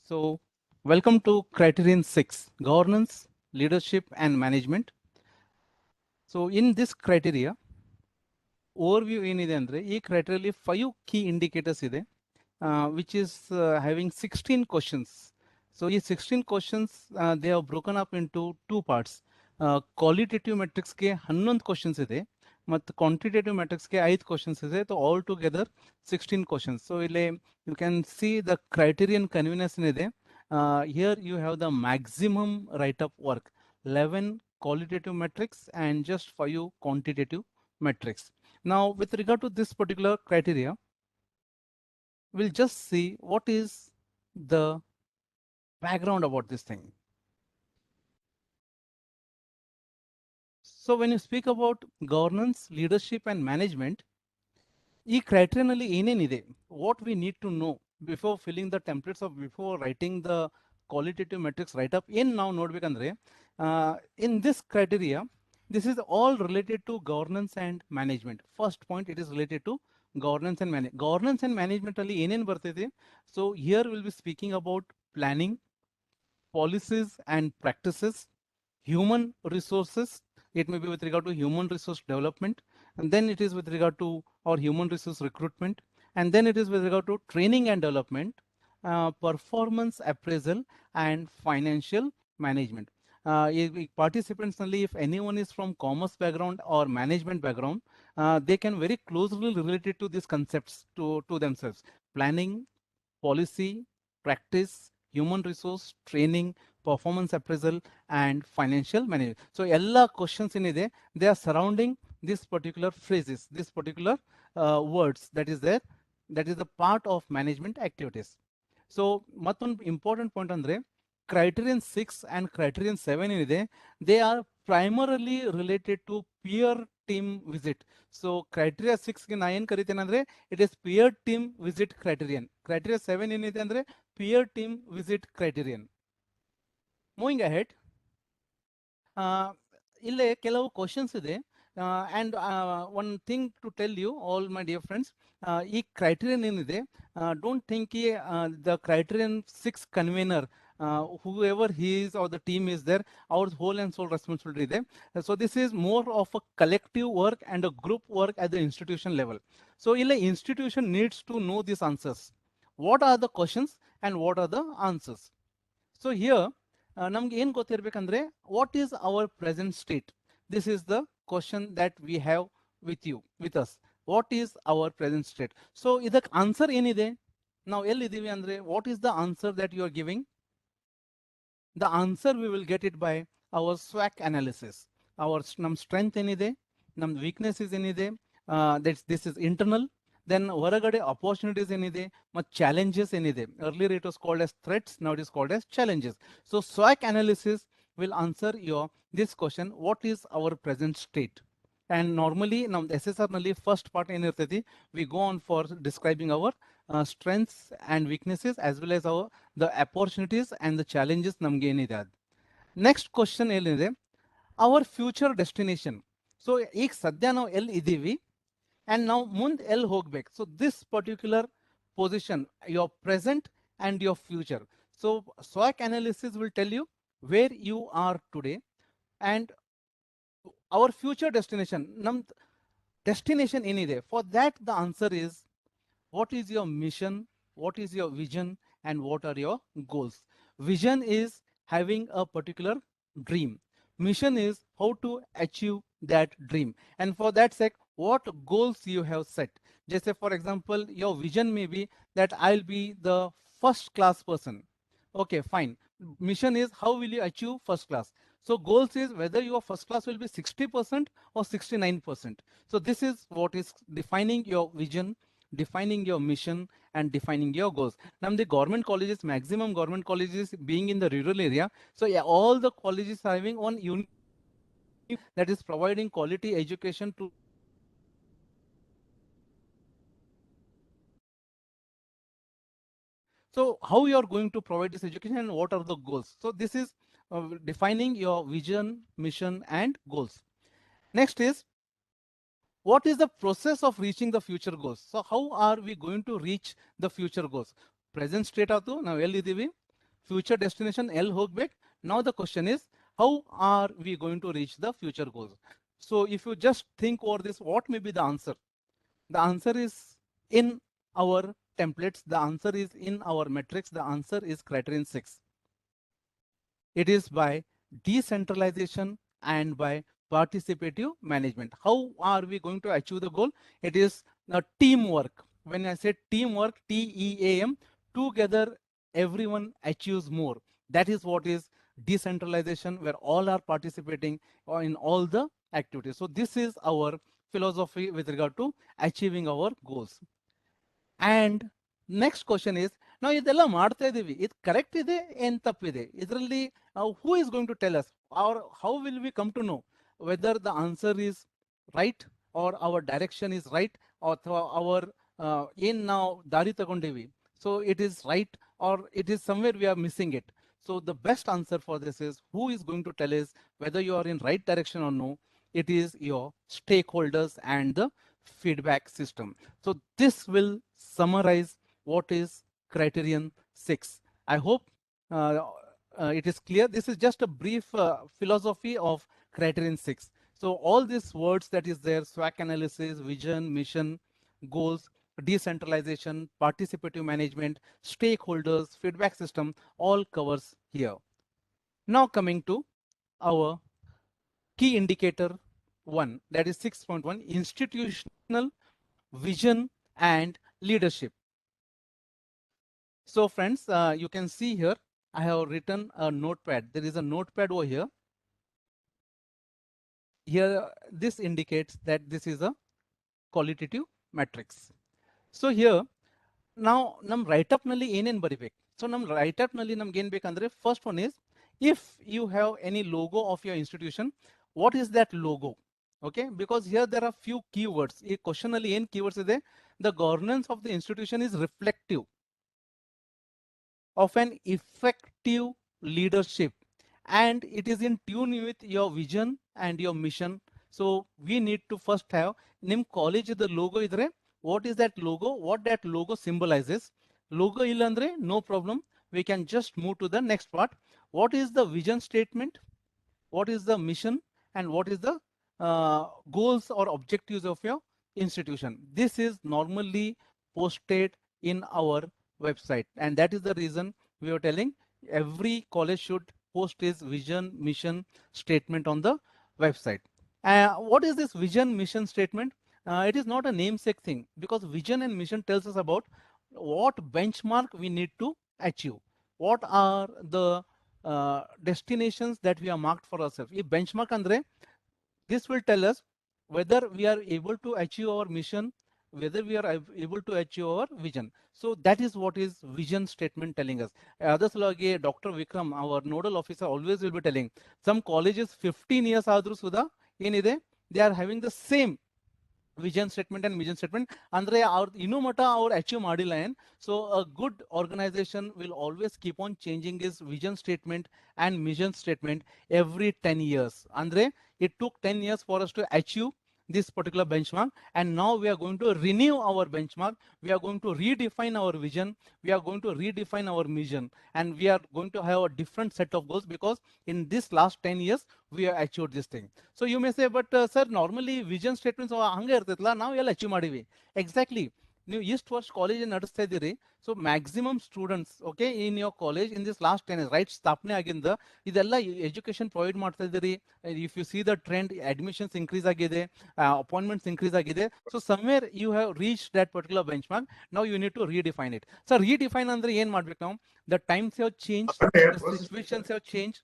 So, welcome to Criterion 6, Governance, Leadership and Management. So, in this criteria, overview ಏನಿದೆ ಅಂದರೆ ಈ ಕ್ರೈಟೀರಿಯಲ್ಲಿ 5 key indicators ಇದೆ, which is having 16 questions. So, ಈ 16 questions they are broken up into two parts. Qualitative metrics ಗೆ 11 questions ಇದೆ ಮತ್ತು quantitative metrics ಗೆ 5 questions ಇದೆ. So, all together 16 questions. So, ಇಲ್ಲಿ you can see the criterion convenience ಇದೆ. Here you have the maximum write-up work, 11 qualitative metrics and just 5 quantitative metrics. Now, with regard to this particular criteria, we'll just see what is the background about this thing. So, when you speak about governance, leadership and management, ಈ ಕ್ರೈಟೀರಿಯನಲ್ಲಿ ಏನೇನಿದೆ, what we need to know before filling the templates or before writing the qualitative metrics write-up, ಏನು ನಾವು ನೋಡ್ಬೇಕಂದ್ರೆ in this criteria, this is all related to governance and management. First point, it is related to governance and management. Governance and management ಅಲ್ಲಿ ಏನೇನು ಬರ್ತೈತೆ? So here we'll be speaking about planning, policies and practices, human resources. It may be with regard to human resource development, and then it is with regard to our human resource recruitment, and then it is with regard to training and development, performance appraisal and financial management. Participants, if anyone is from commerce background or management background, they can very closely relate it to these concepts to themselves: planning, policy, practice, human resource, training, performance appraisal and financial management. So all questions in ಇದೆ, they are surrounding this particular phrases, this particular words that is there, that is the part of management activities. So mattond important point andre criterion 6 and criterion 7 ಏನಿದೆ, they are primarily related to peer team visit. So criteria 6 ಗೆ ನಾ ಏನು ಕರಿತೇನೆ ಅಂದ್ರೆ it is peer team visit criterion. Criteria 7 ಏನಿದೆ ಅಂದ್ರೆ peer team visit criterion. Moving ahead, ಇಲ್ಲೇ ಕೆಲವು questions ಇದೆ, and one thing to tell you all my dear friends, ಈ ಕ್ರೈಟೀರಿಯನ್ ಏನಿದೆ, don't think the criterion 6 convener, whoever he is or the team is there, our whole and sole responsibility ಇದೆ. So this is more of a collective work and a group work at the institution level. So ಇಲ್ಲಿ institution needs to know these answers. What are the questions and what are the answers? So here ನಮ್ಗೆ ಏನು ಗೊತ್ತಿರಬೇಕಂದ್ರೆ what is our present state? This is the question that we have with us. What is our present state? So ಇದಕ್ಕೆ answer ಏನಿದೆ, ನಾವು ಎಲ್ಲಿದ್ದೀವಿ ಅಂದ್ರೆ what is the answer that you are giving? The answer we will get it by our SWOT analysis. Our ನಮ್ಮ strength ಏನಿದೆ, ನಮ್ಮ weaknesses ಏನಿದೆ, this is internal. Then ಹೊರಗಡೆ opportunities ಏನಿದೆ ಮತ್ತು challenges ಏನಿದೆ. Earlier it was called as threats, now it is called as challenges. So SWOT analysis will answer this question: what is our present state? And normally now SSR ನಲ್ಲಿ first part ಏನಿರ್ತೈತಿ, we go on for describing our strengths and weaknesses as well as the opportunities and the challenges ನಮ್ಗೆ ಏನಿದೆ ಅದು. Next question ಏನಿದೆ, our future destination. So ಈಗ ಸದ್ಯ ನಾವು ಎಲ್ಲಿ ಇದ್ದೀವಿ and now ಮುಂದೆ ಎಲ್ಲಿ ಹೋಗ್ಬೇಕು. So this particular position, your present and your future. So SWOT analysis will tell you where you are today and our future destination. Nam destination ಏನಿದೆ, for that the answer is what is your mission, what is your vision and what are your goals. Vision is having a particular dream. Mission is how to achieve that dream, and for that sake what goals you have set. Just say for example your vision may be that I'll be the first class person. Okay, fine. Mission is how will you achieve first class. So goals is whether your first class will be 60% or 69%. So this is what is defining your vision, defining your mission and defining your goals. Now the government colleges, maximum government colleges being in the rural area, so yeah, all the colleges are having one unit that is providing quality education to so how you are going to provide this education and what are the goals. So this is defining your vision, mission and goals. Next is what is the process of reaching the future goals. So how are we going to reach the future goals? Present state ಆಯ್ತು, ನಾವು ಎಲ್ಲಿದ್ದೀವಿ, future destination L hogbek. Now the question is, how are we going to reach the future goals? So if you just think over this, what may be the answer? The answer is in our templates. The answer is in our metrics. The answer is criterion 6. It is by decentralization and by participative management. How are we going to achieve the goal? It is teamwork. When I say teamwork, TEAM, together everyone achieves more. That is what is decentralization, where all are participating in all the activities. So this is our philosophy with regard to achieving our goals. And next question is, ನಾವು ಇದೆಲ್ಲ ಮಾಡ್ತಾ ಇದೀವಿ, ಇದು correct ಇದೆ ಏನ್ ತಪ್ಪಿದೆ, ಇದರಲ್ಲಿ who is going to tell us, or how will we come to know whether the answer is right or our direction is right, ಅಥವಾ our ಏನ್ ನಾವು ದಾರಿ ತಗೊಂಡಿವಿ, so it is right or it is somewhere we are missing it. So the best answer for this is, who is going to tell us whether you are in right direction or no? It is your stakeholders and the feedback system. So this will summarize what is criterion 6. I hope it is clear. This is just a brief philosophy of criterion 6. So all these words that is there, SWOT analysis, vision, mission, goals, decentralization, participative management, stakeholders, feedback system, all covers here. Now coming to our key indicator 1, that is 6.1, institutional vision and leadership. So friends, you can see here, I have written a notepad. There is a notepad over here. Here, this indicates that this is a qualitative matrix. So here, now num write up nalli enen baribek. So num write up nalli namge en bekandre, first one is, if you have any logo of your institution, what is that logo? Okay, because here there are few keywords. A question alli en keywords ide, the governance of the institution is reflective of an effective leadership, and it is in tune with your vision and your mission. So we need to first have nim college the logo idre, what is that logo, what that logo symbolizes. Logo illandre no problem, we can just move to the next part. What is the vision statement, what is the mission, and what is the goals or objectives of your institution? This is normally posted in our website, and that is the reason we are telling every college should post his vision mission statement on the website. What is this vision mission statement? It is not a namesake thing, because vision and mission tells us about what benchmark we need to achieve, what are the destinations that we are marked for ourselves. If benchmark andre, this will tell us whether we are able to achieve our mission, whether we are able to achieve our vision. So that is what is vision statement telling us. Others like Dr. Vikram, our nodal officer, always will be telling, some colleges 15 years ಆದ್ರೂ ಸುಧಾ ಏನಿದೆ, they are having the same vision statement and mission statement andre our inu mata our achieve madilla en. So a good organization will always keep on changing its vision statement and mission statement every 10 years. Andre it took 10 years for us to achieve this particular benchmark, and now we are going to renew our benchmark, we are going to redefine our vision, we are going to redefine our mission, and we are going to have a different set of goals, because in this last 10 years we have achieved this thing. So you may say, but sir, normally vision statements hanga irtitla, now ಎಲ್ಲ achieve ಮಾಡಿವಿ. Exactly, ನೀವು ಇಷ್ಟು ವರ್ಷ college ನಡೆಸ್ತಾ ಇದ್ದೀರಿ. So maximum students okay in your college in this last 10 right ಸ್ಥಾಪನೆ ಆಗಿಂದ ಇದೆಲ್ಲ ಎಜುಕೇಶನ್ ಪ್ರೊವೈಡ್ ಮಾಡ್ತಾ ಇದ್ದೀರಿ. If you see the trend, admissions increase ಆಗಿದೆ, ಅಪಾಯಿಂಟ್ಮೆಂಟ್ಸ್ ಇನ್ಕ್ರೀಸ್ ಆಗಿದೆ. So somewhere you have reach that particular benchmark. Now you need to redefine it. So redefine ಅಂದ್ರೆ ಏನ್ ಮಾಡ್ಬೇಕು ನಾವು? The times have change, the situations have change,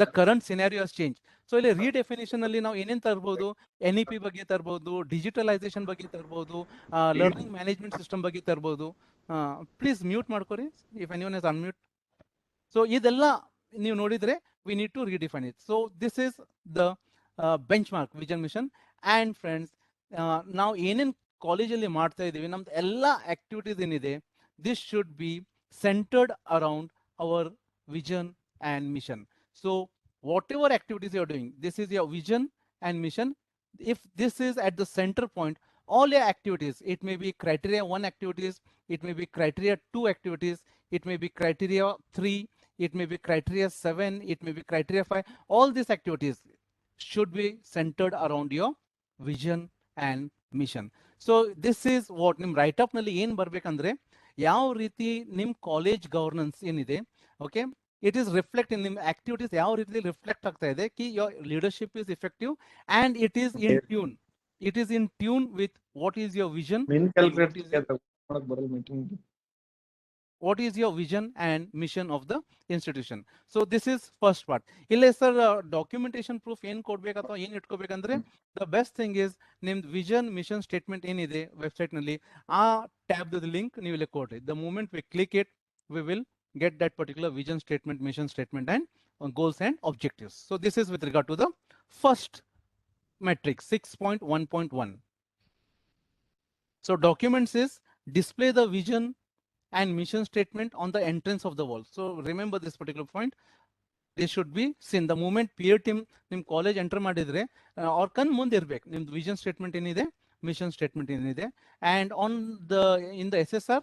the current scenario has changed. So ಇಲ್ಲಿ ರಿಡೆಫಿನೇಷನ್ ಅಲ್ಲಿ ನಾವು ಏನೇನ್ ತರಬಹುದು? NEP ಬಗ್ಗೆ ತರಬಹುದು, ಡಿಜಿಟಲೈಸೇಷನ್ ಬಗ್ಗೆ ತರಬಹುದು, ಲರ್ನಿಂಗ್ ಮ್ಯಾನೇಜ್ಮೆಂಟ್ ಸಿಸ್ಟಮ್ ಬಗ್ಗೆ ತರಬಹುದು. ಪ್ಲೀಸ್ ಮ್ಯೂಟ್ ಮಾಡ್ಕೊರಿ if anyone is unmute. So ಇದೆಲ್ಲ ನೀವು ನೋಡಿದ್ರೆ we need to redefine it. So this is the benchmark vision mission. And friends, ನಾವು ಏನೇನ್ ಕಾಲೇಜಲ್ಲಿ ಮಾಡ್ತಾ ಇದೀವಿ, ನಮ್ದು ಎಲ್ಲ ಆಕ್ಟಿವಿಟೀಸ್ ಏನಿದೆ, this should be centered around our vision and mission. So whatever activities you are doing, this is your vision and mission. If this is at the center point, all your activities, it may be criteria 1 activities, it may be criteria 2 activities, it may be criteria 3, it may be criteria 7, it may be criteria 5. All these activities should be centered around your vision and mission. So this is what ನಿಮ್ right up ನಲ್ಲಿ ಏನ್ ಬರ್ಬೇಕಂದ್ರೆ ಯಾವ ರೀತಿ ನಿಮ್ college governance ಏನಿದೆ, okay, it is reflect in the activities ಯಾವ ರೀತಿ ರಿಫ್ಲೆಕ್ಟ್ ಆಗ್ತಾ ಇದೆ ಕಿ your leadership is effective and it is in tune. It is in tune with what is your vision and what is your vision and mission of the institution. So this is first part. Illa sir documentation proof ಏನು ಕೊಡ್ಬೇಕು ಅಥವಾ ಏನು ಇಟ್ಕೋಬೇಕಂದ್ರೆ the best thing is ನಿಮ್ದು vision mission statement ಏನಿದೆ website ನಲ್ಲಿ ಆ tab link ನೀವು ಇಲ್ಲಿ ಕೊಡ್ರಿ. The moment we click it, we will get that particular vision statement, mission statement and goals and objectives. So this is with regard to the first metric 6.1.1. So documents is display the vision and mission statement on the entrance of the wall. So remember this particular point. They should be seen the moment peer team nim college enter madidre or kan munde irbek nim vision statement enide, mission statement enide, and on the in the SSR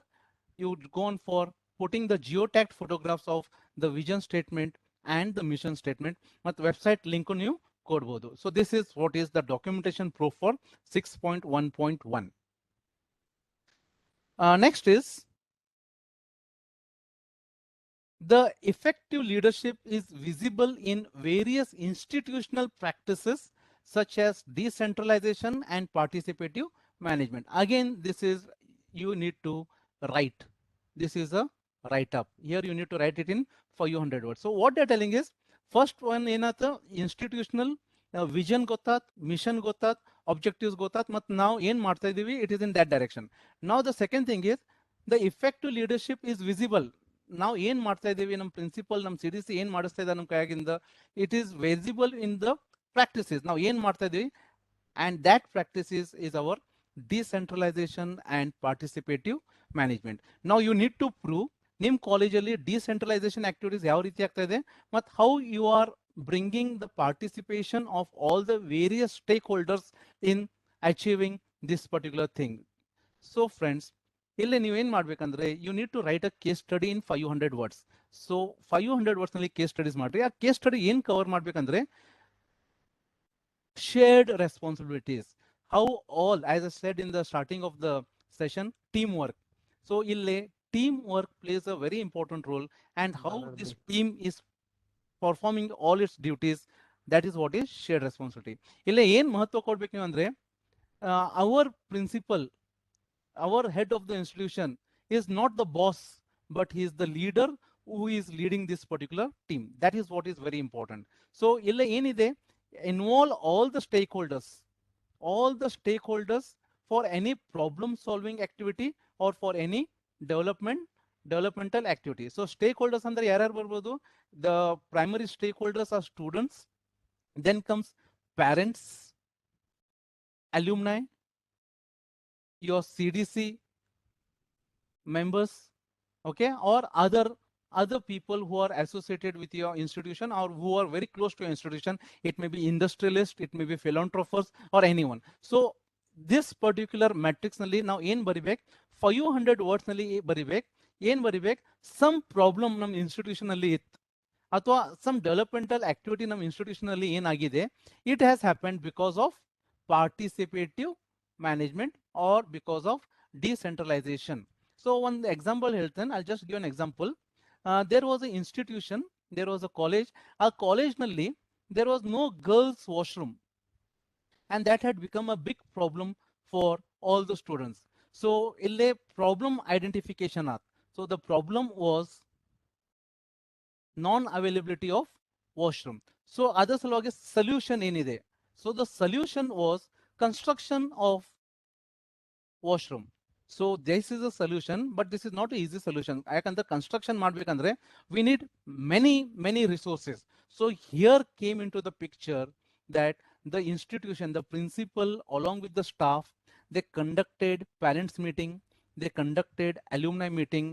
you would go on for putting the geotagged photographs of the vision statement and the mission statement mat website link ನೀವು ಕೊಡಬಹುದು. So this is what is the documentation proof for 6.1.1. Next is the effective leadership is visible in various institutional practices such as decentralization and participative management. Again, this is you need to write. This is a write up. Here you need to write it in 500 words. So what they're telling is first one ಏನತ institutional vision ಗೊತ್ತಾತ್, mission ಗೊತ್ತಾತ್, objectives ಗೊತ್ತಾತ್, ಮತ್ತು ನಾವು ಏನು ಮಾಡ್ತಾ ಇದೀವಿ it is in that direction. Now the second thing is the effective leadership is visible. ನಾವು ಏನ್ ಮಾಡ್ತಾ ಇದೀವಿ, ನಮ್ಮ ಪ್ರಿನ್ಸಿಪಲ್ ನಮ್ಮ CDC ಏನ್ ಮಾಡಿಸ್ತಾ ಇದ್ದಾರೆ ನಮ್ಮ ಕೈಯಾಗಿಂದ, it is visible in the practices ನಾವು ಏನ್ ಮಾಡ್ತಾ ಇದೀವಿ, and that practice is our decentralization and participative management. Now you need to prove ನಿಮ್ ಕಾಲೇಜಲ್ಲಿ ಡಿಸೆಂಟ್ರಲೈಸೇಷನ್ ಆಕ್ಟಿವಿಟೀಸ್ ಯಾವ ರೀತಿ ಆಗ್ತಾ ಇದೆ ಮತ್ತು how you are bringing the participation of all the various stakeholders in achieving this particular thing. So friends, ಇಲ್ಲಿ ನೀವೇನ್ ಮಾಡ್ಬೇಕಂದ್ರೆ you need to write a case study in 500 words. So 500 words ನಲ್ಲಿ case studies ಮಾಡ್ರಿ. ಆ case study ಏನ್ cover ಮಾಡ್ಬೇಕಂದ್ರೆ shared responsibilities, how all, as I said in the starting of the session, teamwork. So ಇಲ್ಲಿ teamwork plays a very important role, and how this team is performing all its duties, that is what is shared responsibility. ಇಲ್ಲಿ ಏನ್ ಮಹತ್ವ ಕೊಡ್ಬೇಕು ನೀವು ಅಂದ್ರೆ our principal, our head of the institution is not the boss, but he is the leader who is leading this particular team. That is what is very important. So illa enide, involve all the stakeholders for any problem solving activity or for any developmental activity. So stakeholders andre yarar barbodu, the primary stakeholders are students, then comes parents, alumni, your CDC members, okay, or other people who are associated with your institution or who are very close to your institution. It may be industrialists, it may be philanthropists or anyone. So this particular matrix nalli now ಏನ್ ಬರಿಬೇಕು, 500 words ನಲ್ಲಿ ಬರಿಬೇಕು. ಏನ್ ಬರಿಬೇಕು, some problem ನಮ್ಮ institution ಅಲ್ಲಿ ಇತ್ತು ಅಥವಾ some developmental activity ನಮ್ಮ ಇನ್ಸ್ಟಿಟ್ಯೂಷನ್ ಅಲ್ಲಿ ಏನಾಗಿದೆ, it has happened because of participative management or because of decentralization. So one example ಹೇಳ್ತೇನೆ, I'll just give an example. There was an institution, there was a college. A college ನಲ್ಲಿ there was no girls washroom, and that had become a big problem for all the students. So ille problem identification aat. So the problem was non availability of washroom. So other salvage solution ಏನಿದೆ, so the solution was construction of washroom. So this is a solution, but this is not an easy solution. ಯಾಕಂದ್ರೆ construction ಮಾಡ್ಬೇಕಂದ್ರೆ we need many resources. So here came into the picture that the institution, the principal along with the staff, they conducted parents meeting, they conducted alumni meeting,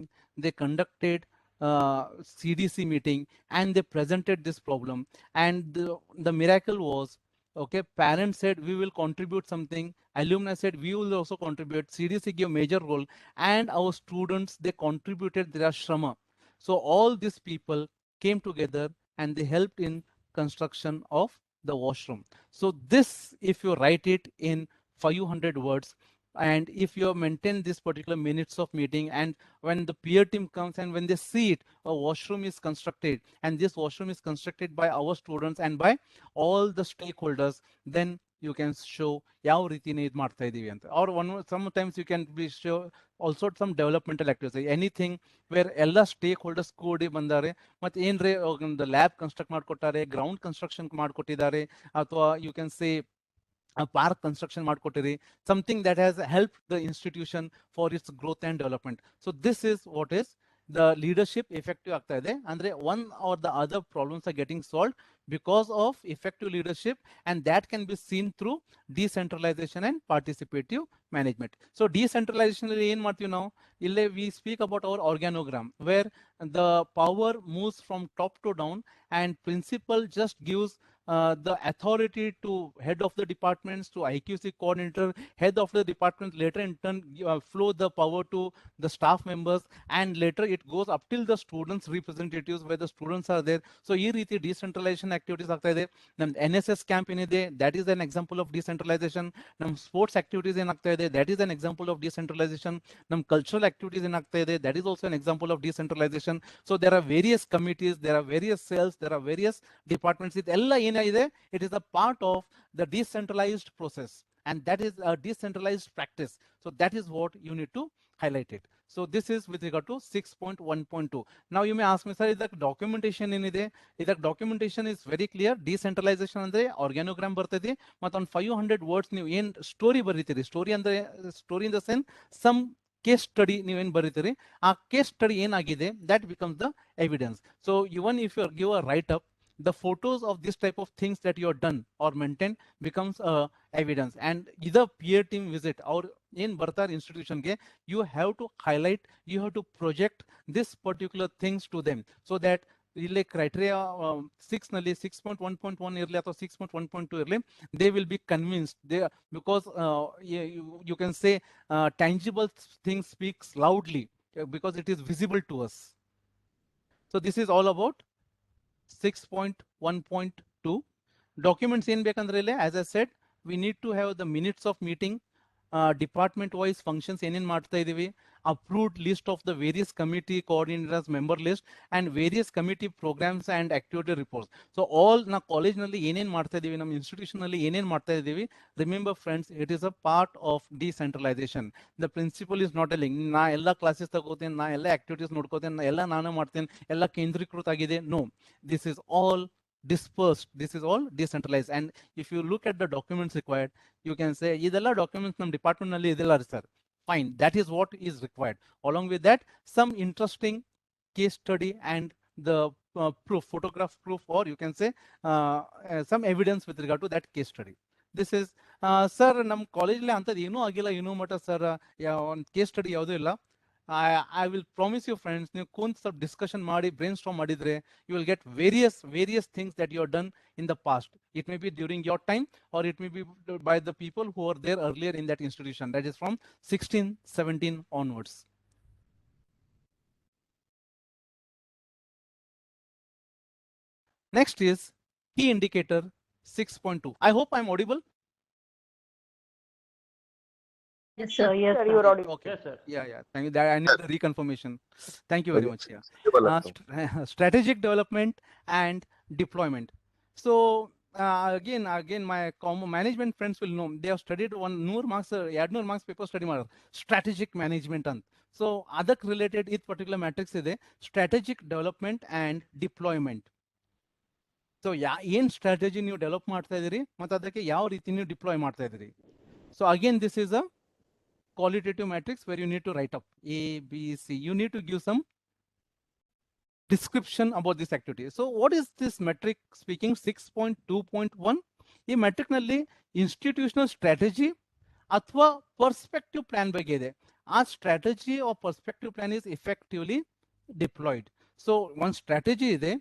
they conducted CDC meeting, and they presented this problem. And the miracle was, okay, parents said we will contribute something, alumni said we will also contribute, CDC gave major role, and our students, they contributed their shrama. So all these people came together and they helped in construction of the washroom. So this, if you write it in 500 words, and if you maintain this particular minutes of meeting, and when the peer team comes and when they see it, a washroom is constructed, and this washroom is constructed by our students and by all the stakeholders, then you can show ಯಾವ ರೀತಿನೇ ಇದು ಮಾಡ್ತಾ ಇದೀವಿ ಅಂತ. Or one sometimes you can be show also some developmental activities, anything where ಎಲ್ಲ stakeholders ಕೂಡಿ ಬಂದಾರೆ, ಮತ್ತೆ ಏನ್ರೆ ಒಂದು ಲ್ಯಾಬ್ ಕನ್ಸ್ಟ್ರಕ್ಟ್ ಮಾಡ್ಕೊಟ್ಟಾರೆ, ಗ್ರೌಂಡ್ ಕನ್ಸ್ಟ್ರಕ್ಷನ್ ಮಾಡ್ಕೊಟ್ಟಿದ್ದಾರೆ, ಅಥವಾ you can say a park construction ಮಾಡ್ಕೊಟ್ಟಿರಿ, something that has helped the institution for its growth and development. So this is what is the leadership effective ಆಗ್ತಾ ಇದೆ. ಅಂದ್ರೆ one or the other problems are getting solved because of effective leadership, and that can be seen through decentralization and participative management. So decentralization ಅಲ್ಲಿ ಏನ್ ಮಾಡ್ತೀವಿ ನಾವು, ಇಲ್ಲೇ we speak about our organogram, where the power moves from top to down, and principal just gives the authority to head of the departments, to IQC coordinator, head of the department, later in turn flow the power to the staff members, and later it goes up till the students representatives where the students are there. So ee reeti decentralization activities ಆಗ್ತಾ ಇದೆ. ನಮ್ NSS camp ಏನಿದೆ, that is an example of decentralization. ನಮ್ sports activities ಏನಾಗ್ತಾ ಇದೆ, that is an example of decentralization. ನಮ್ cultural activities ಏನಾಗ್ತಾ ಇದೆ, that is also an example of decentralization. So there are various committees, there are various cells, there are various departments. ಇದೆಲ್ಲ ಏನಿದೆ, it is a part of the decentralized process, and that is a decentralized practice. So that is what you need to highlight it. So this is with regard to 6.1.2. Now you may ask me, sir, ಇದಕ್ಕೆ documentation ಏನಿದೆ, ಇದಕ್ಕೆ documentation is very clear. Decentralization ಅಂದ್ರೆ organogram ಬರ್ತದೆ, ಮತ್ತು ಒಂದು 500 words ನೀವು ಏನ್ story ಬರೀತೀರಿ, ಸ್ಟೋರಿ ಅಂದ್ರೆ story in the sense some case study ನೀವೇನು ಬರೀತೀರಿ, ಆ ಕೇಸ್ ಸ್ಟಡಿ ಏನಾಗಿದೆ, that becomes the evidence. So even if you give a write up, the photos of this type of things that you have done or maintained becomes evidence. And either peer team visit or in Bartar institution ge, you have to highlight, you have to project this particular things to them, so that ಇಲ್ಲಿ criteria 6 ನಲ್ಲಿ 6.1.1 ಇರಲಿ ಅಥವಾ 6.1.2 ಇರಲಿ, they will be convinced, they, because you can say tangible things speaks loudly because it is visible to us. So this is all about 6.1.2. Documents in ಬೇಕಂದ್ರೆ ಇಲ್ಲಿ, as I said, we need to have the minutes of meeting, department wise functions ಏನೇನ್ ಮಾಡ್ತಾ ಇದೀವಿ, approved list of the various committee coordinators member list, and various committee programs and activity reports. So all na college ನಲ್ಲಿ ಏನೇನ್ ಮಾಡ್ತಾ ಇದೀವಿ, ನಮ್ಮ institution ನಲ್ಲಿ ಏನೇನ್ ಮಾಡ್ತಾ ಇದೀವಿ, remember friends, it is a part of decentralization. The principal is not telling ನಾ ಎಲ್ಲ ಕ್ಲಾಸಸ್ ತಗೋತೀನಿ, ನಾ ಎಲ್ಲ ಆಕ್ಟಿವಿಟೀಸ್ ನೋಡ್ಕೋತೀನಿ, ಎಲ್ಲ ನಾನೇ ಮಾಡ್ತೀನಿ, ಎಲ್ಲ ಕೇಂದ್ರೀಕೃತ ಆಗಿದೆ. No, this is all dispersed, this is all decentralized. And if you look at the documents required, you can say ಇದೆಲ್ಲ documents ನಮ್ಮ ಡಿಪಾರ್ಟ್ಮೆಂಟ್ ನಲ್ಲಿ ಇದೆಲ್ಲ sir, fine, that is what is required. Along with that, some interesting case study and the proof, photograph proof, or you can say some evidence with regard to that case study. This is sir, ನಮ್ಮ ಕಾಲೇಜಲ್ಲಿ ಅಂಥದ್ದು ಏನೂ ಆಗಿಲ್ಲ, ಏನೂ ಮಟ್ಟ sir, ಒಂದು case study ಯಾವುದೂ ಇಲ್ಲ. I will promise you friends, ನೀವು ಕುಂತ ಸ್ವಲ್ಪ ಡಿಸ್ಕಷನ್ ಮಾಡಿ ಬ್ರೈನ್ ಸ್ಟಾರ್ಮ್ ಮಾಡಿದ್ರೆ, you will get various things that you have done in the past. It may be during your time, or it may be by the people who were there earlier in that institution, that is from 16-17 onwards. Next is key indicator 6.2. I hope I'm audible. Yes, sir. Yes, sir. You're audible. Okay. Yes, sir. Yeah. Thank you. I need the reconfirmation. Thank you very much. Yeah. Strategic development and deployment. So again, my management friends will know. They have studied one 100 marks, 200 marks paper study ಮಾಡಿದ್ರು, strategic management ಅಂತ. So ಅದಕ್ಕೆ related ಇದು particular matrix ಇದೆ, strategic development and deployment. So ಏನು strategy ನೀವು develop ಮಾಡ್ತಾ ಇದ್ದೀರಿ, ಮತ್ತು ಅದಕ್ಕೆ ಯಾವ ರೀತಿ ನೀವು ಡಿಪ್ಲಾಯ್ ಮಾಡ್ತಾ ಇದ್ದೀರಿ. So again this is a qualitative matrix where you need to write up A, B, C. You need to give some description about this activity. So what is this metric speaking? 6.2.1. ಈ metric ನಲ್ಲಿ institutional strategy ಅಥವಾ perspective plan ಬಗ್ಗೆ ಇದೆ. ಆ strategy or perspective plan is effectively deployed. So one strategy ಇದೆ,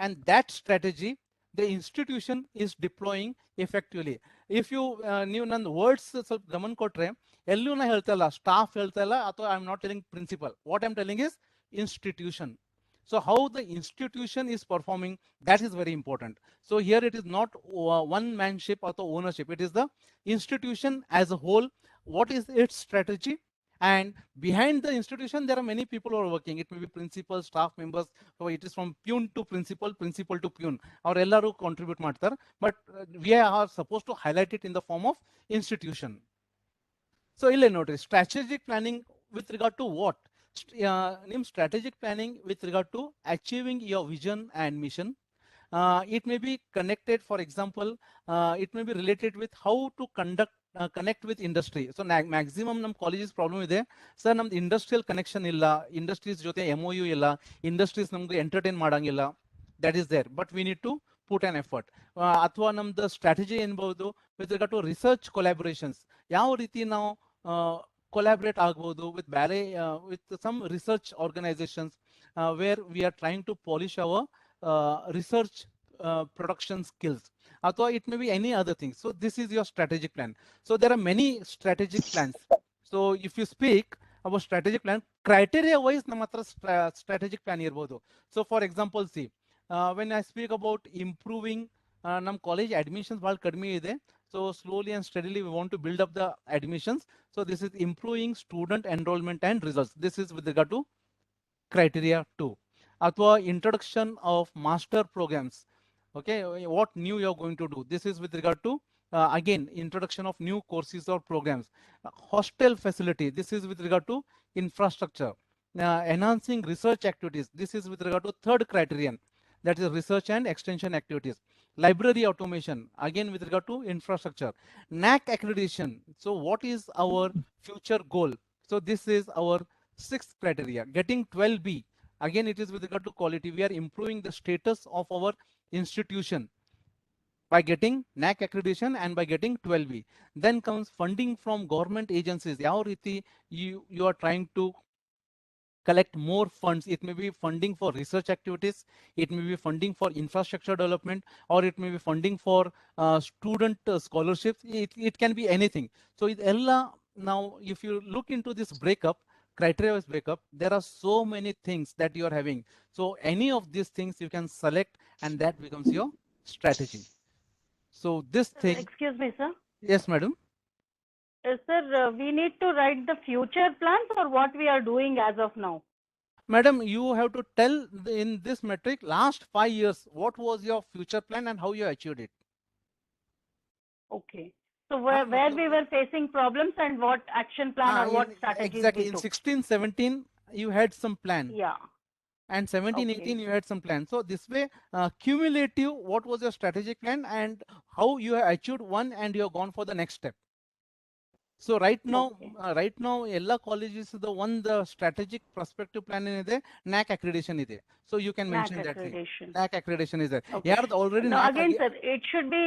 and that strategy the institution is deploying effectively. If you ನೀವು ನನ್ನ words ಸ್ವಲ್ಪ ಗಮನ ಕೊಟ್ರೆ, ಎಲ್ಲೂ ನಾ ಹೇಳ್ತಾ ಇಲ್ಲ, ಸ್ಟಾಫ್ ಹೇಳ್ತಾ ಇಲ್ಲ, ಅಥವಾ I am not telling principal. What I am telling is institution. So how the institution is performing, that is very important. So here it is not one manship or the ownership, it is the institution as a whole. What is its strategy? And behind the institution, there are many people who are working. It may be principal, staff members, so it is from pune to principal, principal to pune. Our ellaru contribute ಮಾಡ್ತಾರೆ, but we are supposed to highlight it in the form of institution. So ಇಲ್ಲಿ ನೋಡ್ರಿ, strategic planning with regard to what? Name strategic planning with regard to achieving your vision and mission. It may be connected, for example, it may be related with how to connect with industry. So maximum ನಮ್ಮ colleges problem ಇದೆ sir, ನಮ್ದು industrial connection ಇಲ್ಲ, industries ಜೊತೆ MOU ಇಲ್ಲ, industries ನಮ್ಗೆ entertain ಮಾಡಂಗಿಲ್ಲ. That is there, but we need to put an effort. ಅಥವಾ ನಮ್ದು ಸ್ಟ್ರಾಟಜಿ ಏನ್ಬಹುದು with regard to research collaborations, ಯಾವ ರೀತಿ ನಾವು collaborate ಆಗ್ಬೋದು with ಬೇರೆ with some research organizations where we are trying to polish our research production skills, ಅಥವಾ it may be any other thing. So this is your strategic plan. So there are many strategic plans. So if you speak about strategic plan, criteria wise ನಮ್ಮ ಹತ್ರ strategic plan ಇರ್ಬೋದು. So for example, see, when I speak about improving ನಮ್ಮ college admissions ಭಾಳ ಕಡಿಮೆ ಇದೆ. So slowly and steadily we want to build up the admissions. So this is improving student enrollment and results. This is with regard to criteria 2. Athwa introduction of master programs. Okay, what new you are going to do? This is with regard to again introduction of new courses or programs. Hostel facility. This is with regard to infrastructure. Enhancing research activities. This is with regard to third criterion, that is research and extension activities. Library automation, again with regard to infrastructure. NAAC accreditation. So what is our future goal? So this is our sixth criteria. Getting 12B, again it is with regard to quality. We are improving the status of our institution by getting NAAC accreditation and by getting 12B. Then comes funding from government agencies. Yav riti you are trying to collect more funds. It may be funding for research activities, it may be funding for infrastructure development, or it may be funding for student scholarships. It can be anything. So now if you look into this breakup, criteria wise breakup, there are so many things that you are having. So any of these things you can select and that becomes your strategy. So this thing, Excuse me, sir. yes madam. Sir, we need to write the future plans or what we are doing as of now? Madam, you have to tell in this metric last 5 years what was your future plan and how you achieved it. Okay. So where we were facing problems and what action plan or what strategies exactly we in took. 16-17 you had some plan. Yeah. And 17-18 you had some plan. So this way, cumulative, what was your strategic plan and how you have achieved one and you have gone for the next step. So right now, ಎಲ್ಲ colleges the strategic prospective plan ಇದೆ, NAAC accreditation ಇದೆ. So you can mention NAAC that accreditation. thing. NAAC accreditation is there. Okay. Yeah, already No, NAAC again, sir, it should be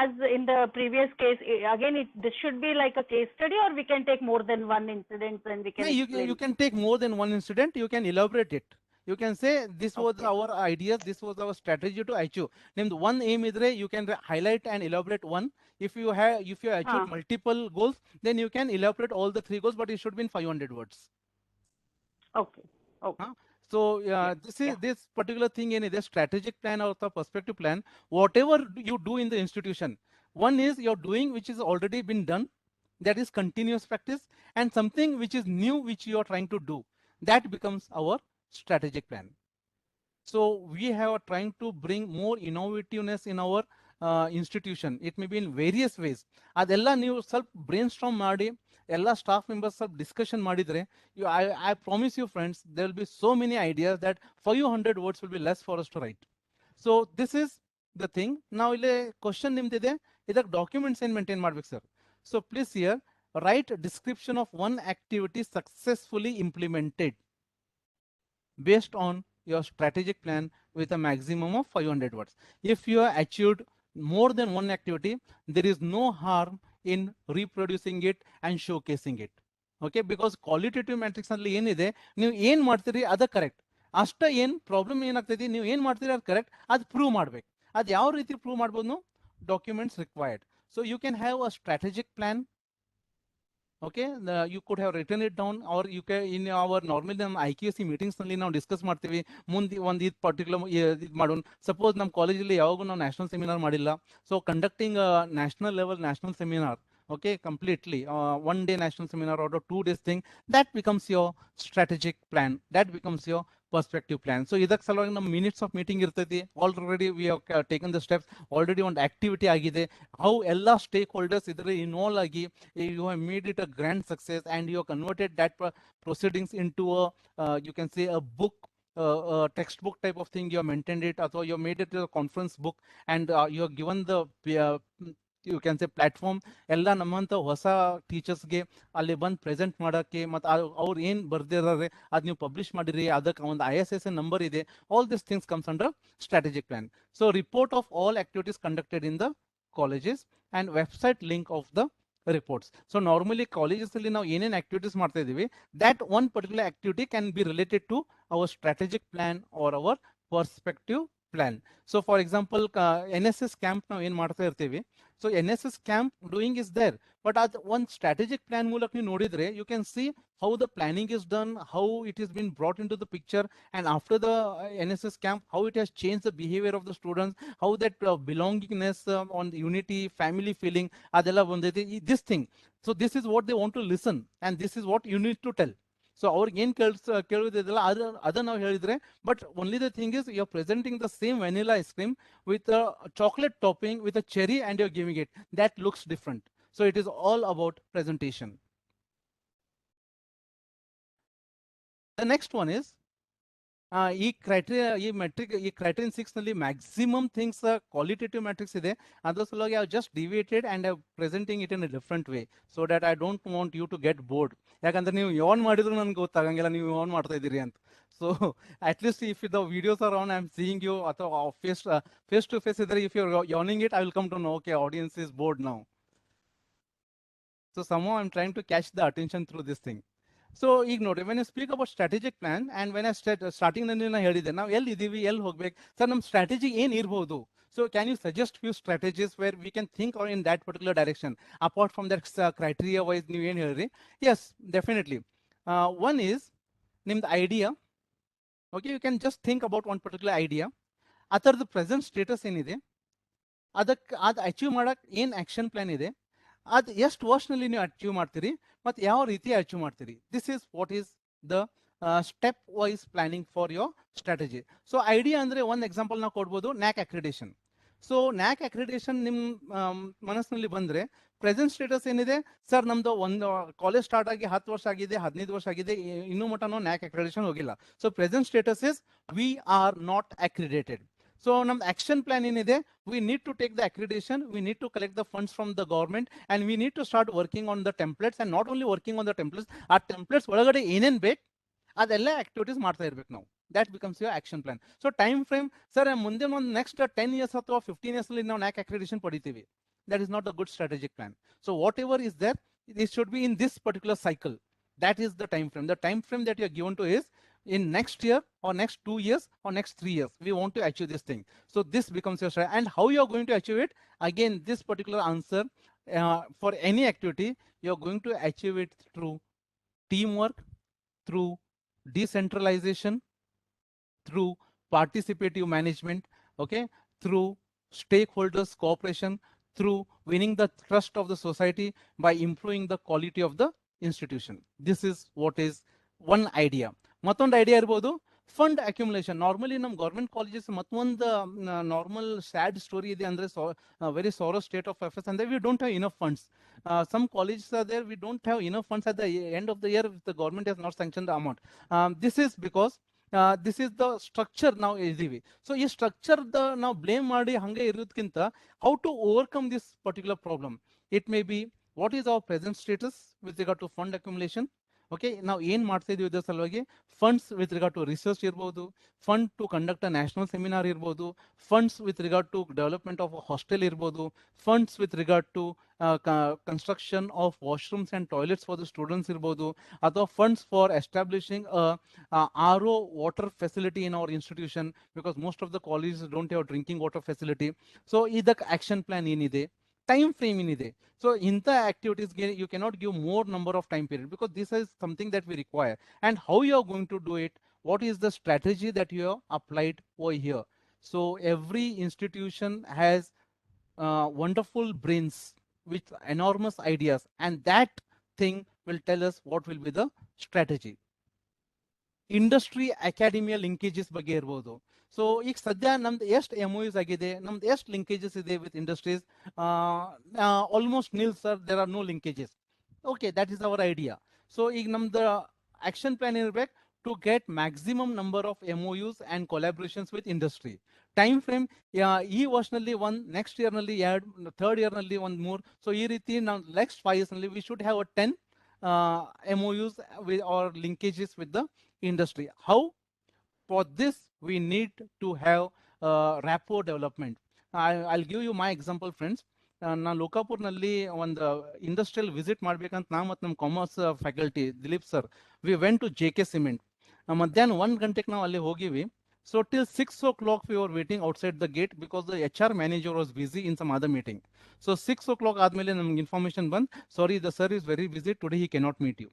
as in the previous case. Again, this should be like a case study, or we can take more than one incident and we can explain. You can take more than one incident. You can elaborate it. You can say this was our ideas, this was our strategy to achieve. Named one aim idre, you can highlight and elaborate one. If you achieve multiple goals, then you can elaborate all the 3 goals, but it should be in 500 words. Okay. Okay. So this particular thing in the strategic plan or the perspective plan, whatever you do in the institution, one is you're doing which is already been done, that is continuous practice, and something which is new which you are trying to do, that becomes our strategic plan. So we have trying to bring more innovativeness in our institution. It may be in various ways. ಅದೆಲ್ಲ ನೀವು ಸ್ವಲ್ಪ brainstorm ಮಾಡಿ ಎಲ್ಲ staff members ಸ್ವಲ್ಪ discussion ಮಾಡಿದ್ರೆ, I promise you friends, there will be so many ideas that 500 words will be less for us to write. So this is the thing. Now ಇಲ್ಲಿ question ನಿಮ್ದಿದೆ, ಇದಕ್ಕೆ documents ಏನು maintain ಮಾಡ್ಬೇಕು sir? So please here write description of one activity successfully implemented based on your strategic plan with a maximum of 500 words. If you have achieved more than one activity, there is no harm in reproducing it and showcasing it. Okay, because qualitative matrix ಅಲ್ಲಿ ಏನಿದೆ, ನೀವು ಏನು ಮಾಡ್ತೀರಿ ಅದು correct, ಅಷ್ಟ ಏನು problem ಏನಾಗ್ತೈತಿ, ನೀವು ಏನು ಮಾಡ್ತೀರಿ ಅದು ಕರೆಕ್ಟ್, ಅದು ಪ್ರೂವ್ ಮಾಡ್ಬೇಕು. ಅದು ಯಾವ ರೀತಿ ಪ್ರೂವ್ ಮಾಡ್ಬೋದು? Documents required. So you can have a strategic plan. Okay, you could have written it down, or you can in our normal IQAC meetings ನಲ್ಲಿ ನಾವು ಡಿಸ್ಕಸ್ ಮಾಡ್ತೀವಿ. ಮುಂದೆ ಒಂದು ಇದು ಪರ್ಟಿಕ್ಯುಲರ್ ಇದು ಮಾಡೋಣ. ಸಪೋಸ್ ನಮ್ಮ ಕಾಲೇಜಲ್ಲಿ ಯಾವಾಗೂ ನಾವು ನ್ಯಾಷನಲ್ ಸೆಮಿನಾರ್ ಮಾಡಿಲ್ಲ, so conducting national level national seminar, okay, completely 1 day national seminar or 2 days thing, that becomes your strategic plan, that becomes your perspective plan. So ಇದಕ್ಕೆ ಸಲುವಾಗಿ ನಮ್ಮ ಮಿನಿಟ್ಸ್ ಆಫ್ ಮೀಟಿಂಗ್ ಇರ್ತೈತಿ. Already we have taken the steps, already ಒಂದು activity ಆಗಿದೆ. How ಎಲ್ಲ stake holders ಇದರಲ್ಲಿ involve ಆಗಿ you have made it a grand success, and you have converted that proceedings into a you can say a book, textbook type of thing. You have maintained it, or you have made it a conference book, and you have given the you can say platform ಎಲ್ಲ ನಮ್ಮಂಥ ಹೊಸ ಟೀಚರ್ಸ್ಗೆ ಅಲ್ಲಿ ಬಂದು present ಮಾಡೋಕ್ಕೆ, ಮತ್ತು ಅವ್ರು ಏನು ಬರ್ದಿದ್ದಾರೆ ಅದು ನೀವು ಪಬ್ಲಿಷ್ ಮಾಡಿರಿ, ಅದಕ್ಕೆ ಒಂದು ISSN ನಂಬರ್ ಇದೆ. All this things comes under strategic plan. So report of all activities conducted in the colleges and website link of the reports. So normally colleges ಅಲ್ಲಿ ನಾವು ಏನೇನು ಆಕ್ಟಿವಿಟೀಸ್ ಮಾಡ್ತಾ ಇದೀವಿ, that one particular activity can be related to our strategic plan or our perspective plan. So for example NSS camp ನಾವು ಏನು ಮಾಡ್ತಾ ಇರ್ತೀವಿ, so NSS camp doing is there, but ಅದು ಒಂದು strategic plan ಮೂಲಕ ನೀವು ನೋಡಿದ್ರೆ you can see how the planning is done, how it has been brought into the picture, and after the NSS camp how it has changed the behavior of the students, how that belongingness on the unity, family feeling, adella bandaithi, this thing. So this is what they want to listen, and this is what you need to tell. So ಅವ್ರಿಗೆ ಏನು ಕೇಳೋದಿದೆಯಲ್ಲ ಅದನ್ನು ನಾವು ಹೇಳಿದ್ರೆ, but only the thing is you are presenting the same vanilla ice cream with chocolate topping with a cherry and you are giving it, that looks different. So it is all about presentation. The next one is ಈ criteria, ಈ metric, ಈ criterion 6 ನಲ್ಲಿ maximum things qualitative matrix ಇದೆ. ಅದ್ರ ಸಲುವಾಗಿ I just deviated and I presenting it in a different way, so that I don't want you to get bored. ಯಾಕಂದ್ರೆ ನೀವು ಯಾನ್ ಮಾಡಿದ್ರು ನನಗೆ ಗೊತ್ತಾಗಂಗಿಲ್ಲ ನೀವು ಯಾನ್ ಮಾಡ್ತಾ ಇದ್ದೀರಿ ಅಂತ. So at least if the videos are on, I am seeing you, ಅಥವಾ ಫೇಸ್ ಟು ಫೇಸ್ ಇದ್ರೆ if you are yawning it, I will come to know, okay, audience is bored now. So somehow I'm trying to catch the attention through this thing. So ಈಗ ನೋಡಿ, when you speak about strategic plan, and when I starting ನಲ್ಲಿ ನಾನು ಹೇಳಿದೆ ನಾವು ಎಲ್ಲಿ ಇದ್ದೀವಿ, ಎಲ್ಲಿ ಹೋಗ್ಬೇಕು ಸರ್, ನಮ್ಮ ಸ್ಟ್ರಾಟಜಿ ಏನು ಇರ್ಬೋದು. So can you suggest few strategies where we can think in that particular direction apart from that criteria wise ನೀವು ಏನು ಹೇಳಿರಿ? Yes, definitely. ಒನ್ ಈಸ್ ನಿಮ್ದು idea. Okay, you can just think about one particular idea, ಅದರದ್ದು present status ಏನಿದೆ, ಅದಕ್ಕೆ ಅದು achieve ಮಾಡೋಕ್ಕೆ ಏನು ಆ್ಯಕ್ಷನ್ ಪ್ಲಾನ್ ಇದೆ, ಅದು ಎಷ್ಟು ವರ್ಷನಲ್ಲಿ ನೀವು ಅಚೀವ್ ಮಾಡ್ತೀರಿ ಮತ್ತು ಯಾವ ರೀತಿ ಅಚೀವ್ ಮಾಡ್ತೀರಿ. This is what is the step wise planning for your strategy. So idea ಅಂದರೆ ಒಂದು ಎಕ್ಸಾಂಪಲ್ ನಾವು ಕೊಡ್ಬೋದು, NAAC accreditation. So NAAC accreditation ನಿಮ್ಮ ಮನಸ್ಸಿನಲ್ಲಿ ಬಂದರೆ ಪ್ರೆಸೆಂಟ್ ಸ್ಟೇಟಸ್ ಏನಿದೆ, ಸರ್ ನಮ್ಮದು ಒಂದು ಕಾಲೇಜ್ ಸ್ಟಾರ್ಟ್ ಆಗಿ 10 ವರ್ಷ ಆಗಿದೆ, 15 ವರ್ಷ ಆಗಿದೆ, ಇನ್ನೂ ಮಟ್ಟನೂ NAAC ಅಕ್ರಿಡೇಷನ್ ಹೋಗಿಲ್ಲ. So present status is we are not accredited. So ನಮ್ದು ಆಕ್ಷನ್ ಪ್ಲಾನ್ ಏನಿದೆ, we need to take the accreditation, we need to collect the funds from the government, and we need to start working on the templates, and not only working on the templates, ಆ templates ಒಳಗಡೆ ಏನೇನು ಬೇಕು ಅದೆಲ್ಲ activities ಮಾಡ್ತಾ ಇರ್ಬೇಕು ನಾವು. that becomes your action plan. So time frame, sir ಮುಂದೆ ಒಂದು ನೆಕ್ಸ್ಟ್ 10 years ಅಥವಾ 15 years ಅಲ್ಲಿ ನಾವು NAAC accreditation ಪಡಿತೀವಿ, that is not a good strategic plan. So whatever is there, it should be in this particular cycle. That is the time frame. The time frame that you are given to is in next year or next 2 years or next 3 years, we want to achieve this thing. So this becomes your strategy. And how you are going to achieve it? Again, this particular answer for any activity, you are going to achieve it through teamwork, through decentralization, through participative management, okay, through stakeholders cooperation, through winning the trust of the society, by improving the quality of the institution. This is what is one idea. ಮತ್ತೊಂದು idea ಇರ್ಬೋದು, fund accumulation. Normally ನಮ್ಮ government colleges ಮತ್ತೊಂದು normal sad story ಇದೆ ಅಂದರೆ, very sorrow state of affairs ಅಂದರೆ we don't have enough funds. Some colleges are there, we don't have enough funds at the end of the year the government has not sanction the amount. This is because this is the structure ನಾವು ಇದ್ದೀವಿ. So ಈ ಸ್ಟ್ರಕ್ಚರ್ದ ನಾವು blame ಮಾಡಿ ಹಾಗೆ ಇರೋದಕ್ಕಿಂತ, how to overcome this particular problem. It may be what is our present status with regard to fund accumulation. Okay, ನಾವು ಏನು ಮಾಡ್ತಾ ಇದೀವಿ ಇದರ ಸಲುವಾಗಿ, funds with regard to research ಇರ್ಬೋದು, fund to conduct a national seminar ಇರ್ಬೋದು, funds with regard to development of hostel ಇರ್ಬೋದು, funds with regard to construction of washrooms and toilets for the students ಇರ್ಬೋದು, ಅಥವಾ funds for establishing RO water facility in our institution, because most of the colleges don't have drinking water facility. So ಇದಕ್ಕೆ action plan ಏನಿದೆ, time frame ಏನಿದೆ. So ಇಂಥ activities you cannot give more number of time period, because this is something that we require. And how you are going to do it, what is the strategy that you have applied over here. So every institution has wonderful brains with enormous ideas, and that thing will tell us what will be the strategy. Industry ಅಕಾಡೆಮಿಯ linkages ಬಗ್ಗೆ ಇರ್ಬೋದು. So ಈಗ ಸದ್ಯ ನಮ್ದು ಎಷ್ಟು MOUs ಆಗಿದೆ, ನಮ್ದು ಎಷ್ಟು ಲಿಂಕೇಜಸ್ ಇದೆ with industries? Almost nil sir, there are no linkages. Okay, that is our idea. So ಈಗ ನಮ್ದು ಆಕ್ಷನ್ ಪ್ಲಾನ್ ಇರ್ಬೇಕು to get maximum number of MOUs and collaborations with industry. Time frame ಈ ವರ್ಷನಲ್ಲಿ ಒಂದು, ನೆಕ್ಸ್ಟ್ ಇಯರ್ನಲ್ಲಿ 2, ಥರ್ಡ್ ಇಯರ್ನಲ್ಲಿ ಒಂದು 3. So ಈ ರೀತಿ ನಾವು ನೆಕ್ಸ್ಟ್ 5 yearsನಲ್ಲಿ we should have 10 MOUs with or linkages with the industry. How? For this we need to have rapport development. I'll give you my example, friends. ನಾ ಲೋಕಾಪುರ್ನಲ್ಲಿ ಒಂದು ಇಂಡಸ್ಟ್ರಿಯಲ್ ವಿಸಿಟ್ ಮಾಡ್ಬೇಕಂತ ನಾ ಮತ್ತು ನಮ್ಮ commerce faculty Dilip sir, we went to JK cement. ಮಧ್ಯಾಹ್ನ 1 ಗಂಟೆಗೆ ನಾವು ಅಲ್ಲಿ ಹೋಗಿವಿ. So till 6 o'clock we were waiting outside the gate because the HR manager was busy in some other meeting. So 6 o'clock ಆದ್ಮೇಲೆ ನಮ್ಗೆ ಇನ್ಫಾರ್ಮೇಶನ್ ಬಂದ್, ಸಾರಿ the sir is very busy today, he cannot meet you.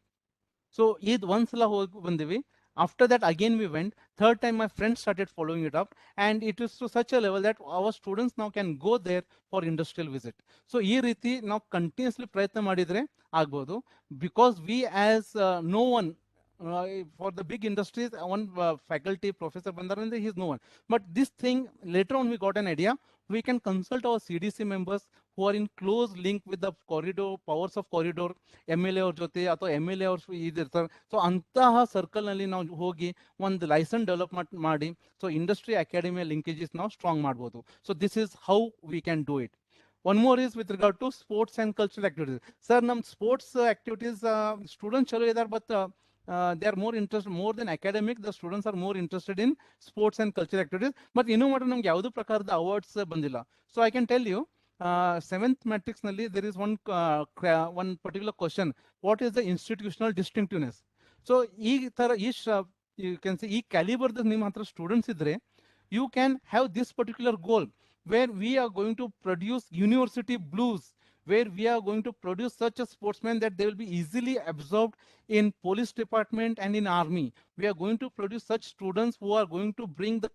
So ಇದು ಒಂದ್ಸಲ ಹೋಗಿ ಬಂದಿವಿ. After that again we went. Third time my friends started following it up, and it is to such a level that our students now can go there for industrial visit. So ಈ ರೀತಿ ನಾವು continuously ಪ್ರಯತ್ನ ಮಾಡಿದ್ರೆ ಆಗ್ಬೋದು, because we as no one for the big industries, one faculty professor Bandarande, he is no one. But this thing, later on we got an idea, we can consult our CDC members who are in close link with the corridor, powers of corridor, MLA ಅವ್ರ ಜೊತೆ ಅಥವಾ MLA ಅವ್ರು ಇದಿರ್ತಾರೆ. So ಅಂತಹ ಸರ್ಕಲ್ನಲ್ಲಿ ನಾವು ಹೋಗಿ ಒಂದು licence development ಮಾಡಿ, so industry ಅಕಾಡೆಮಿಯ ಲಿಂಕೇಜಸ್ ನಾವು ಸ್ಟ್ರಾಂಗ್ ಮಾಡ್ಬೋದು. So this is how we can do it. One more is with regard to sports and cultural activities. Sir, ನಮ್ ಸ್ಪೋರ್ಟ್ಸ್ activities ಸ್ಟೂಡೆಂಟ್ಸ್ ಚಲೋ ಇದಾರೆ, but they are more interested, more than academic, the students are more interested in sports and cultural activities. But ಇನ್ನೂ ಮಟ್ಟ ನಮ್ಗೆ ಯಾವುದೂ ಪ್ರಕಾರದ awards ಬಂದಿಲ್ಲ. So I can tell you, 7th matrix ನಲ್ಲಿ there is one particular question, what is the institutional distinctiveness. So ಈ ತರ you can say ಈ ಕ್ಯಾಲಿಬರ್ ನಿಮ್ಮ ಹತ್ರ ಸ್ಟೂಡೆಂಟ್ಸ್ ಇದ್ರೆ, you can have this particular goal where we are going to produce university blues, where we are going to produce such a sportsman that they will be easily absorbed in police department and in army. We are going to produce such students who are going to bring the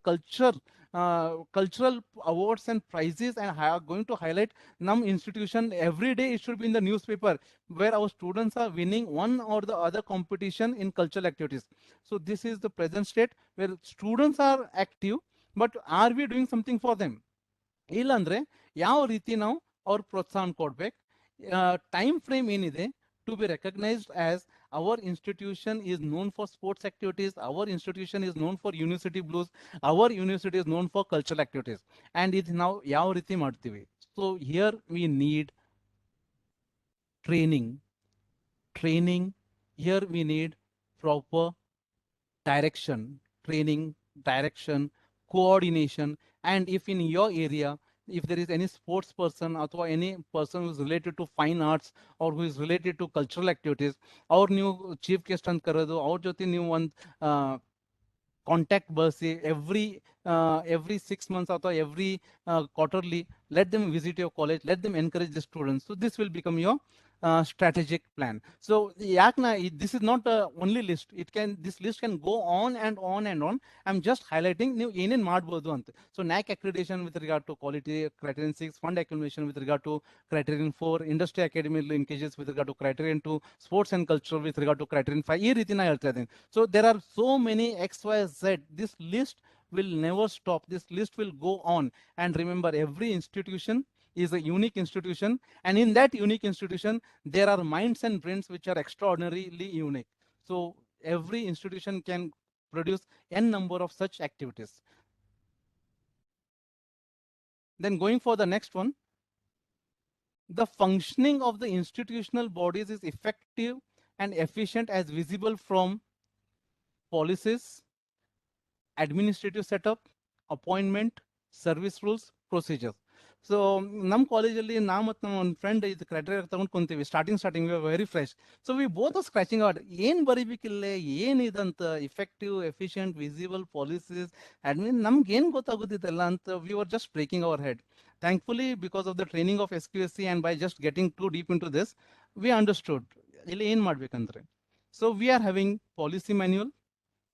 cultural awards and prizes, and are going to highlight Nam institution every day. It should be in the newspaper where our students are winning one or the other competition in cultural activities. So this is the present state where students are active, but are we doing something for them? ಇಲ್ಲಾಂದ್ರೆ ಯಾವ ರೀತಿ ನಾವು ಅವ್ರ ಪ್ರೋತ್ಸಾಹ ಕೊಡ್ಬೇಕು? Time frame ಏನಿದೆ to be recognised as our institution is known for sports activities, our institution is known for university blues, our university is known for cultural activities, and ಇದು ನಾವು ಯಾವ ರೀತಿ ಮಾಡ್ತೀವಿ? So here we need training. Here we need proper direction, training, direction, coordination. And if in your area, if there is any sports person or any person who is related to fine arts or who is related to cultural activities, ಅವ್ರು ನೀವು chief guest ಅಂತ ಕರೆದು ಅವ್ರ ಜೊತೆ ನೀವು ಒಂದು contact ಬಳಸಿ every 6 months or every quarterly, let them visit your college, let them encourage the students. So this will become your strategic plan. So this is not only list. This list can go on and on and on. I'm just highlighting ನೀವು ಏನೇನ್ ಮಾಡ್ಬೋದು ಅಂತ. So NAAC accreditation with regard to quality, criterion 6, fund accumulation with regard to criterion 4, industry academy linkages with regard to criterion 2, sports and culture with regard to criterion 5. ಈ ರೀತಿ ನಾ ಹೇಳ್ತಾ ಇದ್ದೀನಿ. So there are so many XYZ. This list will never stop. This list will go on. And remember, every institution is a unique institution, and in that unique institution there are minds and brains which are extraordinarily unique. So every institution can produce n number of such activities. Then going for the next one, the functioning of the institutional bodies is effective and efficient as visible from policies, administrative setup, appointment, service rules, procedures. So ನಮ್ಮ ಕಾಲೇಜಲ್ಲಿ ನಾ ಮತ್ತು ನಮ್ಮ ಒಂದು friend ಇದು criteria ತಗೊಂಡು ಕುಂತೀವಿ. Starting very fresh. So we both scratching out, ಏನು ಬರೀಬೇಕಿಲ್ಲ, ಏನಿದಂತ effective, efficient, visible, policies, admin, ನಮ್ಗೆ ಏನು ಗೊತ್ತಾಗೋದಿದ್ದಲ್ಲ ಅಂತ we are just breaking our head. Thankfully, because of the training of SQSC and by just getting too deep into this, we understood ಇಲ್ಲಿ ಏನ್ ಮಾಡ್ಬೇಕಂದ್ರೆ. So we are having policy manual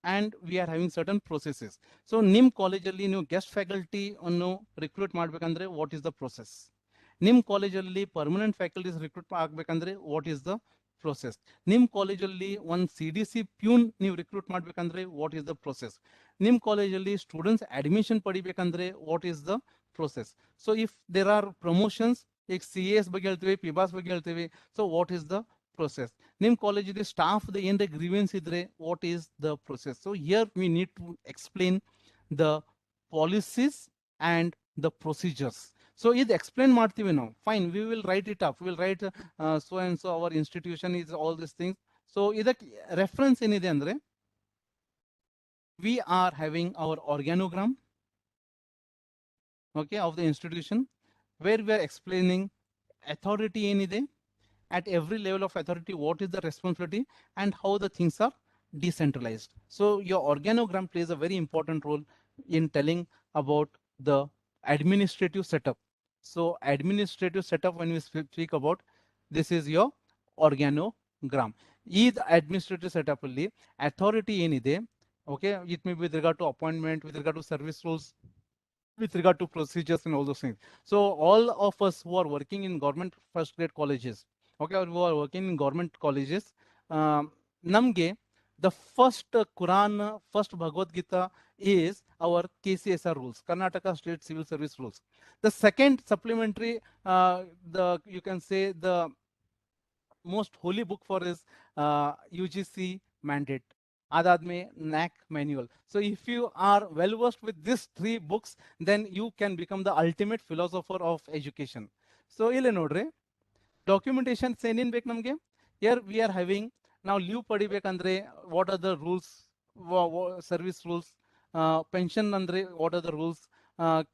and we are having certain processes. So ನಿಮ್ಮ ಕಾಲೇಜಲ್ಲಿ ನೀವು guest faculty ಅನ್ನು recruit ಮಾಡ್ಬೇಕಂದ್ರೆ what is the process? ನಿಮ್ಮ ಕಾಲೇಜಲ್ಲಿ ಪರ್ಮನೆಂಟ್ ಫ್ಯಾಕಲ್ಟೀಸ್ ರಿಕ್ರೂಟ್ ಆಗಬೇಕಂದ್ರೆ ವಾಟ್ ಇಸ್ ದ ಪ್ರೊಸೆಸ್? ನಿಮ್ಮ ಕಾಲೇಜಲ್ಲಿ ಒಂದು CDC ಪ್ಯೂನ್ ನೀವು ರಿಕ್ರೂಟ್ ಮಾಡ್ಬೇಕಂದ್ರೆ ವಾಟ್ ಇಸ್ ದ ಪ್ರೊಸೆಸ್? ನಿಮ್ಮ ಕಾಲೇಜಲ್ಲಿ ಸ್ಟೂಡೆಂಟ್ಸ್ ಅಡ್ಮಿಷನ್ ಪಡಿಬೇಕಂದ್ರೆ what is the process? So if there are promotions, ಈಗ CAS ಬಗ್ಗೆ ಹೇಳ್ತೀವಿ, PBAS ಬಗ್ಗೆ ಹೇಳ್ತೀವಿ, so what is the process? ನಿಮ್ಮ ಕಾಲೇಜಿಗೆ ಸ್ಟಾಫ್ ಏನಾರ ಗ್ರೀವೆನ್ಸ್ ಇದ್ರೆ what is the process? So here we need to explain the policies and the procedures. So ಇದು ಎಕ್ಸ್ಪ್ಲೇನ್ ಮಾಡ್ತೀವಿ ನಾವು, fine, we will write it up, will write so and so our institution is all this things. So ಇದಕ್ಕೆ reference ಏನಿದೆ ಅಂದ್ರೆ we are having our organogram, okay, of the institution, where we are explaining authority ಏನಿದೆ, at every level of authority what is the responsibility and how the things are decentralized. So your organogram plays a very important role in telling about the administrative setup. So administrative setup, when we speak about, this is your organogram. Each administrative setup alli authority ಏನಿದೆ, okay, it may be with regard to appointment, with regard to service rules, with regard to procedures and all those things. So all of us who are working in government first grade colleges, okay, or who are working in government colleges, namge the first Quran, first Bhagavad Gita is our KCSR rules, Karnataka State Civil Service rules. The second supplementary, you can say the most holy book for is UGC mandate, adadme NAAC manual. So if you are well versed with these three books, then you can become the ultimate philosopher of education. So ಇಲ್ಲಿ ನೋಡ್ರಿ, documentations ಏನೇನು ಬೇಕು ನಮಗೆ. Here we are having, ನಾವು leave ಪಡಿಬೇಕಂದ್ರೆ what are the rules, service rules, pension ಅಂದ್ರೆ what are the rules,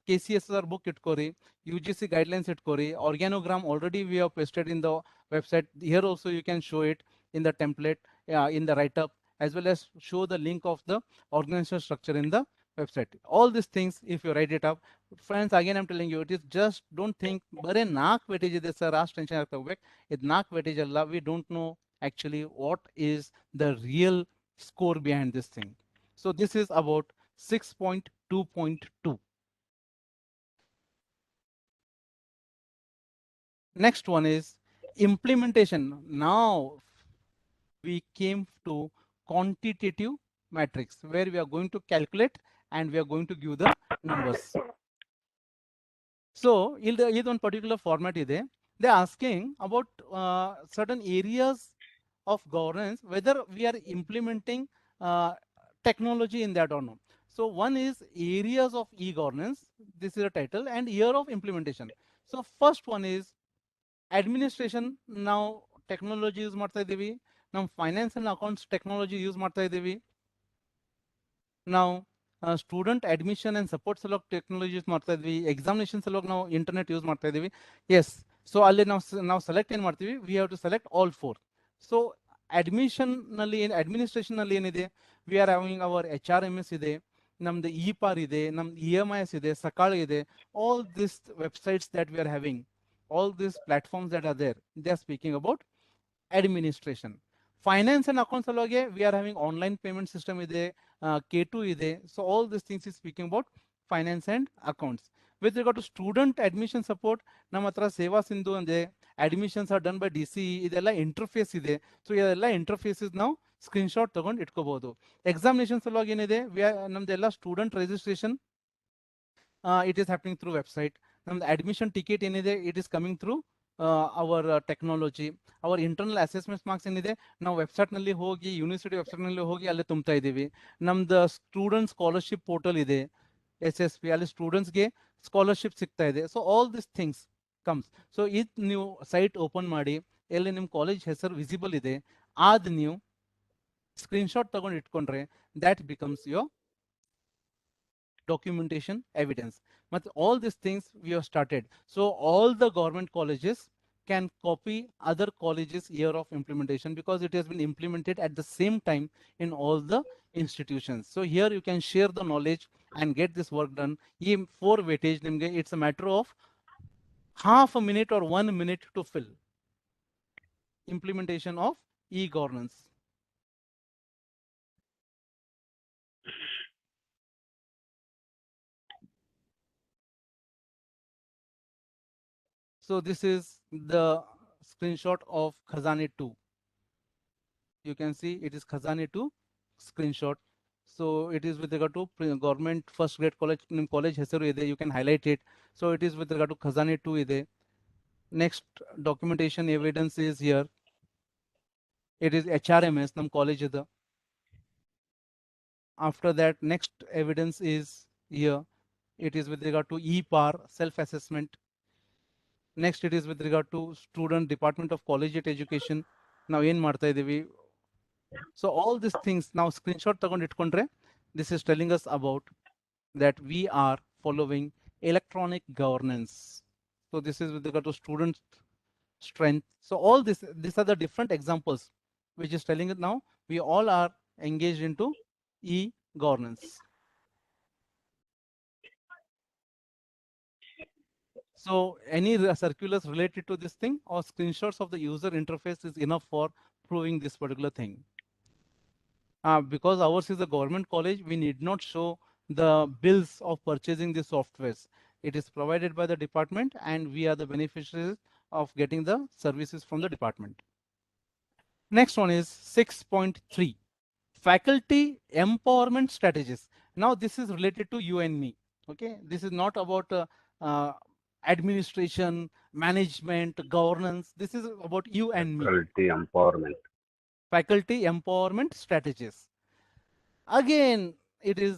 KCSR book ಇಟ್ಕೋರಿ, UGC guidelines ಇಟ್ಕೋರಿ, organogram already we have pasted in the website. Here also you can show it in the template, in the write-up, as well as show the link of the organizational structure in the website. All these things, if you write it up, friends, again I'm telling you, it is just, don't think bare ನಾಲ್ಕು weightage ಇದೆ sir ಅಷ್ಟು tension ಆಗ್ತಾ ಹೋಗ್ಬೇಕು. ಇದು ನಾಲ್ಕು weightage ಅಲ್ಲ. We don't know actually what is the real score behind this thing. So this is about 6.2.2. Next one is implementation. Now we came to quantitative matrix, where we are going to calculate and we are going to give the numbers. So in one particular format ide, they are asking about certain areas of governance, whether we are implementing technology in that or not. So one is areas of e-governance, this is a title, and year of implementation. So first one is administration. Now technology use ಮಾಡ್ತಾ ಇದೀವಿ, ನಾವು finance and accounts technology use ಮಾಡ್ತಾ ಇದೀವಿ. ನಾವು student admission and support ಸಲುವಾಗಿ technology use ಮಾಡ್ತಾ ಇದ್ವಿ, examination ಸಲುವಾಗಿ ನಾವು ಇಂಟರ್ನೆಟ್ ಯೂಸ್ ಮಾಡ್ತಾ ಇದೀವಿ. ಎಸ್, ಸೊ ಅಲ್ಲಿ ನಾವು ಸೆಲೆಕ್ಟ್ ಏನು ಮಾಡ್ತೀವಿ, we have to select all four. So administration ನಲ್ಲಿ ಏನಿದೆ, we are having our HRMS ಇದೆ, ನಮ್ದು EPAR ಇದೆ, ನಮ್ದು EMIS ಇದೆ, ಸಕಾಳ ಇದೆ. All this websites that we are having, all these platforms that are there, they are speaking about administration. Finance and accounts alage, we are having online payment system ide, K2 ide. So all these things is speaking about finance and accounts. With regard to student admission support, ನಮ್ಮ ಹತ್ರ ಸೇವಾ ಸಿಂಧು ಅಂದ್ರೆ admissions are done by DCE, ಇದೆಲ್ಲ interface ಇದೆ. So ಇದೆಲ್ಲ interfaces ನಾವು screenshot ತಗೊಂಡು ಇಟ್ಕೋಬಹುದು. ಎಕ್ಸಾಮಿನೇಷನ್ ಸಲುವಾಗಿ ಏನಿದೆ, ನಮ್ದೆಲ್ಲ student registration, it is happening through website. ನಮ್ದು ಅಡ್ಮಿಷನ್ ಟಿಕೆಟ್ ಏನಿದೆ, it is coming through our technology. Our internal assessment marks ಏನಿದೆ, ನಾವು ವೆಬ್ಸೈಟ್ನಲ್ಲಿ ಹೋಗಿ, ಯೂನಿವರ್ಸಿಟಿ ವೆಬ್ಸೈಟ್ನಲ್ಲಿ ಹೋಗಿ ಅಲ್ಲಿ ತುಂಬ್ತಾ ಇದ್ದೀವಿ. ನಮ್ದು ಸ್ಟೂಡೆಂಟ್ ಸ್ಕಾಲರ್ಶಿಪ್ ಪೋರ್ಟಲ್ ಇದೆ, SSP, ಅಲ್ಲಿ ಸ್ಟೂಡೆಂಟ್ಸ್ಗೆ ಸ್ಕಾಲರ್ಶಿಪ್ ಸಿಗ್ತಾ ಇದೆ. So all this things comes. So ಇದು ನೀವು ಸೈಟ್ ಓಪನ್ ಮಾಡಿ, ಎಲ್ಲಿ ನಿಮ್ಮ ಕಾಲೇಜ್ ಹೆಸರು ವಿಸಿಬಲ್ ಇದೆ, ಆದ ನೀವು ಸ್ಕ್ರೀನ್ಶಾಟ್ ತಗೊಂಡು ಇಟ್ಕೊಂಡ್ರೆ that becomes your documentation evidence. But all these things we have started. So all the government colleges can copy other colleges' year of implementation, because it has been implemented at the same time in all the institutions. So here you can share the knowledge and get this work done. In 4 weightage, it's a matter of half a minute or 1 minute to fill. Implementation of e-governance. So this is the screenshot of Khazane 2. You can see it is Khazane 2 screenshot. So it is with regard to government first grade college hesaru ide. You can highlight it. So it is with regard to Khazane 2 ide. Next documentation evidence is here. It is HRMS nam college ida. After that, next evidence is here. It is with regard to e-PAR self-assessment. Next, it is with regard to student Department of Collegiate Education. Now, ಏನು ಮಾಡ್ತಾ ಇದೀವಿ? So all these things now screenshot ತಗೊಂಡು ಇಟ್ಕೊಂಡ್ರೆ, this is telling us about that we are following electronic governance. So this is with regard to student strength. So all this, these are the different examples which is telling it now we all are engaged into e-governance. So any circulars related to this thing or screenshots of the user interface is enough for proving this particular thing. Because ours is a government college, we need not show the bills of purchasing the softwares. It is provided by the department and we are the beneficiaries of getting the services from the department. Next one is 6.3, faculty empowerment strategies. Now this is related to you and me. Okay, this is not about administration, management, governance. This is about you and me. Faculty empowerment. Faculty empowerment strategies. Again, it is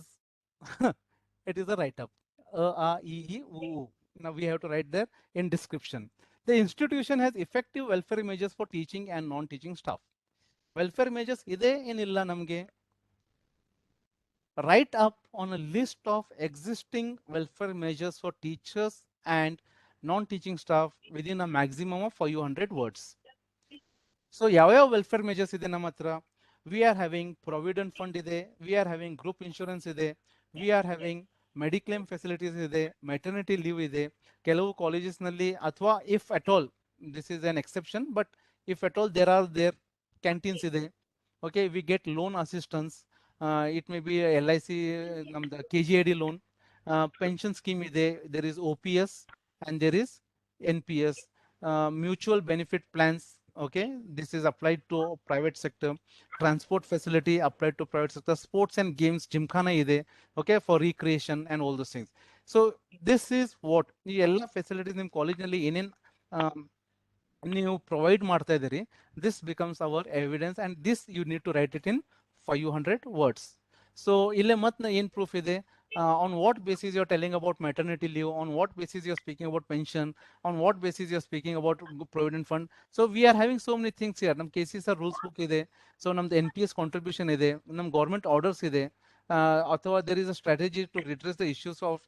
it is a write-up. Now we have to write there in description. The institution has effective welfare measures for teaching and non-teaching staff. Welfare measures ide enilla namge. Write up on a list of existing welfare measures for teachers and non-teaching staff within a maximum of 500 words. So ಯಾವ welfare measures ಇದೆ ನಮ್ಮ ಹತ್ರ? We are having provident fund ಇದೆ, we are having group insurance ಇದೆ, we are having mediclaim facilities ಇದೆ, maternity leave ಇದೆ. ಕೆಲವು colleges ನಲ್ಲಿ ಅಥವಾ if at all, this is an exception, but if at all there are canteens ಇದೆ. Okay, we get loan assistance. It may be a LIC, the KGID loan, pension scheme ಇದೆ, there is OPS and there is NPS, mutual benefit plans. Okay, this is applied to private sector. Transport facility applied to private sector. Sports and games, gymkhana ide, okay, for recreation and all those things. So this is what ಈ ಎಲ್ಲ facilities ನಿಮ್ಮ ಕಾಲೇಜ್ನಲ್ಲಿ ಏನೇನು ನೀವು provide ಮಾಡ್ತಾ ಇದ್ದೀರಿ, this becomes our evidence and this you need to write it in 500 words. So ಇಲ್ಲೇ ಮತ್ತೆ ಏನು proof ಇದೆ? On what basis you're telling about maternity leave, on what basis you're speaking about pension, on what basis you're speaking about provident fund. So we are having so many things here. Nam KCSR rules book ide, so namdu NPS contribution ide, nam government orders ide, athwa there is a strategy to redress the issues of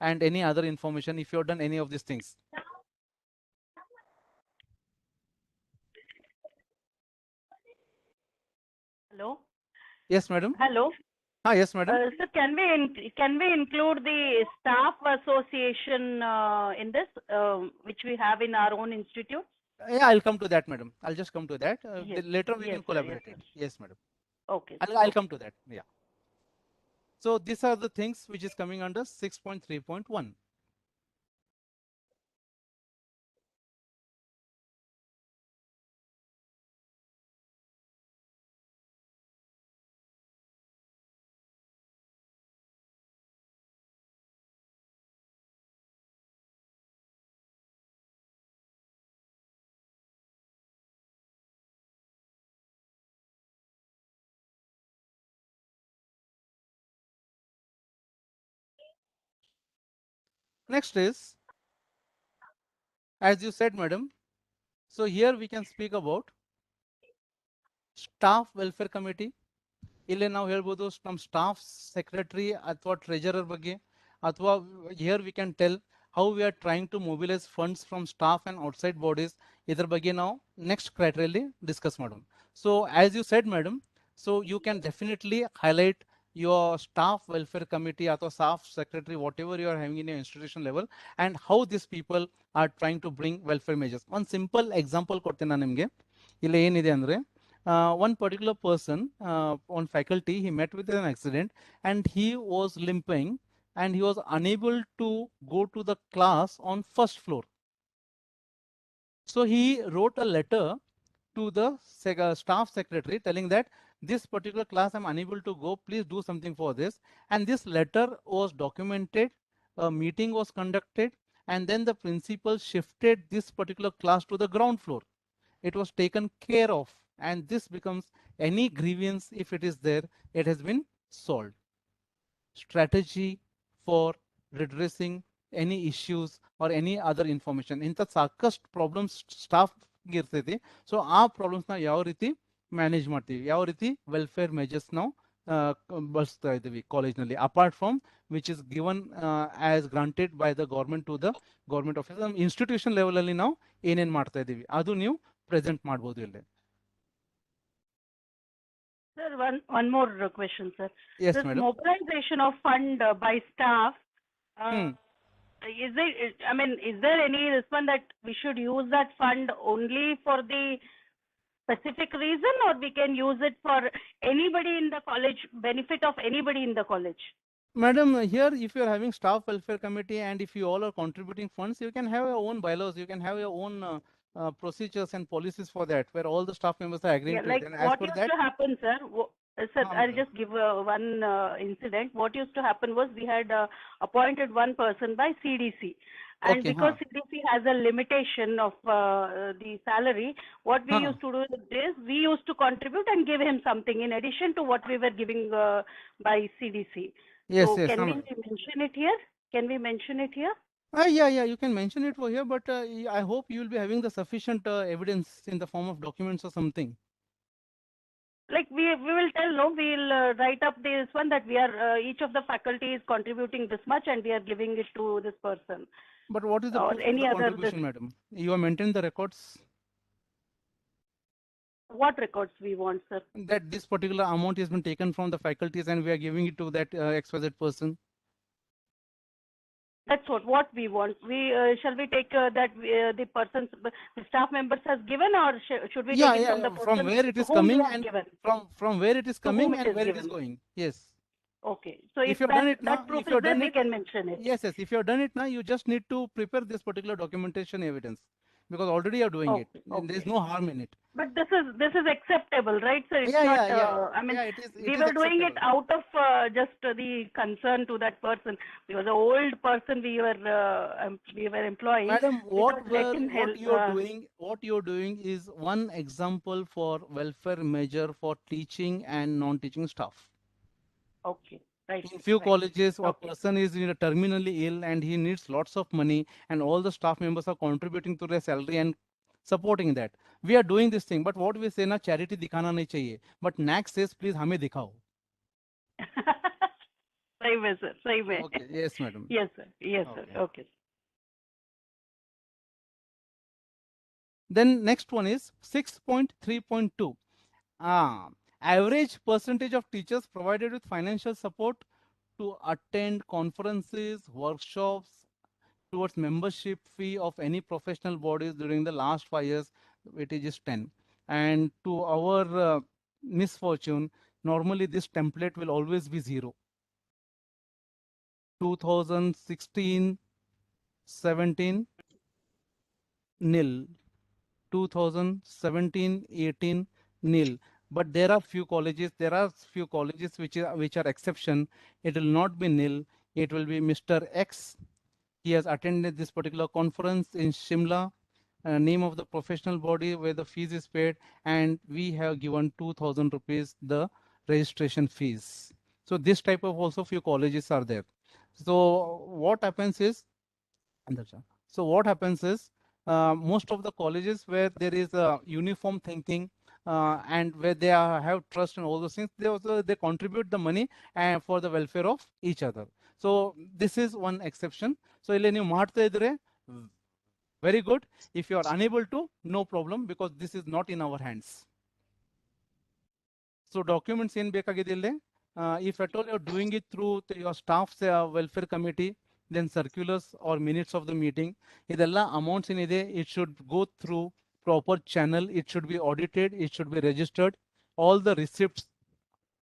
and any other information if you have done any of these things. Hello. Yes, madam. Hello. Yes, madam. So can we include the staff association in this, which we have in our own institute? Yeah, I'll come to that, madam. I'll just come to that. Yes. Later we Yes, can sir, collaborate yes, it. Yes, madam. Okay. I'll come to that. Yeah. So these are the things which is coming under 6.3.1. Next is, as you said, madam, so here we can speak about staff welfare committee. ಇಲ್ಲಿ ನಾವು ಹೇಳ್ಬೋದು ನಮ್ಮ staff secretary ಅಥವಾ treasurer ಬಗ್ಗೆ, ಅಥವಾ here we can tell how we are trying to mobilize funds from staff and outside bodies. ಇದ್ರ ಬಗ್ಗೆ ನಾವು next criteria discuss ಮಾಡೋಣ. So as you said, madam, so you can definitely highlight your staff welfare committee or staff secretary, whatever you are having in your institution level, and how these people are trying to bring welfare measures. One simple example ಕೊಡ್ತೀನಿ ನಾನು ನಿಮಗೆ. ಇಲ್ಲಿ ಏನಿದೆ ಅಂದ್ರೆ one particular person on faculty, he met with an accident and he was limping and he was unable to go to the class on first floor. So he wrote a letter to the staff secretary telling that this particular class I'm unable to go, please do something for this. And this letter was documented, a meeting was conducted, and then the principal shifted this particular class to the ground floor. It was taken care of, and this becomes any grievance, if it is there, it has been solved. Strategy for redressing any issues or any other information. ಇಂಥ ಸಾಕಷ್ಟು problems staff ಇರ್ತೈತಿ. So ಆ ಪ್ರಾಬ್ಲಮ್ಸ್ನ ಯಾವ ರೀತಿ manage ಮಾಡ್ತೀವಿ, ಯಾವ ರೀತಿ welfare measures ನಾವು ಬಳಸ್ತಾ ಇದ್ದೀವಿ ಕಾಲೇಜ್ನಲ್ಲಿ, apart from which is given as granted by the government to the government office. ನಮ್ಮ ಇನ್ಸ್ಟಿಟ್ಯೂಷನ್ ಲೆವೆಲಲ್ಲಿ ನಾವು ಏನೇನು ಮಾಡ್ತಾ ಇದ್ದೀವಿ ಅದು ನೀವು ಪ್ರೆಸೆಂಟ್ ಮಾಡ್ಬೋದು ಇಲ್ಲಿ. Sir, one more question, sir. Yes, this madam. Mobilization of fund by staff, is there any this one that we should use that fund only for the specific reason, or we can use it for anybody in the college, benefit of anybody in the college? Madam, here if you are having staff welfare committee and if you all are contributing funds, you can have your own bylaws, you can have your own procedures and policies for that, where all the staff members are agreeing to like it. And what used to happen, sir? Sir, I'll just give one incident. What used to happen was we had appointed one person by CDC. And okay, because CDC has a limitation of the salary, what we used to do is we used to contribute and give him something in addition to what we were giving by CDC. Yes, so yes, can we mention it here? Can we mention it here? Yeah, you can mention it for here, but I hope you will be having the sufficient evidence in the form of documents or something. Like we will tell, no, we'll write up this one that we are each of the faculty is contributing this much and we are giving it to this person. But what is the proof of the contribution, madam? You have maintained the records? What records we want, sir? That this particular amount has been taken from the faculties and we are giving it to that XYZ person. That's what we want. We shall we take that the person's the staff members has given, or should we take it from the person from where it is coming and from where it is coming and where it is going? Yes. Okay. So if you have done it now, if you have done it, we can mention it. Yes, you have done it now, you just need to prepare this particular documentation evidence, because already you are doing it. There is no harm in it. But this is acceptable, right? So it's not. I mean, we were doing it out of just the concern to that person. He was an old person. We were employing. Madam, what you are doing is one example for welfare measure for teaching and non-teaching staff. Okay. Right. In few colleges, a person is terminally ill and he needs lots of money, and all the staff members are contributing to their salary and supporting that. We are doing this thing, but what we say na, charity dikhana nahi chahiye, but NAAC says please hame dikhao. Sahi mein, sir. Sahi mein. Okay. Yes, madam. Yes, sir. Yes, sir. Okay. Then next one is 6.3.2. Average percentage of teachers provided with financial support to attend conferences, workshops, towards membership fee of any professional bodies during the last 5 years, it is 10. And to our misfortune, normally this template will always be 0. 2016-17 nil, 2017-18 nil. But there are few colleges which are exception. It will not be nil. It will be Mr. X. He has attended this particular conference in Shimla, name of the professional body where the fees is paid, and we have given 2,000 rupees the registration fees. So this type of also few colleges are there. So what happens is most of the colleges where there is a uniform thinking and where they have trust and all those things, they contribute the money for the welfare of each other. So this is one exception. So illi ನೀವು ಮಾಡ್ತಾ ಇದ್ರೆ very good. If you are unable to, no problem, because this is not in our hands. So documents ಏನು ಬೇಕಾಗಿದೆ ಇಲ್ಲಿ? if at all you're doing it through your staff's welfare committee, then circulars or minutes of the meeting, ಇದೆಲ್ಲ amounts ಏನಿದೆ, it should go through proper channel, it should be audited, it should be registered. All the receipts,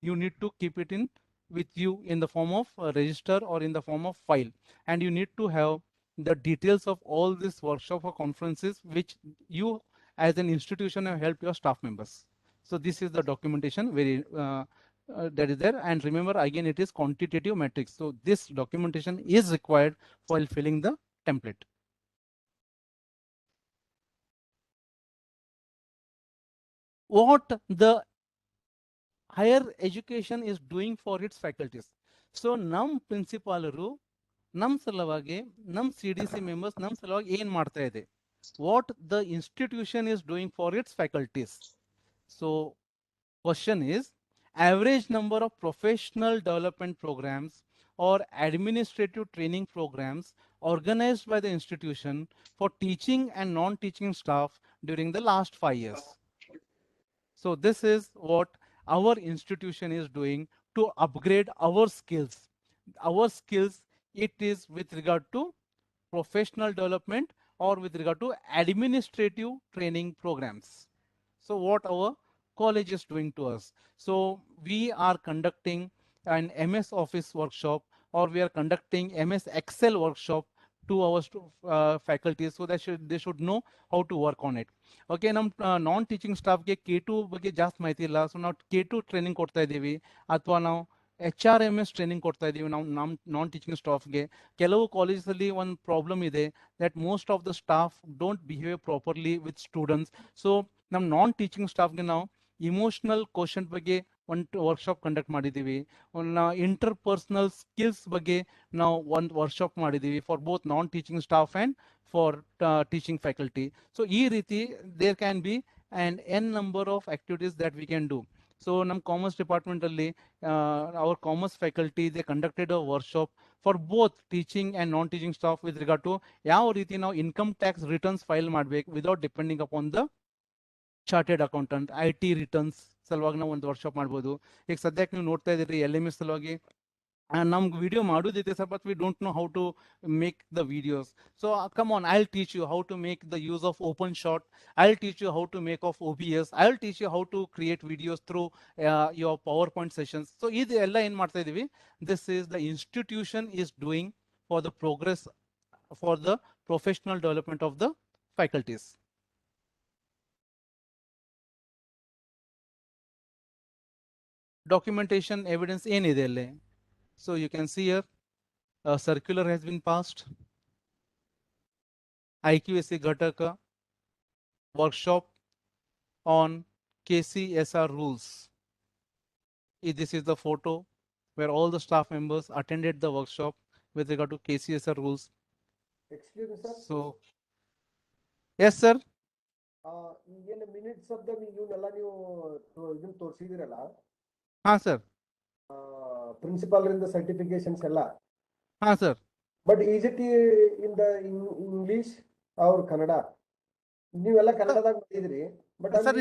you need to keep it in with you in the form of a register or in the form of file, and you need to have the details of all this workshop or conferences which you as an institution have helped your staff members. So this is the documentation very that is there, and remember again it is quantitative matrix, so this documentation is required while filling the template. What the higher education is doing for its faculties. So ನಮ್ ಪ್ರಿನ್ಸಿಪಾಲರು ನಮ್ ಸಲುವಾಗಿ ನಮ್ CDC members ನಮ್ ಸಲುವಾಗಿ ಏನ್ ಮಾಡ್ತಾ ಇದೆ, what the institution is doing for its faculties. So question is, average number of professional development programs or administrative training programs organized by the institution for teaching and non-teaching staff during the last 5 years. So this is what our institution is doing to upgrade our skills. Our skills, it is with regard to professional development or with regard to administrative training programs. So what our college is doing to us. So we are conducting an MS Office workshop, or we are conducting MS Excel workshop to our faculty, so that they should know how to work on it. Okay, ನಮ್ ನಾನ್ teaching ಸ್ಟಾಫ್ಗೆ K2 ಬಗ್ಗೆ ಜಾಸ್ತಿ ಮಾಹಿತಿ ಇಲ್ಲ, so ನಾವು K2 training ಕೊಡ್ತಾ ಇದ್ದೀವಿ, ಅಥವಾ ನಾವು HRMS ಟ್ರೈನಿಂಗ್ ಕೊಡ್ತಾ ಇದ್ದೀವಿ ನಾವು ನಮ್ಮ ನಾನ್ ಟೀಚಿಂಗ್ ಸ್ಟಾಫ್ಗೆ. ಕೆಲವು ಕಾಲೇಜಲ್ಲಿ ಒಂದು ಪ್ರಾಬ್ಲಮ್ ಇದೆ, that most of the staff don't behave properly with students. So ನಮ್ಮ ನಾನ್ ಟೀಚಿಂಗ್ ಸ್ಟಾಫ್ಗೆ ನಾವು ಇಮೋಷನಲ್ ಕ್ವಶನ್ ಬಗ್ಗೆ ಒಂದು ವರ್ಕ್ಶಾಪ್ ಕಂಡಕ್ಟ್ ಮಾಡಿದ್ದೀವಿ, ಒಂದು ಇಂಟರ್ಪರ್ಸನಲ್ ಸ್ಕಿಲ್ಸ್ ಬಗ್ಗೆ ನಾವು ಒಂದು ವರ್ಕ್ಶಾಪ್ ಮಾಡಿದ್ದೀವಿ for both non teaching staff and for teaching faculty. So ಈ ರೀತಿ there can be and n number of activities that we can do. So ನಮ್ಮ ಕಾಮರ್ಸ್ ಡಿಪಾರ್ಟ್ಮೆಂಟಲ್ಲಿ our commerce faculty, they conducted a workshop for both teaching and non-teaching staff with regard to ಯಾವ ರೀತಿ ನಾವು income tax returns file ಮಾಡ್ಬೇಕು without depending upon the chartered accountant. IT returns ಸಲುವಾಗಿ ನಾವು ಒಂದು workshop ಮಾಡ್ಬೋದು. ಈಗ ಸದ್ಯಕ್ಕೆ ನೀವು ನೋಡ್ತಾ ಇದ್ದೀರಿ LMS ಸಲುವಾಗಿ ನಮ್ಗೆ ವಿಡಿಯೋ ಮಾಡೋದೈತೆ sir, but we don't know how to make the videos. So come on, I will teach you how to make the use of OpenShot, I will teach you how to make of OBS, I will teach you how to create videos through your PowerPoint sessions. So ಇದೆಲ್ಲ ಏನು ಮಾಡ್ತಾ ಇದೀವಿ, this is the institution is doing for the progress, for the professional development of the faculties. Documentation evidence ಏನಿದೆ ಅಲ್ಲಿ. So you can see here a circular has been passed, IQAC Ghataka workshop on KCSR rules. This is the photo where all the staff members attended the workshop with regard to KCSR rules. Excuse me, sir. So yes sir. ಏನು minutes of the ಇವನ್ನೆಲ್ಲ ನೀವು ಇದನ್ನ ತೋರಿಸಿದಿರಲ್ಲ, ಹಾ sir, ಪ್ರಿನ್ಸಿಪಾಲರಿಂದ certifications ಎಲ್ಲ, ಹಾ sir, but is it in the English ಅವ್ರ ಕನ್ನಡ? ನೀವೆಲ್ಲ ಕನ್ನಡದಾಗ ಮಾಡಿದ್ರಿ, ಬಟ್ ಸರ್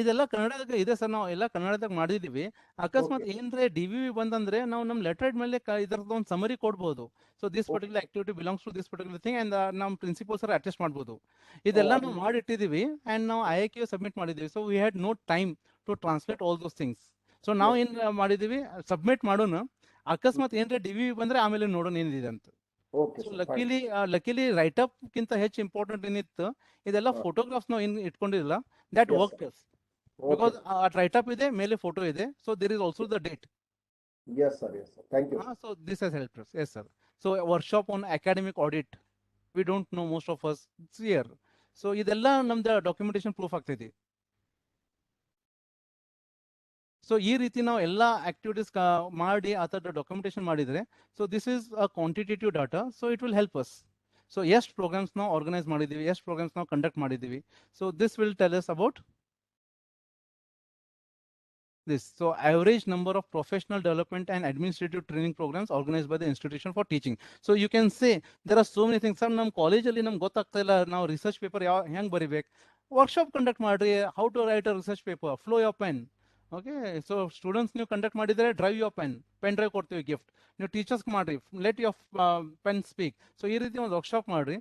ಇದೆಲ್ಲ ಕನ್ನಡದಾಗ ಇದೆ ಸರ್, ನಾವು ಎಲ್ಲ ಕನ್ನಡದಾಗ ಮಾಡಿದೀವಿ. ಅಕಸ್ಮಾತ್ ಏನ್ರೆ DVV ಬಂದಂದ್ರೆ ನಾವು ನಮ್ಮ ಲೆಟರ್ ಮೇಲೆ ಇದರದ ಒಂದು ಸಮರಿ ಕೊಡ್ಬೋದು. So this particular activity belongs to this particular thing and ನಮ್ಮ ಪ್ರಿನ್ಸಿಪಲ್ ಸರ್ ಅಟೆಸ್ಟ್ ಮಾಡ್ಬೋದು. ಇದೆಲ್ಲ ನಾವು ಮಾಡಿಟ್ಟಿದೀವಿ ಅಂಡ್ ನಾವು IAQ ಸಬ್ಮಿಟ್ ಮಾಡಿದೀವಿ. So we had no time to translate all those things. So ನಾವು ಏನ್ ಮಾಡಿದೀವಿ, ಸಬ್ಮಿಟ್ ಮಾಡೋಣ, ಅಕಸ್ಮಾತ್ ಏನ್ರೆ DVV ಬಂದ್ರೆ ಆಮೇಲೆ ನೋಡೋಣ ಏನಿದೆ ಅಂತ. ಲಕಿಲಿ ರೈಟ್ ಅಪ್ ಕಿಂತ ಹೆಚ್ಚು ಇಂಪಾರ್ಟೆಂಟ್ ಏನಿತ್ತು, ಇದೆಲ್ಲ ಫೋಟೋಗ್ರಾಫ್ಸ್ ನಾವು ಏನ್ ಇಟ್ಕೊಂಡಿಲ್ಲ, that work because write up ಇದೆ, ಮೇಲೆ ಫೋಟೋ ಇದೆ, so there is also the date. Yes sir, yes sir, thank you. So this has helped us. Yes sir. So a workshop on academic audit, we don't know most of us, it's here. So ಇದೆಲ್ಲ ನಮ್ದು documentation proof ಆಗ್ತೈತಿ. So ಈ ರೀತಿ ನಾವು ಎಲ್ಲ activities ಮಾಡಿ ಆ ಥರ ಡಾಕ್ಯುಮೆಂಟೇಶನ್ ಮಾಡಿದರೆ, so this is a quantitative data, so it will help us. So ಎಷ್ಟು ಪ್ರೋಗ್ರಾಮ್ಸ್ ನಾವು ಆರ್ಗನೈಸ್ ಮಾಡಿದ್ದೀವಿ, ಎಷ್ಟು ಪ್ರೋಗ್ರಾಮ್ಸ್ ನಾವು ಕಂಡಕ್ಟ್ ಮಾಡಿದ್ದೀವಿ, so this will tell us about this. So average number of professional development and administrative training programs organized by the institution for teaching. So you can say there are so many things. Sir, ನಮ್ಮ ಕಾಲೇಜಲ್ಲಿ ನಮ್ಗೆ ಗೊತ್ತಾಗ್ತಾ ಇಲ್ಲ, ನಾವು research paper ಹೆಂಗೆ ಬರಿಬೇಕು. Workshop conduct ಮಾಡ್ರಿ, how to write a research paper, flow your pen, okay. So students ನೀವು ಕಂಡಕ್ಟ್ ಮಾಡಿದರೆ ಡ್ರೈವ್ ಯುವರ್ ಪೆನ್ ಡ್ರೈವ್ ಕೊಡ್ತೀವಿ ಗಿಫ್ಟ್. ನೀವು ಟೀಚರ್ಸ್ ಮಾಡಿರಿ, let your pen speak. So ಈ ರೀತಿ ಒಂದು ವರ್ಕ್ಶಾಪ್ ಮಾಡಿರಿ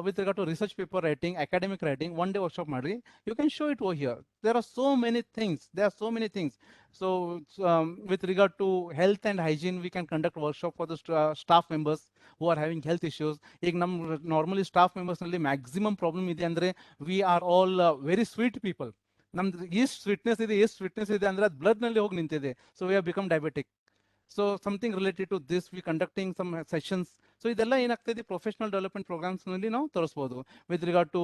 with regard to research paper writing, academic writing. One day workshop ಮಾಡಿರಿ, you can show it over here. There are so many things. So with regard to health and hygiene, we can conduct workshop for the staff members who are having health issues. ಈಗ ನಮ್ಮ normally staff ಮೆಂಬರ್ಸ್ನಲ್ಲಿ maximum problem ಇದೆ ಅಂದರೆ we are all very sweet people. ನಮ್ದು ಎಷ್ಟು sweetness ಇದೆ ಅಂದ್ರೆ ಅದು ಬ್ಲಡ್ನಲ್ಲಿ ಹೋಗಿ ನಿಂತಿದೆ. So we have become diabetic. So something related to this we conducting some sessions. So ಇದೆಲ್ಲ ಏನಾಗ್ತದೆ, ಪ್ರೊಫೆಷನಲ್ ಡೆವಲಪ್ಮೆಂಟ್ ಪ್ರೋಗ್ರಾಮ್ಸ್ನಲ್ಲಿ ನಾವು ತೋರಿಸ್ಬೋದು with regard to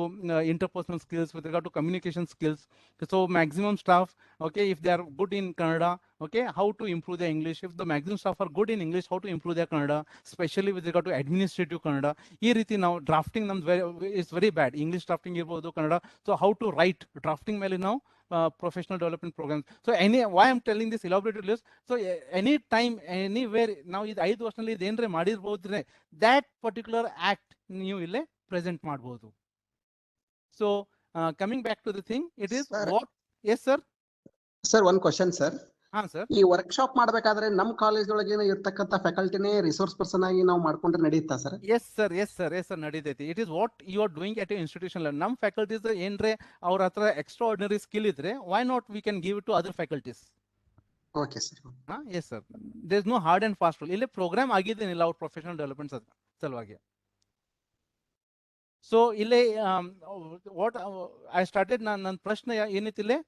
interpersonal skills, with regard to communication skills. So maximum staff, okay, if they are good in Kannada, okay, how to improve their English. If the maximum staff are good in English, how to improve their Kannada, especially with regard to administrative Kannada. ಈ ರೀತಿ ನಾವು drafting ನಮ್ದು is very bad. English drafting ಇರ್ಬೋದು, Kannada. So how to write drafting ಮೇಲೆ ನಾವು professional development programs. So why am telling this elaborated list. So any time anywhere ನಾವು ಇದು 5 ವರ್ಷದಲ್ಲಿ ಇದೇನ್ರೆ ಮಾಡಿರ್ಬೋದ್ರೆ ದ್ಯಾಟ್ ಪರ್ಟಿಕ್ಯುಲರ್ ಆಕ್ಟ್ ನೀವು ಇಲ್ಲೇ ಪ್ರೆಸೆಂಟ್ ಮಾಡ್ಬೋದು. So coming back to the thing, it is what. Yes sir. Sir, ಒಂದ್ ಕ್ವಶನ್ ಸರ್. ಹಾ ಸರ್. ಈ ವರ್ಕ್ಶಾಪ್ ಮಾಡ್ಬೇಕಾದ್ರೆ ನಮ್ ಕಾಲೇಜ್ ಒಳಗೆ ಇರ್ತಕ್ಕಂಥ ಫ್ಯಾಕಲ್ಟಿನೇ ರಿಸೋರ್ಸ್ ಪರ್ಸನ್ ಆಗಿ ನಾವು ಮಾಡ್ಕೊಂಡ್ರೆ ನಡೆಯುತ್ತಾ ಸರ್? ಎಸ್ ಸರ್ ನಡೀತೈತಿ. It is what you are doing at institution. ನಮ್ಮ ಫ್ಯಾಕಲ್ಟೀಸ್ ಏನ್ರೆ ಅವ್ರ ಹತ್ರ ಎಕ್ಸ್ಟ್ರಾ ಆರ್ಡಿನರಿ ಸ್ಕಿಲ್ ಇದ್ರೆ why not we can give it to other faculties. Okay sir. Yes sir, there is no hard and fast rule. ಇಲ್ಲೇ program ಆಗಿದ್ದೇನಿಲ್ಲ ಅವ್ರ professional development ಸಲುವಾಗಿ. So ಇಲ್ಲೇ ವಾಟ್ ಐ ಸ್ಟಾರ್ಟೆಡ್, ನನ್ನ ಪ್ರಶ್ನೆ ಏನಿತ್ತಿಲ್ಲೇ,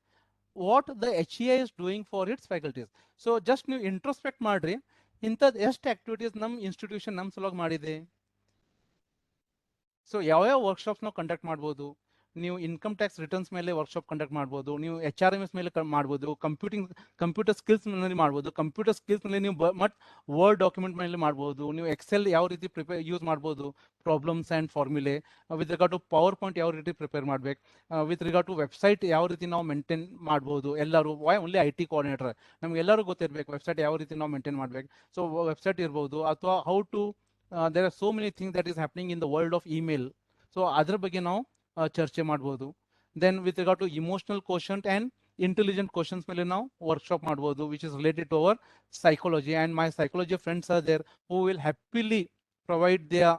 what the HEI is doing for its faculties. So just ನೀವು introspect ಮಾಡ್ರಿ, ಇಂಥದ್ದು ಎಷ್ಟು ಆಕ್ಟಿವಿಟೀಸ್ ನಮ್ಮ ಇನ್ಸ್ಟಿಟ್ಯೂಷನ್ ನಮ್ಮ ಸಲುವಾಗಿ ಮಾಡಿದೆ. ಸೊ ಯಾವ್ಯಾವ ವರ್ಕ್ಶಾಪ್ಸ್ ನಾವು ಕಂಡಕ್ಟ್ ಮಾಡ್ಬೋದು. ನೀವು ಇನ್ಕಮ್ ಟ್ಯಾಕ್ಸ್ ರಿಟರ್ನ್ಸ್ ಮೇಲೆ ವರ್ಕ್ಶಾಪ್ ಕಂಡಕ್ಟ್ ಮಾಡ್ಬೋದು, ನೀವು HRMS ಮೇಲೆ ಮಾಡ್ಬೋದು, ಕಂಪ್ಯೂಟರ್ ಸ್ಕಿಲ್ಸ್ ಮೇಲೆ ಮಾಡ್ಬೋದು, ಕಂಪ್ಯೂಟರ್ ಸ್ಕಿಲ್ಸ್ ಮೇಲೆ ನೀವು ವರ್ಡ್ ಡಾಕ್ಯುಮೆಂಟ್ ಮೇಲೆ ಮಾಡ್ಬೋದು, ನೀವು ಎಕ್ಸೆಲ್ ಯಾವ ರೀತಿ ಯೂಸ್ ಮಾಡ್ಬೋದು, problems and formulae, with regard to PowerPoint ಯಾವ ರೀತಿ ಪ್ರಿಪೇರ್ ಮಾಡ್ಬೇಕು, ವಿತ್ ರಿಗಾರ್ಡ್ ಟು ವೆಬ್ಸೈಟ್ ಯಾವ ರೀತಿ ನಾವು ಮೇಂಟೈನ್ ಮಾಡ್ಬೋದು. ಎಲ್ಲರೂ ಓನ್ಲಿ IT ಕೋಆರ್ಡಿನೇಟರ್, ನಮ್ಗೆಲ್ಲರೂ ಗೊತ್ತಿರಬೇಕು ವೆಬ್ಸೈಟ್ ಯಾವ ರೀತಿ ನಾವು ಮೇಂಟೈನ್ ಮಾಡ್ಬೇಕು. ಸೊ ವೆಬ್ಸೈಟ್ ಇರ್ಬೋದು, ಅಥವಾ how to there are so many things that is happening in the world of email. So ಅದ್ರ ಬಗ್ಗೆ ನಾವು ಚರ್ಚೆ ಮಾಡ್ಬೋದು. Then with regard to emotional quotient and intelligent questions ಮೇಲೆ ನಾವು ವರ್ಕ್ಶಾಪ್ ಮಾಡ್ಬೋದು, which is related to our psychology. And my psychology friends are there who will happily provide their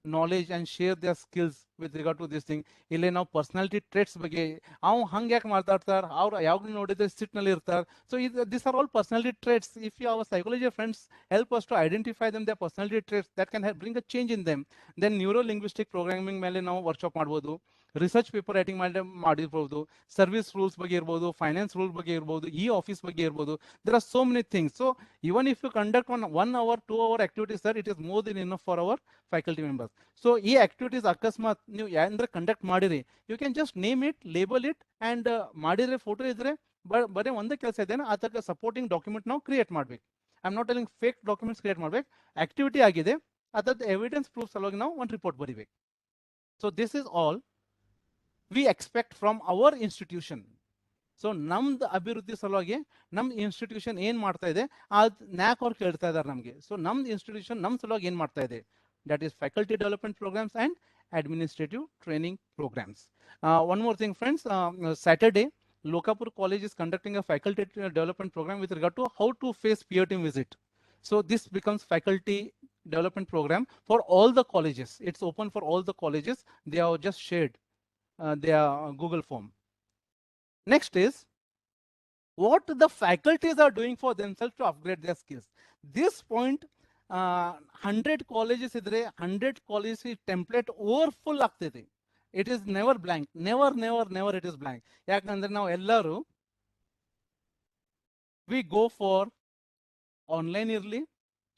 knowledge and share their skills with regard to this thing. ಇಲ್ಲೇ ನಾವು personality traits ಬಗ್ಗೆ, ಅವ್ ಹಂಗೆ ಯಾಕೆ ಮಾತಾಡ್ತಾರೆ, ಅವ್ರು ಯಾವಾಗಲೂ ನೋಡಿದ್ರೆ ಸಿಟ್ನಲ್ಲಿ ಇರ್ತಾರೆ. So this are all personality traits. If you our psychology friends help us to identify them their personality traits, that can bring a change in them. Then neuro linguistic programming ಮೇಲೆ ನಾವು ವರ್ಕ್ಶಾಪ್ ಮಾಡ್ಬೋದು, research paper writing ಮಾಡಿರ್ಬೋದು, service rules ಬಗ್ಗೆ ಇರ್ಬೋದು, finance rules ಬಗ್ಗೆ ಇರ್ಬೋದು, office ಬಗ್ಗೆ ಇರ್ಬೋದು. There are so many things. So even if you conduct 1 hour 2 hour activities sir, it is more than enough for our faculty members. ಸೊ ಈ activities ಅಕಸ್ಮಾತ್ ನೀವು ಅಂದ್ರೆ ಕಂಡಕ್ಟ್ ಮಾಡಿರಿ, you can just name it, label it, and ಮಾಡಿದ್ರೆ photo ಇದ್ರೆ ಬರೀ ಒಂದೇ ಕೆಲಸ ಇದೆ, ಅದಕ್ಕೆ ಸಪೋರ್ಟಿಂಗ್ ಡಾಕ್ಯುಮೆಂಟ್ ನಾವು ಕ್ರಿಯೇಟ್ ಮಾಡ್ಬೇಕು. I am not telling fake documents create ಮಾಡ್ಬೇಕು. ಆಕ್ಟಿವಿಟಿ ಆಗಿದೆ, ಅದರದ್ದು ಎವಿಡೆನ್ಸ್ ಪ್ರೂಫ್ ಸಲುವಾಗಿ ನಾವು ಒಂದು ರಿಪೋರ್ಟ್ ಬರಿಬೇಕು. So this is all we expect from our institution. So ನಮ್ದು ಅಭಿವೃದ್ಧಿ ಸಲುವಾಗಿ ನಮ್ಮ ಇನ್ಸ್ಟಿಟ್ಯೂಷನ್ ಏನ್ ಮಾಡ್ತಾ ಇದೆ ಅದು NAAC ಅವ್ರು ಕೇಳ್ತಾ ಇದ್ದಾರೆ ನಮಗೆ. ಸೊ ನಮ್ದು ಇನ್ಸ್ಟಿಟ್ಯೂಷನ್ ನಮ್ಮ ಸಲುವಾಗಿ ಏನ್ ಮಾಡ್ತಾ ಇದೆ, that is faculty development programs and administrative training programs. One more thing friends, Saturday Lokapur College is conducting a faculty development program with regard to how to face peer team visit. So this becomes faculty development program for all the colleges. It's open for all the colleges. They have just shared their Google form. Next is what the faculties are doing for themselves to upgrade their skills. This point 100 colleges idre 100 colleges template overfull ಆಗ್ತಿದೆ. It is never blank, never it is blank. ಯಾಕಂದ್ರೆ ನಾವು ಎಲ್ಲರೂ we go for online ಇರಲಿ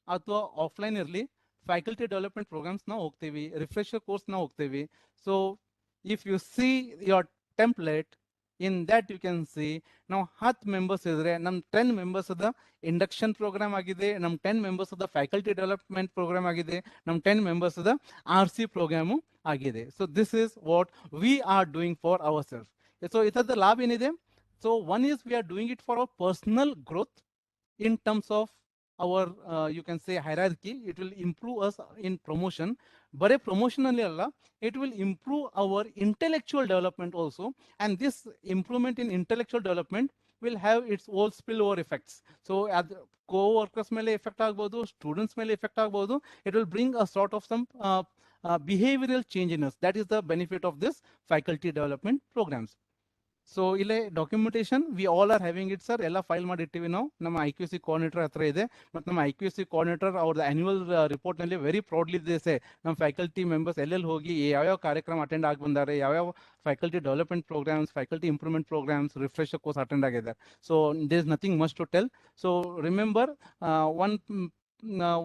ಅಥವಾ offline ಇರಲಿ faculty development programmes ನಾವು ಹೋಗ್ತೀವಿ, refresher course ನಾವು ಹೋಗ್ತೀವಿ. So if you see your template, in that you can see ನಾವು 10 ಮೆಂಬರ್ಸ್ ಇದ್ರೆ ನಮ್ 10 ಮೆಂಬರ್ಸ್ ಅದ ಇಂಡಕ್ಷನ್ ಪ್ರೋಗ್ರಾಮ್ ಆಗಿದೆ, ನಮ್ 10 ಮೆಂಬರ್ಸ್ ಅದ ಫ್ಯಾಕಲ್ಟಿ ಡೆವಲಪ್ಮೆಂಟ್ ಪ್ರೋಗ್ರಾಮ್ ಆಗಿದೆ, ನಮ್ 10 ಮೆಂಬರ್ಸ್ ಅದ RC ಪ್ರೋಗ್ರಾಮು ಆಗಿದೆ. So this is what we are doing for our self. So ಇದರದ ಲಾಭ ಏನಿದೆ, so one is we are doing it for our personal growth in terms of our you can say hierarchy. It will improve us in promotion, but a promotion only alla, it will improve our intellectual development also. And this improvement in intellectual development will have its own spillover effects. So co-workers ಮೇಲೆ effect ಆಗ್ಬೋದು, students ಮೇಲೆ effect ಆಗ್ಬೋದು. It will bring a sort of some behavioral change in us. That is the benefit of this faculty development programs. So ಇಲ್ಲೇ documentation we all are having it sir, ಎಲ್ಲ file ಮಾಡಿ ಇಟ್ಟಿವಿ ನಾವು. ನಮ್ಮ IQAC coordinator ಹತ್ರ ಇದೆ, ಮತ್ತು ನಮ್ಮ IQAC ಕೋಆರ್ಡಿನೇಟರ್ ಅವ್ರದ್ದು ಆನ್ಯುವಲ್ ರಿಪೋರ್ಟ್ನಲ್ಲಿ ವೆರಿ ಪ್ರೌಡ್ಲಿ ದೇಸೆ ನಮ್ಮ ಫ್ಯಾಕಲ್ಟಿ ಮೆಂಬರ್ಸ್ ಎಲ್ಲೆಲ್ಲಿ ಹೋಗಿ ಯಾವ್ಯಾವ ಕಾರ್ಯಕ್ರಮ ಅಟೆಂಡ್ ಆಗಿ ಬಂದಾರೆ, ಯಾವ್ಯಾವ faculty development programs, faculty improvement programs, refresher course attend ಆಗಿದ್ದಾರೆ. So there is nothing much to tell. So remember,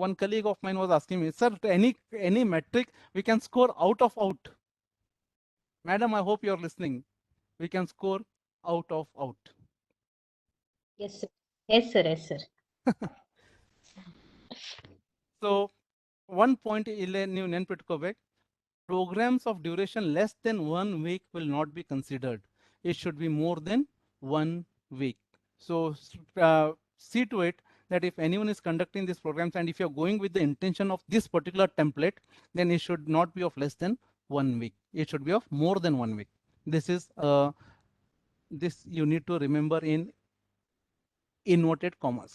one colleague of mine was asking me, sir, any metric we can score out of out? Madam, I hope you are listening. We can score out of out. Yes, sir. Yes, sir. Yes, sir. So one point ille ನೀವು ನೆನಪಿಟ್ಕೋಬೇಕು, programs of duration less than 1 week will not be considered. It should be more than 1 week. So see to it that if anyone is conducting these programs and if you are going with the intention of this particular template, then it should not be of less than 1 week. It should be of more than 1 week. This is this you need to remember in inverted commas.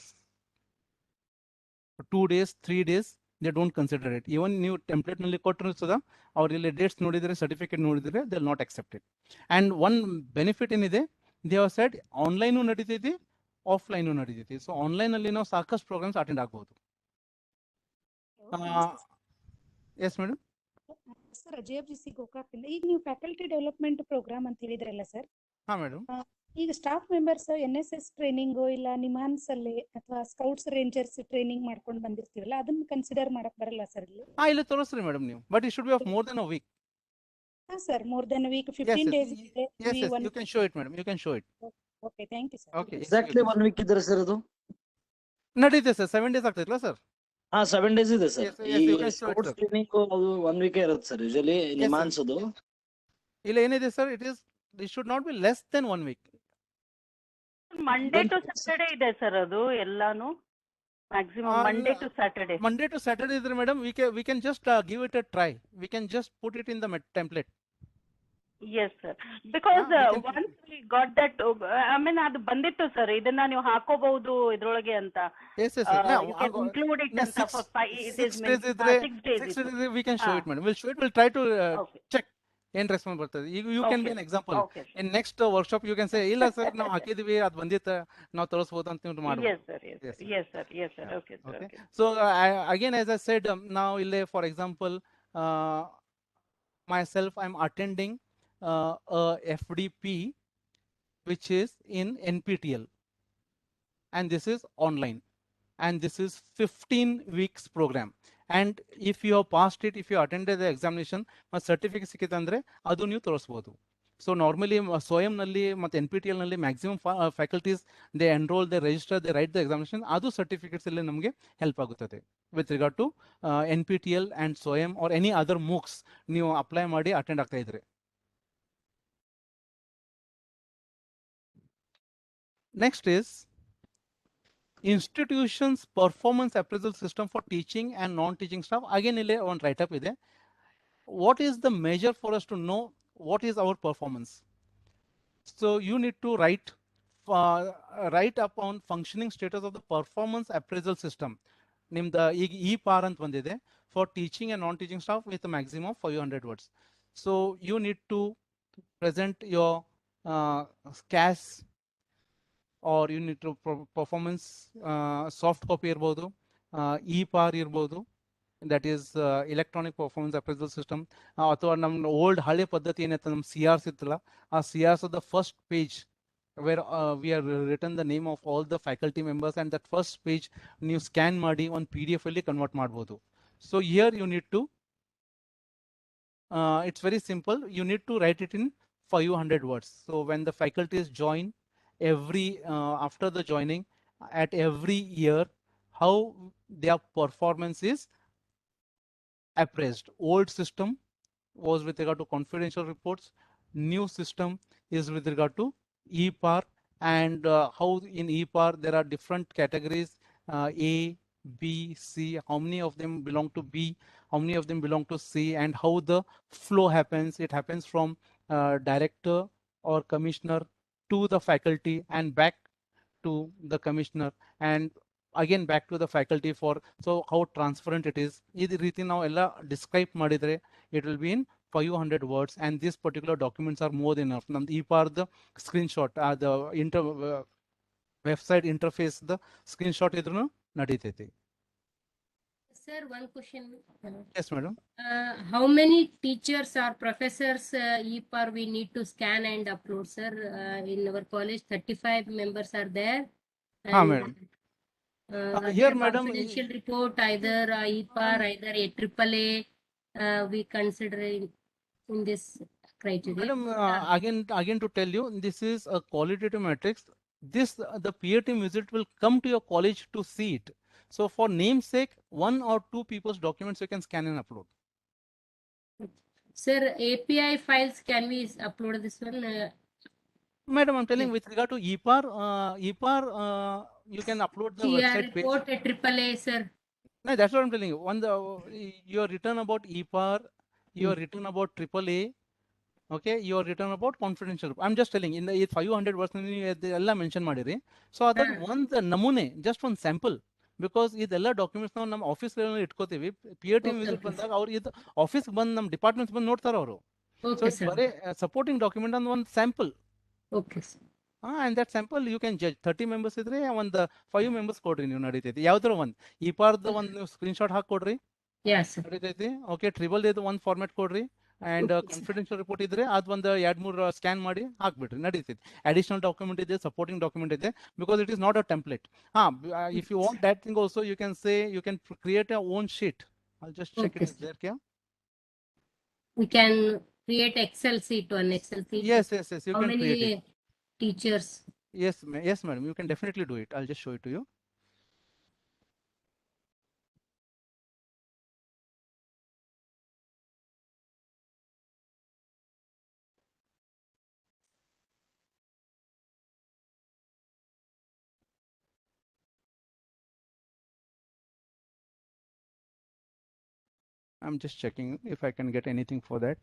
2 days, 3 days, they don't consider it. Even new template nalli koಟ್ಟಿರುತ್ತದ ಅವರು ಇಲ್ಲಿ dates ನೋಡಿದರೆ, certificate ನೋಡಿದರೆ, they will not accept it. And one benefit ಏನಿದೆ, they have said online ನಡೀತೈತಿ, offline ನಡೀತೈತಿ. So online ಅಲ್ಲಿ ನಾವು ಸಾಕಷ್ಟು ಪ್ರೋಗ್ರಾಮ್ಸ್ ಅಟೆಂಡ್ ಆಗ್ಬೋದು. Yes madam. ಸರ್, JFGC ಗೋಕಾಕ್ದಿಂದ ಈಗ ನೀವು ಫ್ಯಾಕಲ್ಟಿ ಡೆವಲಪ್ಮೆಂಟ್ ಪ್ರೋಗ್ರಾಮ್ ಅಂತ ಹೇಳಿದ್ರಲ್ಲ ಸರ್? ಹಾ ಮೇಡಮ್. ಈಗ ಸ್ಟಾಫ್ ಮೆಂಬರ್ಸ್ NSS ಟ್ರೈನಿಂಗ್ ಇಲ್ಲ ನಿಮಾನ್ಸ್ ಅಲ್ಲಿ ಅಥವಾ ಸ್ಕೌಟ್ಸ್ ರೇಂಜರ್ಸ್ ಟ್ರೈನಿಂಗ್ ಮಾಡ್ಕೊಂಡು ಬಂದಿರ್ತೀವಲ್ಲ, ಅದನ್ನ ಕನ್ಸಿಡರ್ ಮಾಡಕ್ ಬರಲ್ಲ ಸರ್ ಇಲ್ಲಿ? ಹಾ, ಇಲ್ಲಿ ತೋರಿಸ್ರಿ ಮೇಡಮ್ ನೀವು, but it should be of more than a week. ಹಾ sir, more than a week, 15 days ಇದೆ. Yes, you can show it madam, you can show it. Okay, thank you sir. Okay, exactly 1 week ಇದ್ರೆ sir ಅದು ನಡೀತೆ sir. 7 days ಆಗ್ತೈತಲ್ಲ sir? ಹಾ 7 days ಇದೆ sir. Yes, you can show it, sports sir. Training ಅದು 1 week ಇರುತ್ತೆ sir usually ನಿಮಾನ್ಸದು. ಇಲ್ಲ ಏನಿದೆ sir, it should not be less than 1 week. Monday to Saturday ಇದೆ ಸರ್ ಅದು ಎಲ್ಲಾನು, maximum Monday to Saturday. Monday to Saturday ಇದ್ರೆ madam, we can just give it a try. We can just put it in the template. Yes sir, because we can- once we got that, I mean ಅದು ಬಂದಿತ್ತು sir, ಇದನ್ನ ನೀವು ಹಾಕೋಬಹುದು ಇದ್ರೊಳಗೆ ಅಂತ. Yes, you can include it ಅಂತ for 5 6 days ಇದ್ರೆ 6 days 6 days we can show it madam. We'll show it, we'll try to Okay. check ಏನ್ ರೆಸ್ಪಾನ್ಸ್ ಬರ್ತದೆ. ಈಗ you can be Okay. an example. Okay. In next workshop you can say, ಇಲ್ಲ sir ನಾವು ಹಾಕಿದೀವಿ, ಅದು ಬಂದಿತ್ತು, ನಾವು ತೋರಿಸಬಹುದು ಅಂತ ನೀವು ಮಾಡ್ಬೋದು. Yes sir, yes sir, yes sir, yes sir. Okay sir, Okay. okay. So again, as I said, now ille for example, myself, I'm attending a FDP which is in NPTEL, and this is online, and this is 15 weeks program. And if you have passed it, if you attended the examination, a certificate ಸಿಕ್ಕಿದೆ ಅಂದ್ರೆ ಅದು ನೀವು ತೋರಿಸಬಹುದು. So normally ಸ್ವಯಂ ನಲ್ಲಿ ಮತ್ತು NPTEL ನಲ್ಲಿ maximum faculties they enrol, they register, they write the examination, ಅದು ಸರ್ಟಿಫಿಕೇಟ್ಸ್ ಅಲ್ಲಿ ನಮಗೆ ಹೆಲ್ಪ್ ಆಗುತ್ತದೆ with regard to NPTEL and Swayam or any other MOOCs ನೀವು ಅಪ್ಲೈ ಮಾಡಿ ಅಟೆಂಡ್ ಆಗ್ತಾ ಇದ್ರೆ. Next is institutions performance appraisal system for teaching and non-teaching staff. Again, ille one write up ide. What is the measure for us to know what is our performance? So you need to write up on functioning status of the performance appraisal system. Nimda ಈಗ E-PAR ಅಂತ ಬಂದಿದೆ for teaching and non-teaching staff with a maximum of 500 words. So you need to present your CAS or you need to performance soft copy ಇರ್ಬೋದು, E-PAR ಇರ್ಬೋದು, that is electronic performance appraisal system, ಅಥವಾ ನಮ್ಮ old ಹಳೆ ಪದ್ಧತಿ ಏನೈತೆ ನಮ್ಮ CRs ಇತ್ತಲ್ಲ, ಆ CRs of the first page where we have written the name of all the faculty members, and that first page ನೀವು ಸ್ಕ್ಯಾನ್ ಮಾಡಿ ಒಂದು PDF ಅಲ್ಲಿ ಕನ್ವರ್ಟ್ ಮಾಡ್ಬೋದು. So here you need to it's very simple, you need to write it in 500 words. So when the faculties join, every after the joining, at every year, how their performance is appraised. Old system was with regard to confidential reports, new system is with regard to E-PAR, and how in E-PAR there are different categories, A, B, C, how many of them belong to B, how many of them belong to C, and how the flow happens. It happens from director or commissioner to the faculty and back to the commissioner and again back to the faculty for so how transparent it is. This ರೀತಿ ನಾವು ಎಲ್ಲ describe ಮಾಡಿದ್ರೆ it will be in 500 words and these particular documents are more than enough. ನಮ್ದು ಈ ಪಾರ್ದ screenshot the website interface the screenshot ಇದ್ರೂ ನಡೀತೈತಿ. Sir, one question. Yes, madam. How many teachers or professors EPAR we need to scan and upload, sir? In our college, 35 members are there. Madam. Here, madam, confidential report, either EPAR, either a AAA, we consider in this criteria. Madam, again to tell you, this is a qualitative matrix. This the peer team visit will come to your college to see it. So for namesake, 1 or 2 people's documents you can scan and upload. Sir, API files, can we upload this one? Madam, I'm telling with regard to EPAR, you can upload the website page. Report a AAA, sir. No, that's what I'm telling you. Your written about EPAR, your written about AAA, okay, your written about confidential. I'm just telling in the 500 words ಎಲ್ಲ mention ಮಾಡಿರಿ. So ಅದರ ಒಂದು ನಮೂನೆ just ಒಂದು sample because ಇದೆಲ್ಲ documents ನಾವು ನಮ್ಮ office ಇಟ್ಕೋತೀವಿ. Pear team visit ಬಂದಾಗ ಅವ್ರು ಇದು ಆಫೀಸ್ ಬಂದು ನಮ್ಮ ಡಿಪಾರ್ಟ್ಮೆಂಟ್ಸ್ ಬಂದು ನೋಡ್ತಾರ ಅವರು. ಸೊ ಇಟ್ಸ್ ಬರೀ ಸಪೋರ್ಟಿಂಗ್ ಡಾಕ್ಯುಮೆಂಟ್ ಅಂತ ಒಂದು sample. Okay sir. and that sample you can judge. 30 members ಇದ್ರೆ ಒಂದು 5 members ಕೊಡ್ರಿ ನೀವು ನಡೀತೈತಿ. ಯಾವ್ದಾರ ಒಂದು ಈ ಪಾರ್ದ ಒಂದು ನೀವು ಸ್ಕ್ರೀನ್ಶಾಟ್ ಹಾಕಿ ಕೊಡ್ರಿ ನಡೀತೈತಿ. ಓಕೆ, ಟ್ರಿಬಲ್ ಇದು ಒಂದು ಫಾರ್ಮ್ಯಾಟ್ ಕೊಡ್ರಿ ಅಂಡ್ ಕಾನ್ಫಿಡೆನ್ಷಿಯಲ್ ರಿಪೋರ್ಟ್ ಇದ್ರೆ ಅದು ಒಂದು 2-3 ಸ್ಕ್ಯಾನ್ ಮಾಡಿ ಹಾಕ್ಬಿಟ್ರಿ ನಡೀತೈತಿ. ಅಡಿಷನಲ್ ಡಾಕ್ಯುಮೆಂಟ್ ಇದೆ, ಸಪೋರ್ಟಿಂಗ್ ಡಾಕ್ಯುಮೆಂಟ್ ಇದೆ, because it is not a template. If you want that thing also you can say you can create a own sheet. I'll just check it there. Kya we can create Excel sheet, one Excel sheet. Yes, you How can many create it. teachers? Yes, madam, you can definitely do it. I'll just show it to you. I'm just checking if I can get anything for that.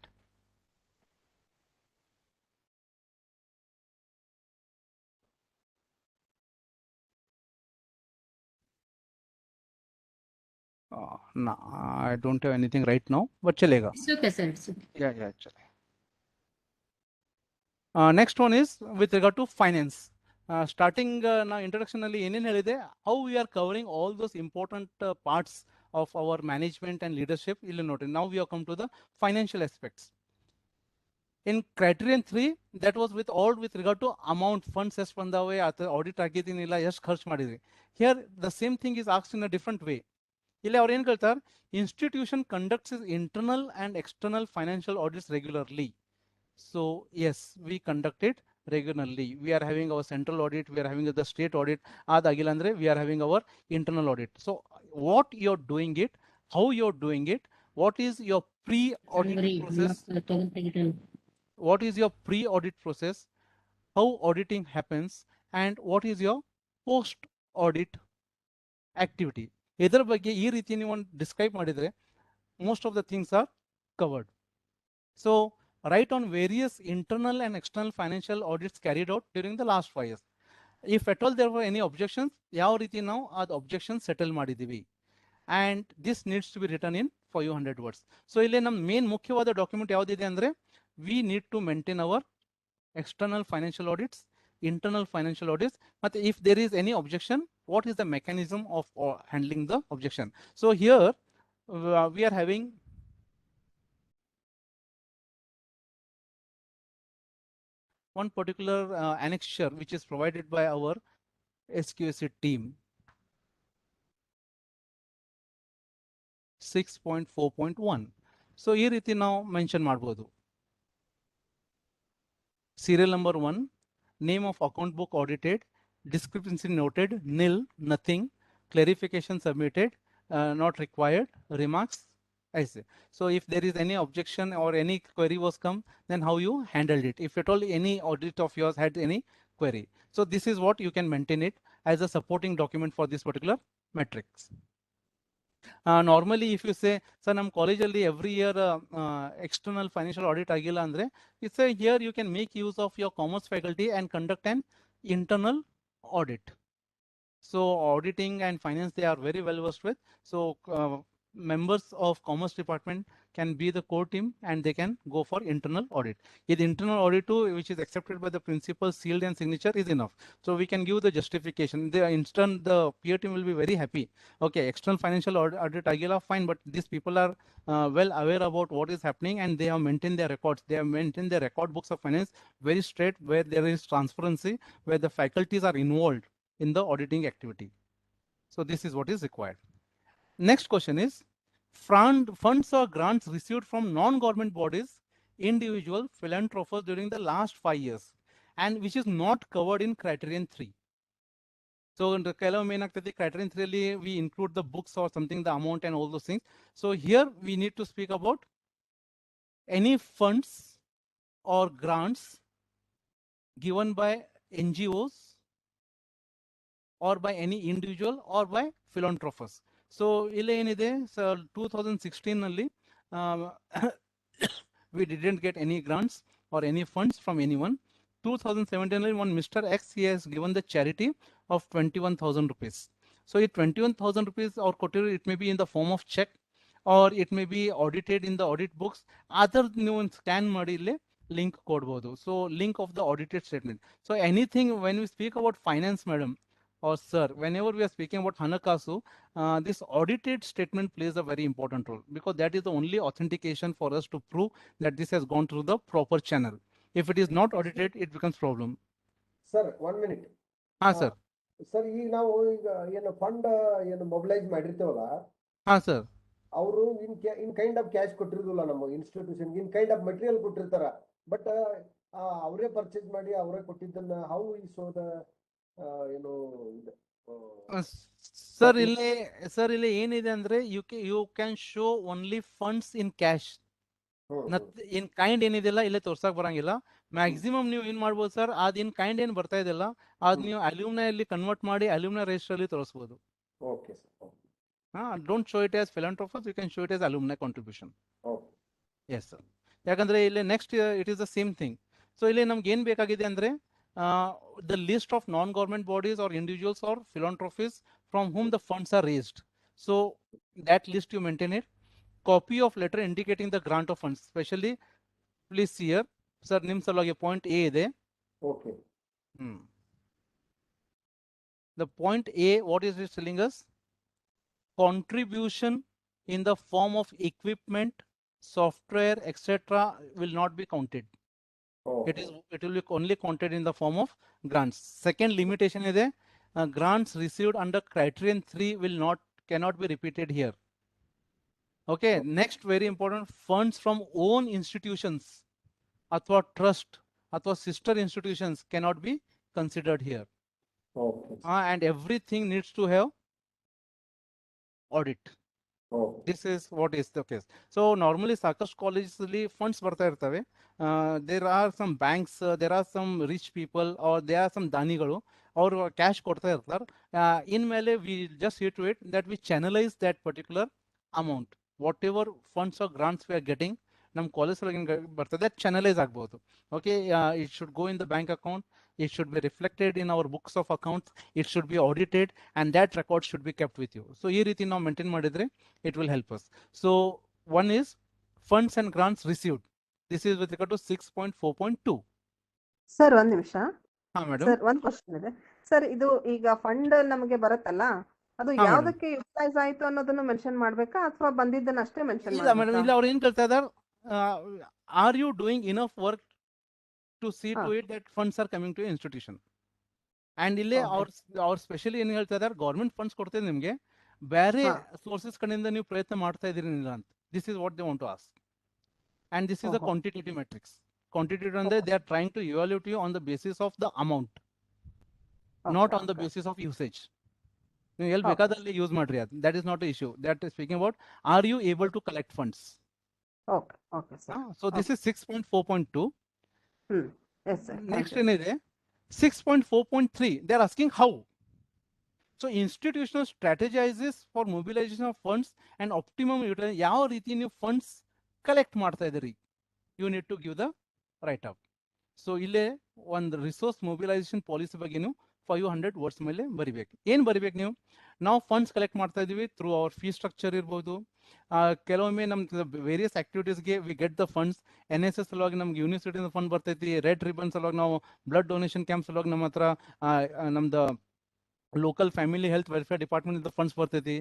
No, I don't have anything right now, but chalega. It's okay, sir. It's okay. Yeah, chale. Next one is with regard to finance. Starting now introduction alli ಏನೇನು ಹೇಳಿದೆ, how we are covering all those important parts of our management and leadership. ಇಲ್ಲಿ ನೋಡ್ರಿ, now we have come to the financial aspects. In criterion 3, that was with regard to amount, funds ಎಷ್ಟು ಬಂದಾವೆ, ಅಥವಾ audit ಆಗಿದ್ದೀನಿಲ್ಲ, ಎಷ್ಟು ಖರ್ಚು ಮಾಡಿದ್ರಿ. Here the same thing is asked in a different way. ಇಲ್ಲಿ ಅವ್ರು ಏನು ಕೇಳ್ತಾರೆ, institution conducts its internal and external financial audits regularly. So yes, we conduct it regularly. We are having our central audit, we are having the state audit, adagila andre we are having our internal audit. So what you're doing it, how you're doing it, what is your pre-audit process, what is your pre-audit process, how auditing happens, and what is your post-audit activity. ಇದರ ಬಗ್ಗೆ ಈ ರೀತಿ ನೀವು describe ಮಾಡಿದ್ರೆ most of the things are covered. So write on various internal and external financial audits carried out during the last 5 years. If at all there were any objections, ಯಾವ ರೀತಿ ನಾವು ಅದು objections settle ಮಾಡಿದೀವಿ, and this needs to be written in 500 words. So ಇಲ್ಲಿ ನಮ್ಮ main ಮುಖ್ಯವಾದ document ಯಾವುದಿದೆ ಅಂದ್ರೆ, we need to maintain our external financial audits, internal financial audits, but if there is any objection, what is the mechanism of handling the objection. So here we are having one particular annexure which is provided by our SQSC team. 6.4.1. So ಈ ರೀತಿ ನಾವು mention ಮಾಡಬಹುದು. Serial number 1, name of account book audited, discrepancy noted, nil, nothing, clarification submitted, not required, remarks, I say. So if there is any objection or any query was come, then how you handled it, if at all any audit of yours had any query. So this is what you can maintain it as a supporting document for this particular matrix. Normally if you say, sir, ನಮ್ಮ ಕಾಲೇಜಲ್ಲಿ every year external financial audit ಆಗಿಲ್ಲ ಅಂದ್ರೆ, it's a here you can make use of your commerce faculty and conduct an internal audit. So auditing and finance, they are very well versed with. So members of commerce department can be the core team and they can go for internal audit. If internal audit too, which is accepted by the principal, sealed and signature is enough. So we can give the justification. The peer team will be very happy. Okay, external financial audit agila fine, but these people are well aware about what is happening and they have maintained their records. They have maintained their record books of finance very straight, where there is transparency, where the faculties are involved in the auditing activity. So this is what is required. Next question is, funds or grants received from non-government bodies, individual philanthropists during the last 5 years, and which is not covered in criterion 3. So in the criterion 3, we include the books or something, the amount and all those things. So here we need to speak about any funds or grants given by NGOs or by any individual or by philanthropists. So so 2016 we didn't get any grants or any funds from anyone. 2017 one Mr. X, he has given the charity of 21,000 rupees. So 21,000 rupees or quoted, it may be in the form of check or it may be audited in the audit books. Other new scan madile link kodbodu. So link of the audited statement. So anything when we speak about finance, madam or sir, whenever we are speaking about Hanakasu, this audited statement plays a very important role because that is the only authentication for us to prove that this has gone through the proper channel. If it is not audited, it becomes problem. Sir, 1 minute. Sir. Sir, ಈಗ ನಾವು ಈಗ ಏನು fund ಏನು mobilise ಮಾಡಿರ್ತೀವಲ್ಲ, sir. ಅವರು in kind of cash ಕೊಟ್ಟಿರೋದಿಲ್ಲ ನಮ್ಮ institution, in kind of material ಕೊಟ್ಟಿರ್ತಾರ, ಬಟ್ ಅವರೇ ಪರ್ಚೇಸ್ ಮಾಡಿ ಅವರೇ ಕೊಟ್ಟಿದ್ದನ್ನ ಹೌ ಈ ಶೋ ದ ಏನು ಸರ್ ಇಲ್ಲಿ ಏನಿದೆ ಅಂದ್ರೆ you can show only funds in cash. In kind ಏನಿದೆಲ್ಲ ಇಲ್ಲೇ ತೋರ್ಸಕ್ ಬರಂಗಿಲ್ಲ. ಮ್ಯಾಕ್ಸಿಮಮ್ ನೀವು ಏನ್ ಮಾಡ್ಬೋದು ಸರ್, ಅದ್ ಇನ್ ಕೈಂಡ್ ಏನ್ ಬರ್ತಾ ಇದೆಲ್ಲ ಅದ್ ನೀವು ಅಲ್ಯೂಮ್ನೈ ಅಲ್ಲಿ ಕನ್ವರ್ಟ್ ಮಾಡಿ ಅಲ್ಯೂಮ್ನೈ ರಿಜಿಸ್ಟರ್ ಅಲ್ಲಿ ತೋರಿಸಬಹುದು. Okay sir. Don't show it as philanthropist, you can show it as alumni contribution. Okay, yes sir. ಯಾಕಂದ್ರೆ ಇಲ್ಲಿ next it is the same thing. So ಇಲ್ಲಿ ನಮ್ಗೆ ಏನ್ ಬೇಕಾಗಿದೆ ಅಂದ್ರೆ the list of non-government bodies or individuals or philanthropists from whom the funds are raised. So that list you maintain it. Copy of letter indicating the grant of funds. Especially, please see here, sir. Nim salage point A ide. Okay. The point A, what is it telling us? Contribution in the form of equipment, software, etc. will not be counted. It will be only counted in the form of grants. Second limitation is grants received under criterion 3 cannot be repeated here. Okay, next very important, funds from own institutions athwa trust athwa sister institutions cannot be considered here. And everything needs to have audit. This is what is the case. So normally ಸಾಕಷ್ಟು ಕಾಲೇಜಲ್ಲಿ funds ಬರ್ತಾ ಇರ್ತವೆ. There are some banks, there are some rich people or there are some ದಾನಿಗಳು, ಅವರು cash ಕೊಡ್ತಾ ಇರ್ತಾರೆ. ಇನ್ಮೇಲೆ we just see to it that we channelize that particular amount. Whatever funds or grants we are getting, ನಮ್ಮ college ಒಳಗೆ ಬರ್ತದೆ, that channelize ಆಗ್ಬೋದು. Okay, it should go in the bank account. It should be reflected in our books of accounts. It should be audited, and that record should be kept with you. So ಈ ರೀತಿ ನಾವು maintain ಮಾಡಿದ್ರೆ it will help us. So one is funds and grants received. This is with regard to 6.4.2. Sir ಒಂದ್ ನಿಮಿಷ. Madam sir ಒಂದ್ question ಇದೆ sir. ಇದು ಈಗ ಫಂಡ್ ನಮಗೆ ಬರುತ್ತಲ್ಲ, ಅದು ಯಾವ್ದಕ್ಕೆ ಯುಟಿಲೈಸ್ ಆಯ್ತು ಅನ್ನೋದನ್ನು ಮೆನ್ಷನ್ ಮಾಡ್ಬೇಕಾ ಅಥವಾ ಬಂದಿದ್ದನ್ನ ಅಷ್ಟೇ ಮೆನ್ಷನ್ ಇಲ್ಲ ಮೇಡಮ್, ಇಲ್ಲ ಅವ್ರು ಏನ್ ಕೇಳ್ತಾ ಇದಾರೆ, are you doing enough work to see to it that funds are coming to institution. And ಇಲ್ಲಿ ಅವ್ರ ಸ್ಪೆಷಲಿ ಏನ್ ಹೇಳ್ತಾ ಇದಾರೆ, ಗೌರ್ಮೆಂಟ್ ಫಂಡ್ಸ್ ಕೊಡ್ತೇವೆ ನಿಮ್ಗೆ, ಬೇರೆ ಸೋರ್ಸಸ್ ಕಡೆಯಿಂದ ನೀವು ಪ್ರಯತ್ನ ಮಾಡ್ತಾ ಇದೀರಿ ಇಲ್ಲ ಅಂತ. This is what they want to ask. And this is a quantitative metrics. Quantitative ಅಂದ್ರೆ they are trying to evaluate you on the basis of the amount, not on the basis of usage. ನೀವು ಎಲ್ಲಿ ಬೇಕಾದಲ್ಲಿ use ಮಾಡ್ರಿ, ಅದು that is not a issue. That is speaking about are you able to collect funds. So this is 6.4.2. Yes, sir. Next ಏನಿದೆ 6.4.3, they are asking how. So institutional strategizes for mobilization of funds and optimum utilization. ಯಾವ ರೀತಿ ನೀವು funds collect ಮಾಡ್ತಾ ಇದ್ದೀರಿ, you need to give the write up. So ಇಲ್ಲೇ ಒಂದು resource mobilisation policy ಬಗ್ಗೆ ನೀವು 500 ವರ್ಡ್ಸ್ ಮೇಲೆ ಬರಿಬೇಕು. ಏನು ಬರಿಬೇಕು ನೀವು? ನಾವು ಫಂಡ್ಸ್ ಕಲೆಕ್ಟ್ ಮಾಡ್ತಾ ಇದೀವಿ ಥ್ರೂ ಅವರ್ ಫೀ ಸ್ಟ್ರಕ್ಚರ್ ಇರ್ಬೋದು. ಕೆಲವೊಮ್ಮೆ ನಮ್ಮ ವೇರಿಯಸ್ ಆಕ್ಟಿವಿಟೀಸ್ಗೆ we get the funds. NSS ಸಲುವಾಗಿ ನಮ್ಗೆ ಯೂನಿವರ್ಸಿಟಿಯಿಂದ ಫಂಡ್ ಬರ್ತೈತಿ. ರೆಡ್ ರಿಬನ್ ಸಲುವಾಗಿ ನಾವು ಬ್ಲಡ್ ಡೊನೇಷನ್ ಕ್ಯಾಂಪ್ ಸಲುವಾಗಿ ನಮ್ಮ ಹತ್ರ ನಮ್ದು local family health welfare department the funds ಬರ್ತೈತಿ.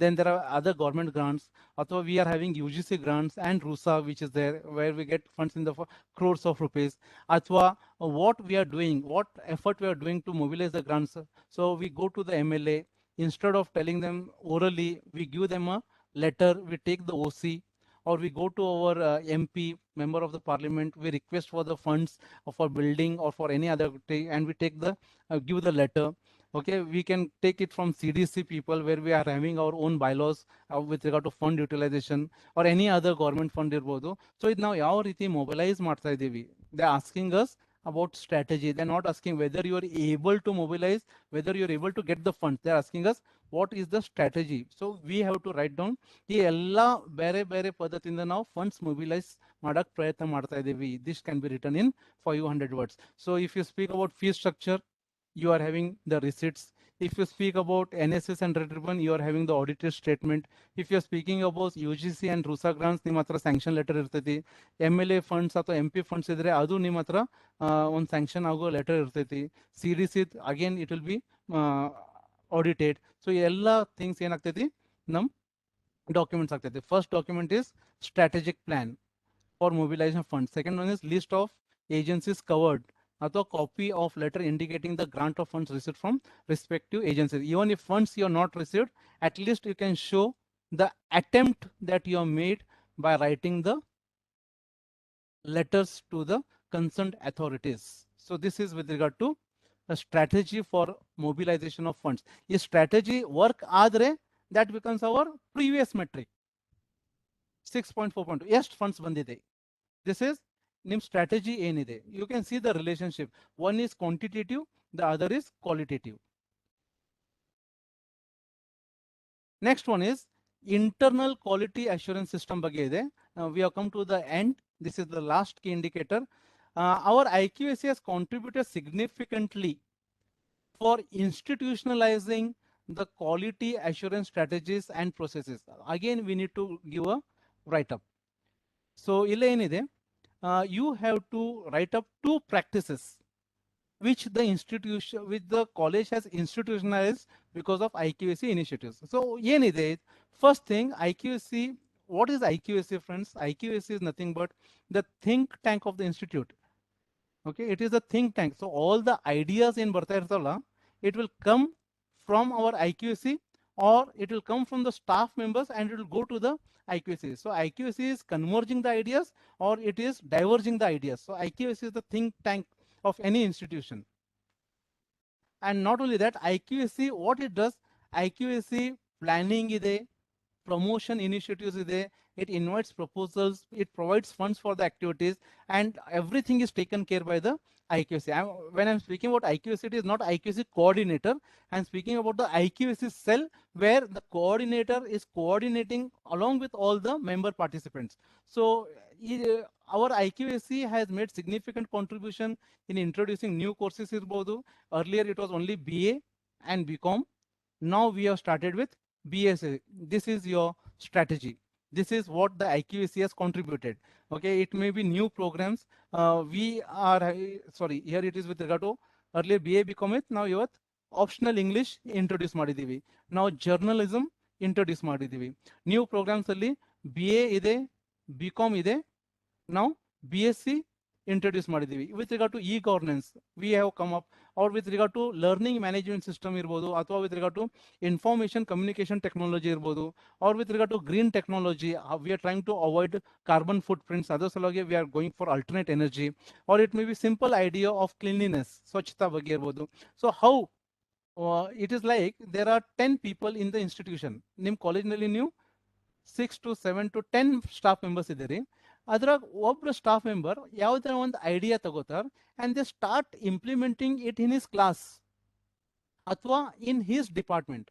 Then there are other government grants, ಅಥವಾ we are having UGC grants and RUSA which is there where we get funds in the crores of rupees. ಅಥವಾ what we are doing, what effort we are doing to mobilize the grants. So we go to the MLA, instead of telling them orally, we give them a letter, we take the OC, or we go to our MP, member of the parliament, we request for the funds for building or for any other and we take the give the letter. Okay, we can take it from CDC people where we are having our own bylaws with regard to fund utilization or any other government fund irbodu. So ಇದು ನಾವು ಯಾವ ರೀತಿ mobilise ಮಾಡ್ತಾ ಇದ್ದೀವಿ. They are asking us about strategy. They are not asking whether you are able to mobilize, whether you are able to get the funds. They are asking us what is the strategy. So we have to write down ಈ ಎಲ್ಲ ಬೇರೆ ಬೇರೆ ಪದ್ಧತಿಯಿಂದ ನಾವು funds mobilise ಮಾಡಕ್ ಪ್ರಯತ್ನ ಮಾಡ್ತಾ ಇದ್ದೀವಿ. This can be written in 500 words. So if you speak about fee structure, you are having the receipts. If you speak about NSS and Red Ribbon, you are having the audited statement. If you are speaking about UGC and RUSA grants, ನಿಮ್ಮ ಹತ್ರ sanction letter ಇರ್ತೈತಿ. MLA funds ಅಥವಾ MP funds ಇದ್ರೆ ಅದು ನಿಮ್ಮ ಹತ್ರ ಒಂದು sanction ಆಗೋ ಲೆಟರ್ ಇರ್ತೈತಿ. CDC again it will be audited. So ಎಲ್ಲ ಥಿಂಗ್ಸ್ ಏನಾಗ್ತೈತಿ ನಮ್ಮ ಡಾಕ್ಯುಮೆಂಟ್ಸ್ ಆಗ್ತೈತಿ. First document is strategic plan for mobilization funds. Second one is list of agencies covered, ಅಥವಾ copy of letter indicating the grant of funds received from respective agencies. Even if funds you are not received, at least you can show the attempt that you have made by writing the letters to the concerned authorities. So this is with regard to a strategy for mobilization of funds. If strategy work ಆದರೆ that becomes our previous metric 6.4.2 ಎಷ್ಟು funds ಬಂದಿದೆ. This is ನಿಮ್ಮ strategy ಏನಿದೆ. You can see the relationship. One is quantitative, the other is qualitative. Next one is internal quality assurance system ಬಗ್ಗೆ ಇದೆ. We have come to the end. This is the last key indicator. Our IQAC has contributed significantly for institutionalizing the quality assurance strategies and processes. Again, we need to give a write-up. So ಇಲ್ಲಿ ಏನಿದೆ, you have to write up 2 practices which the college has institutionalized because of IQAC initiatives. So ಏನಿದೆ, first thing, IQAC, what is IQAC friends? IQAC is nothing but the think tank of the institute. Okay, it is a think tank. So all the ideas in ಬರ್ತಾ ಇರ್ತಲ್ಲ, it will come from our IQAC or it will come from the staff members and it will go to the IQAC. So IQAC is converging the ideas or it is diverging the ideas. So IQAC is the think tank of any institution. And not only that, IQAC, what it does, IQAC planning ಇದೆ, promotion initiatives ಇದೆ, it invites proposals, it provides funds for the activities, and everything is taken care by the IQAC. When I'm speaking about IQAC, it is not IQAC coordinator. I'm speaking about the IQAC cell where the coordinator is coordinating along with all the member participants. So our IQAC has made significant contribution in introducing new courses irbodu. Earlier it was only BA and BCom. Now we have started with BSA. This is your strategy. This is what the IQAC has contributed. Okay, it may be new programs. We are sorry, here it is with regard to earlier BA BCom it, now ಇವತ್ತು optional English introduce ಮಾಡಿದ್ದೀವಿ. ನಾವು journalism introduce ಮಾಡಿದ್ದೀವಿ. New programmes ಅಲ್ಲಿ BA ಇದೆ, BCom ಇದೆ, ನಾವು BSc introduce ಮಾಡಿದ್ದೀವಿ. With regard to e-governance, we have come up, or with regard to learning management system ಇರ್ಬೋದು, ಅಥವಾ with regard to information communication technology ಇರ್ಬೋದು, or with regard to green technology, we are trying to avoid carbon footprints. ಅದರ ಸಲುವಾಗಿ we are going for alternate energy, or it may be simple idea of cleanliness, ಸ್ವಚ್ಛತಾ ಬಗ್ಗೆ ಇರ್ಬೋದು. So how it is like there are 10 people in the institution. ನಿಮ್ಮ ಕಾಲೇಜ್ನಲ್ಲಿ ನೀವು 6 to 7 to 10 staff members ಇದ್ದೀರಿ. ಅದ್ರಾಗ ಒಬ್ಬರು ಸ್ಟಾಫ್ ಮೆಂಬರ್ ಯಾವುದೇ ಒಂದು ಐಡಿಯಾ ತಗೋತಾರೆ and they start implementing it in his class ಅಥವಾ in his department.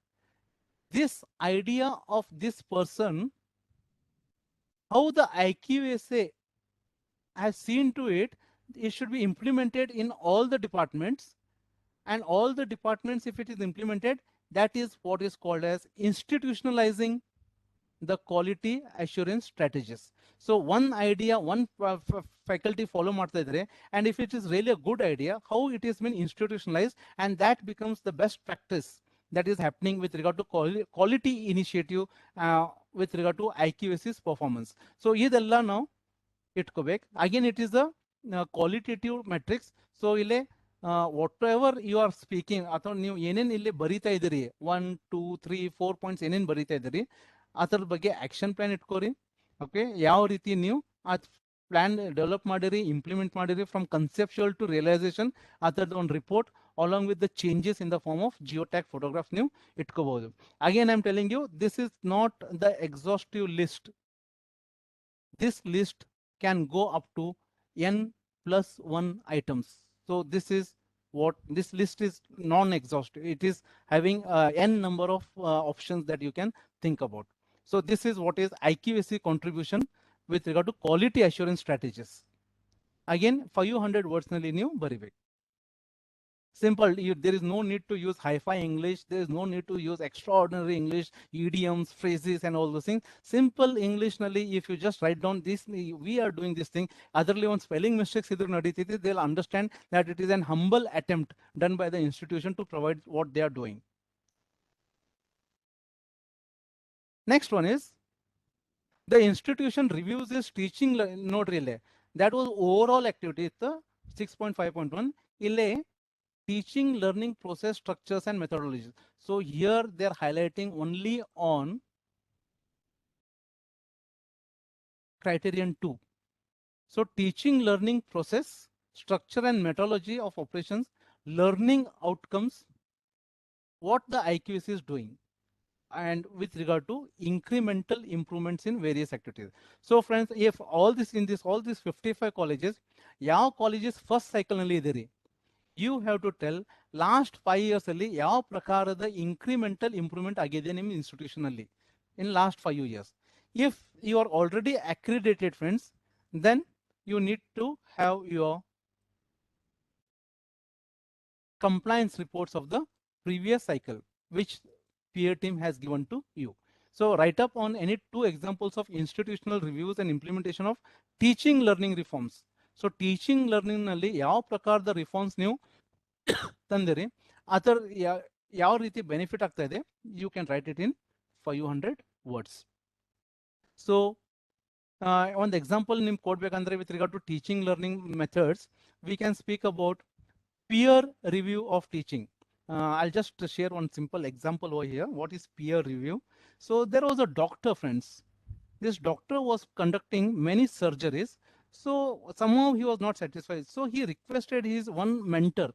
This idea of this person, how the IQAC has seen to it, it should be implemented in all the departments. and all the departments, if it is implemented, that is what is called as institutionalizing the quality assurance strategies. So one idea, one faculty follow ಮಾಡ್ತಾ ಇದ್ರೆ, and if it is really a good idea, how it has been institutionalized, and that becomes the best practice that is happening with regard to quality initiative with regard to IQAC's performance. So ಇದೆಲ್ಲ ನಾವು ಇಟ್ಕೋಬೇಕು. Again, it is a qualitative metrics. So ಇಲ್ಲಿ whatever you are speaking ಅಥವಾ ನೀವು ಏನೇನು ಇಲ್ಲಿ ಬರೀತಾ ಇದ್ದೀರಿ 1 2 3 4 ಪಾಯಿಂಟ್ಸ್ ಏನೇನು ಬರೀತಾ ಇದ್ದೀರಿ ಅದರ ಬಗ್ಗೆ ಆಕ್ಷನ್ ಪ್ಲಾನ್ ಇಟ್ಕೋರಿ. ಓಕೆ, ಯಾವ ರೀತಿ ನೀವು ಆ ಪ್ಲಾನ್ ಡೆವಲಪ್ ಮಾಡಿರಿ, ಇಂಪ್ಲಿಮೆಂಟ್ ಮಾಡಿರಿ, ಫ್ರಮ್ ಕನ್ಸೆಪ್ಚುಯಲ್ ಟು ರಿಯಲೈಸೇಷನ್, ಅದರದ್ದು ಒಂದು report along with the changes in the form of geotag photograph ನೀವು ಇಟ್ಕೋಬಹುದು. Again, I am telling you, this is not the exhaustive list. This list can go up to n plus 1 items. So this is what this list is non-exhaustive. It is having n number of options that you can think about. So this is what is IQAC contribution with regard to quality assurance strategies. Again, 500 words nalli ನೀವು ಬರಿಬೇಕು. Simple. There is no need to use hi-fi English. There is no need to use extraordinary English, idioms, phrases, and all those things. Simple English nalli, if you just write down this, we are doing this thing. Otherly, on spelling mistakes, they'll understand that it is an humble attempt done by the institution to provide what they are doing. Next one is the institution reviews its teaching note relay. That was overall activity. The 6.5.1 ille teaching learning process structures and methodologies. So here they are highlighting only on criterion 2. So teaching learning process structure and methodology of operations, learning outcomes, what the IQAC is doing, and with regard to incremental improvements in various activities. So friends, if all this in this all these 55 colleges, ಯಾವ colleges first cycle ನಲ್ಲಿ ಇದೀರಿ, you have to tell last 5 years ಅಲ್ಲಿ ಯಾವ ಪ್ರಕಾರದ incremental improvement ಆಗಿದೆ ನಿಮ್ಮ institution ಅಲ್ಲಿ in last 5 years. If you are already accredited, friends, then you need to have your compliance reports of the previous cycle which peer team has given to you. So write up on any 2 examples of institutional reviews and implementation of teaching learning reforms. So teaching learning ನಲ್ಲಿ ಯಾವ ಪ್ರಕಾರದ reforms ನೀವು ತಂದಿರಿ, ಅದರ ಯಾವ ರೀತಿ benefit ಆಗ್ತಾ ಇದೆ, you can write it in 500 words. So ಒಂದು ಎಕ್ಸಾಂಪಲ್ ನಿಮ್ಗೆ ಕೊಡ್ಬೇಕಂದ್ರೆ with regard to teaching learning methods, we can speak about peer review of teaching. I'll just share one simple example over here. What is peer review? So there was a doctor, friends. This doctor was conducting many surgeries. So somehow he was not satisfied. So he requested his one mentor,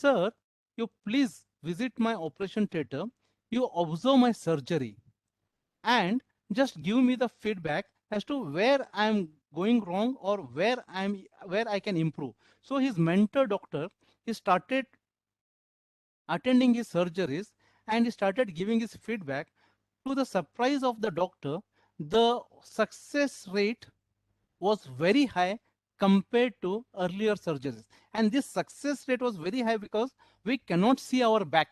sir, you please visit my operation theater. You observe my surgery and just give me the feedback as to where I am going wrong or where I can improve. So his mentor doctor, he started attending his surgeries and he started giving his feedback. To the surprise of the doctor, the success rate was very high compared to earlier surgeries. And this success rate was very high because we cannot see our back.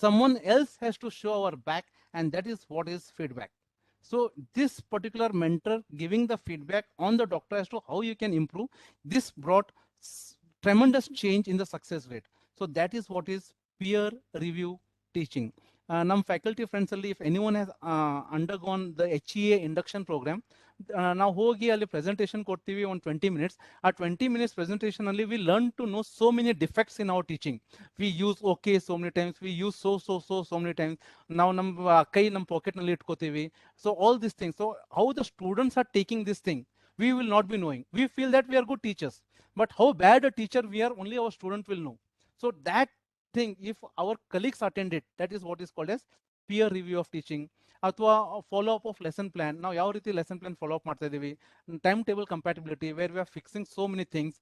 Someone else has to show our back, and that is what is feedback. So this particular mentor giving the feedback on the doctor as to how you can improve, this brought tremendous change in the success rate. So that is what is peer review teaching. Nam faculty friends alli, if anyone has undergone the HEA induction program, ನಾವು ಹೋಗಿ ಅಲ್ಲಿ presentation ಕೊಡ್ತೀವಿ ಒಂದು 20 minutes. ಆ 20 minutes presentation ಅಲ್ಲಿ we learn to know so many defects in our teaching. We use okay so many times, we use so many times. ನಾವು ನಮ್ಮ ಕೈ ನಮ್ಮ ಪಾಕೆಟ್ ನಲ್ಲಿ ಇಟ್ಕೋತೀವಿ. So all these things. So how the students are taking this thing, we will not be knowing. We feel that we are good teachers, but how bad a teacher we are, only our student will know. So that thing, if our colleagues attend it, that is what is called as peer review of teaching. ಅಥವಾ follow up of lesson plan, ನಾವು ಯಾವ ರೀತಿ lesson plan follow up ಮಾಡ್ತಾ ಇದೀವಿ, time table compatibility where we are fixing so many things.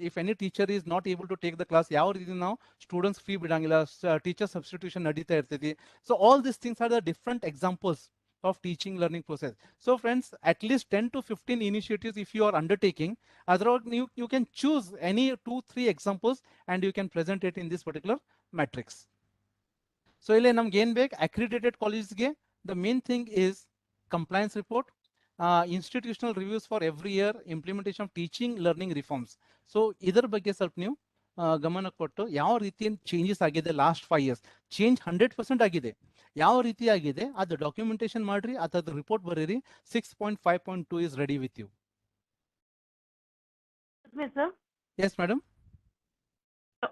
If any teacher is not able to take the class, ಯಾವ ರೀತಿ ನಾವು students free ಬಿಡಂಗಿಲ್ಲ, teacher substitution ನಡೀತಾ ಇರ್ತೈತಿ. So all this things are the different examples of teaching learning process. So friends, at least 10 to 15 initiatives if you are undertaking, otherwise you can choose any 2-3 examples and you can present it in this particular matrix. So ಇಲ್ಲಿ ನಮ್ಗೆ ಏನ್ ಬೇಕು accredited collegesಗೆ the main thing is compliance report, institutional reviews for every year, implementation of teaching learning reforms. So ಇದರ ಬಗ್ಗೆ ಸ್ವಲ್ಪ ನೀವು ಗಮನ ಕೊಟ್ಟು ಯಾವ ರೀತಿ ಚೇಂಜಸ್ ಆಗಿದೆ ಲಾಸ್ಟ್ 5 years, ಚೇಂಜ್ 100% ಆಗಿದೆ, ಯಾವ ರೀತಿ ಆಗಿದೆ ಅದು ಡಾಕ್ಯುಮೆಂಟೇಶನ್ ಮಾಡ್ರಿ, ಅದ್ರ ರಿಪೋರ್ಟ್ ಬರೀರಿ. 6.5.2 is ready with you. Yes, sir. Yes, madam. So,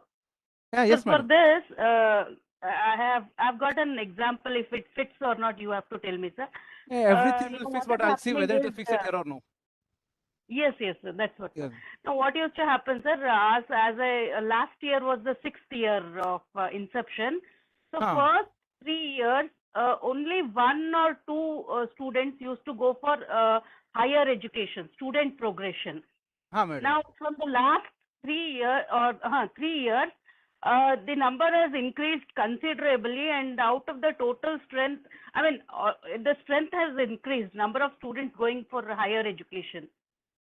Yeah, yes, for madam. this, I've got an example. If it fits or not, you have to tell me, sir. Yeah, everything will fix, what but is I'll see whether it will happening fix is, it here or no. Yes, sir, that's what. Yeah. Now, what used to happen, sir, last year was the 6th year of inception. So first 3 years, only 1 or 2 students used to go for higher education, student progression. Madam. Now, from the last 3 years, the number has increased considerably, and out of the total strength, I mean, the strength has increased, number of students going for higher education.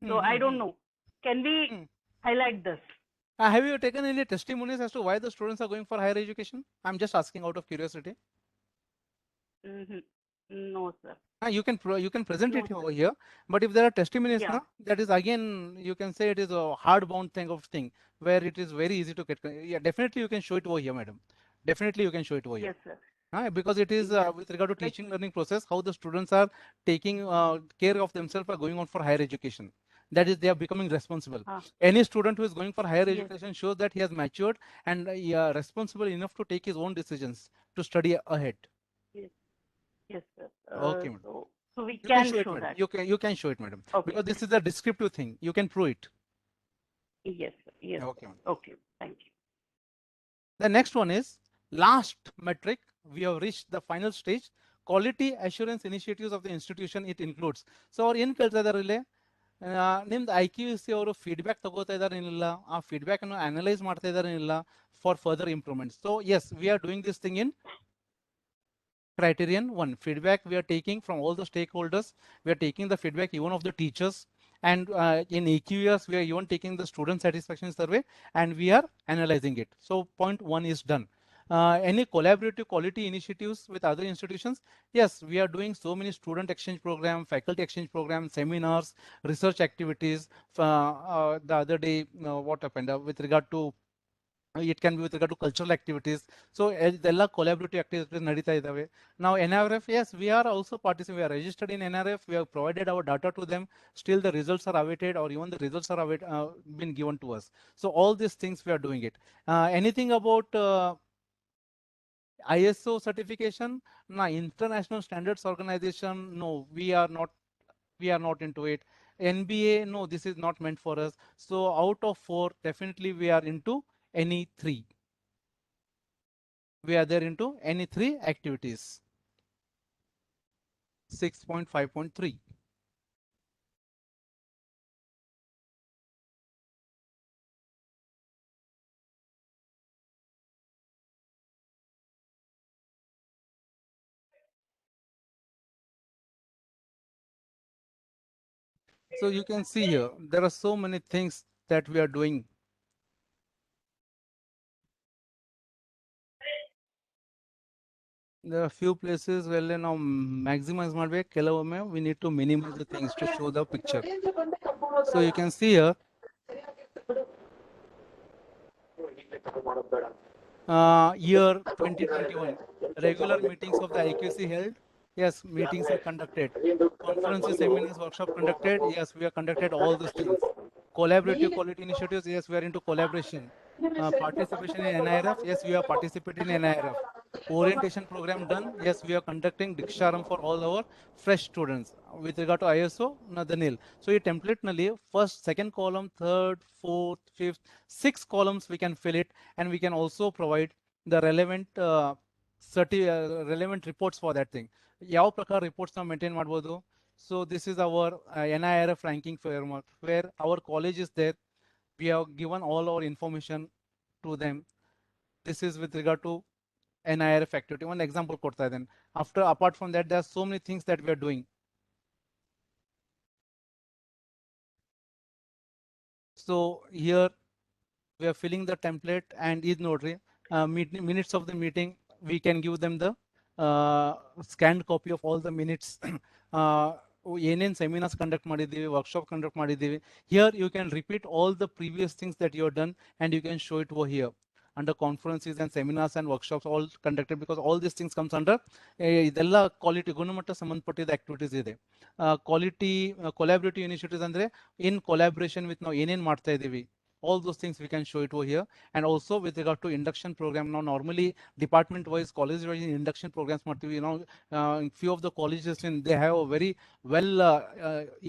So I don't know. Can we highlight this? Have you taken any testimonies as to why the students are going for higher education? I'm just asking out of curiosity. No, sir. You can present it over here, but if there are testimonies, Yeah. that is again, you can say it is a hard-bound thing where it is very easy to get. Yeah, definitely you can show it over here, madam. Definitely you can show it over here. Yes, sir. Because it is with regard to teaching learning process, how the students are taking care of themselves are going on for higher education. That is, they are becoming responsible. Any student who is going for higher education shows that he has matured and responsible enough to take his own decisions to study ahead. Yes, sir. Okay, madam. So we You can show show it, that. madam. You can show it, madam. Okay. Because this is a descriptive thing. You can prove it. Yes, sir. Yes. Okay, madam. Okay. Thank you. The next one is last metric. We have reached the final stage. Quality assurance initiatives of the institution it includes. So ಅವ್ರು ಏನು ಕೇಳ್ತಾ ಇದಾರೆ ಇಲ್ಲಿ, ನಿಮ್ದು IQAC ಅವರು feedback ತಗೋತಾ ಇದಾರೆ ಏನಿಲ್ಲ, ಆ ಫೀಡ್ಬ್ಯಾಕ್ ಅನ್ನು ಅನಲೈಸ್ ಮಾಡ್ತಾ ಇದಾರೆ ಏನಿಲ್ಲ for further improvement. So yes, we are doing this thing in Criterion 1. Feedback we are taking from all the stakeholders. We are taking the feedback even of the teachers, and in EQS we are even taking the student satisfaction survey and we are analyzing it. So point 1 is done. Any collaborative quality initiatives with other institutions? Yes, we are doing so many student exchange program, faculty exchange program, seminars, research activities. The other day, what happened with regard to, it can be with regard to cultural activities. So ಎಲ್ಲ collaborative activities ನಡೀತಾ ಇದಾವೆ. Now NRF, yes, we are also participating. We are registered in NRF. We have provided our data to them. Still the results are awaited, or even the results are been given to us. So all these things we are doing it. Anything about ISO certification? No, international standards organization? No, we are not into it. NBA? No, this is not meant for us. So out of 4, definitely we are into any 3. We are there into any 3 activities. 6.5.3. So you can see here, there are so many things that we are doing. There are few places where now maximize ಮಾಡ್ಬೇಕು, ಕೆಲವೊಮ್ಮೆ we need to minimize the things to show the picture. So you can see here, year 2021, regular meetings of the IQAC held. Yes, meetings are conducted. Conferences, seminars, workshop conducted. Yes, we have conducted all those things. Collaborative quality initiatives. Yes, we are into collaboration. Participation in NIRF. Yes, we are participating in NIRF. Orientation program done. Yes, we are conducting Diksharam for all our fresh students. With regard to ISO, the nil. So a template nali first, second column, third, fourth, fifth, 6 columns we can fill it, and we can also provide the relevant relevant reports for that thing. ಯಾವ ಪ್ರಕಾರ reports ನಾವು maintain ಮಾಡ್ಬೋದು? So this is our NIRF ranking framework where our college is there. We have given all our information to them. This is with regard to NIRF activity. One example ಕೊಡ್ತಾ ಇದ್ದೇನೆ. Apart from that, there are so many things that we are doing. So here we are filling the template and is notary minutes of the meeting. We can give them the scanned copy of all the minutes. ಏನೇನು seminars conduct ಮಾಡಿದ್ದೀವಿ, workshop conduct ಮಾಡಿದ್ದೀವಿ. Here you can repeat all the previous things that you have done and you can show it over here under conferences and seminars and workshops all conducted, because all these things comes under ಇದೆಲ್ಲ quality ಗುಣಮಟ್ಟ ಸಂಬಂಧಪಟ್ಟಿದ activities ಇದೆ. Quality collaborative initiatives ಅಂದ್ರೆ ಇನ್ collaboration with ನಾವು ಏನೇನು ಮಾಡ್ತಾ ಇದ್ದೀವಿ, all those things we can show it over here. And also with regard to induction program, now normally department wise, college wise induction programs ಮಾಡ್ತೀವಿ. You know, few of the colleges they have a very well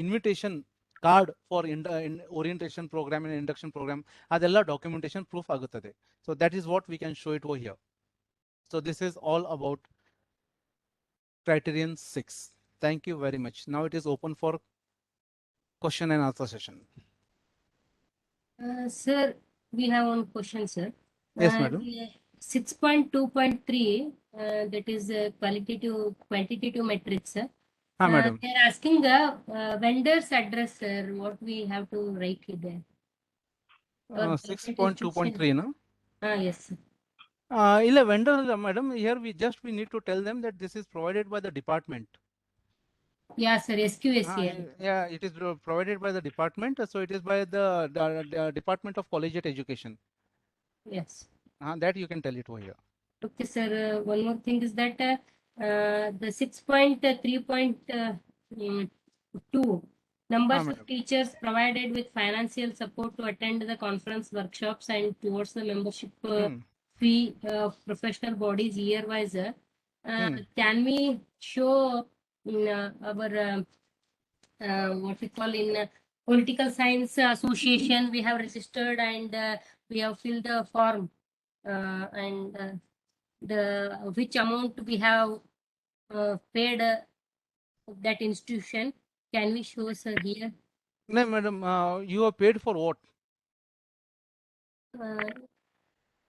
invitation card for in orientation program and induction program. ಅದೆಲ್ಲ documentation proof ಆಗುತ್ತದೆ. So that is what we can show it over here. So this is all about criterion 6. Thank you very much. Now it is open for question and answer session. Sir, we have one question, sir. Yes, madam. 6.2.3, that is quantitative metrics, sir. Madam. They are asking the vendor's address, sir. What we have to write it there? 6.2.3, no? Yes, sir. Illa vendor, madam, here we need to tell them that this is provided by the department. Yeah, sir, SQSC. Yeah, it is provided by the department, so it is by the Department of Collegiate Education. Yes. That you can tell it over here. Okay, sir. One more thing is that the 6.3.2 numbers of teachers provided with financial support to attend the conference workshops and towards the membership fee of professional bodies year-wise. Can we show in our what we call in political science association, we have registered and we have filled the form and the which amount we have paid that institution? Can we show, sir, here? No, madam, you are paid for what?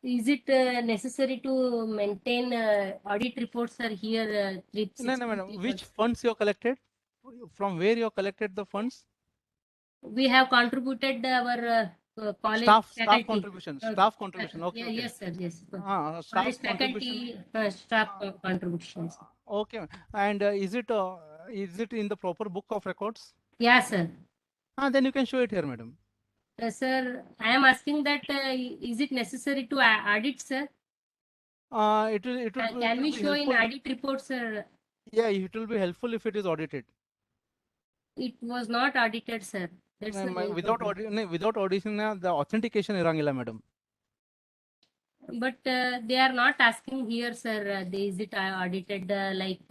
Is it necessary to maintain audit reports, sir, here? No, madam. Which funds you have collected? From where you have collected the funds? We have contributed our college staff contribution. Staff contribution. Okay. Yes, sir. Yes. Staff faculty staff contributions. Okay. And is it in the proper book of records? Yeah, sir. Then you can show it here, madam. Sir, I am asking that is it necessary to audit, sir? It will can we show in audit reports, sir? Yeah, it will be helpful if it is audited. It was not audited, sir. That's without audition, the authentication irangilla, madam. But they are not asking here, sir. Is it audited like?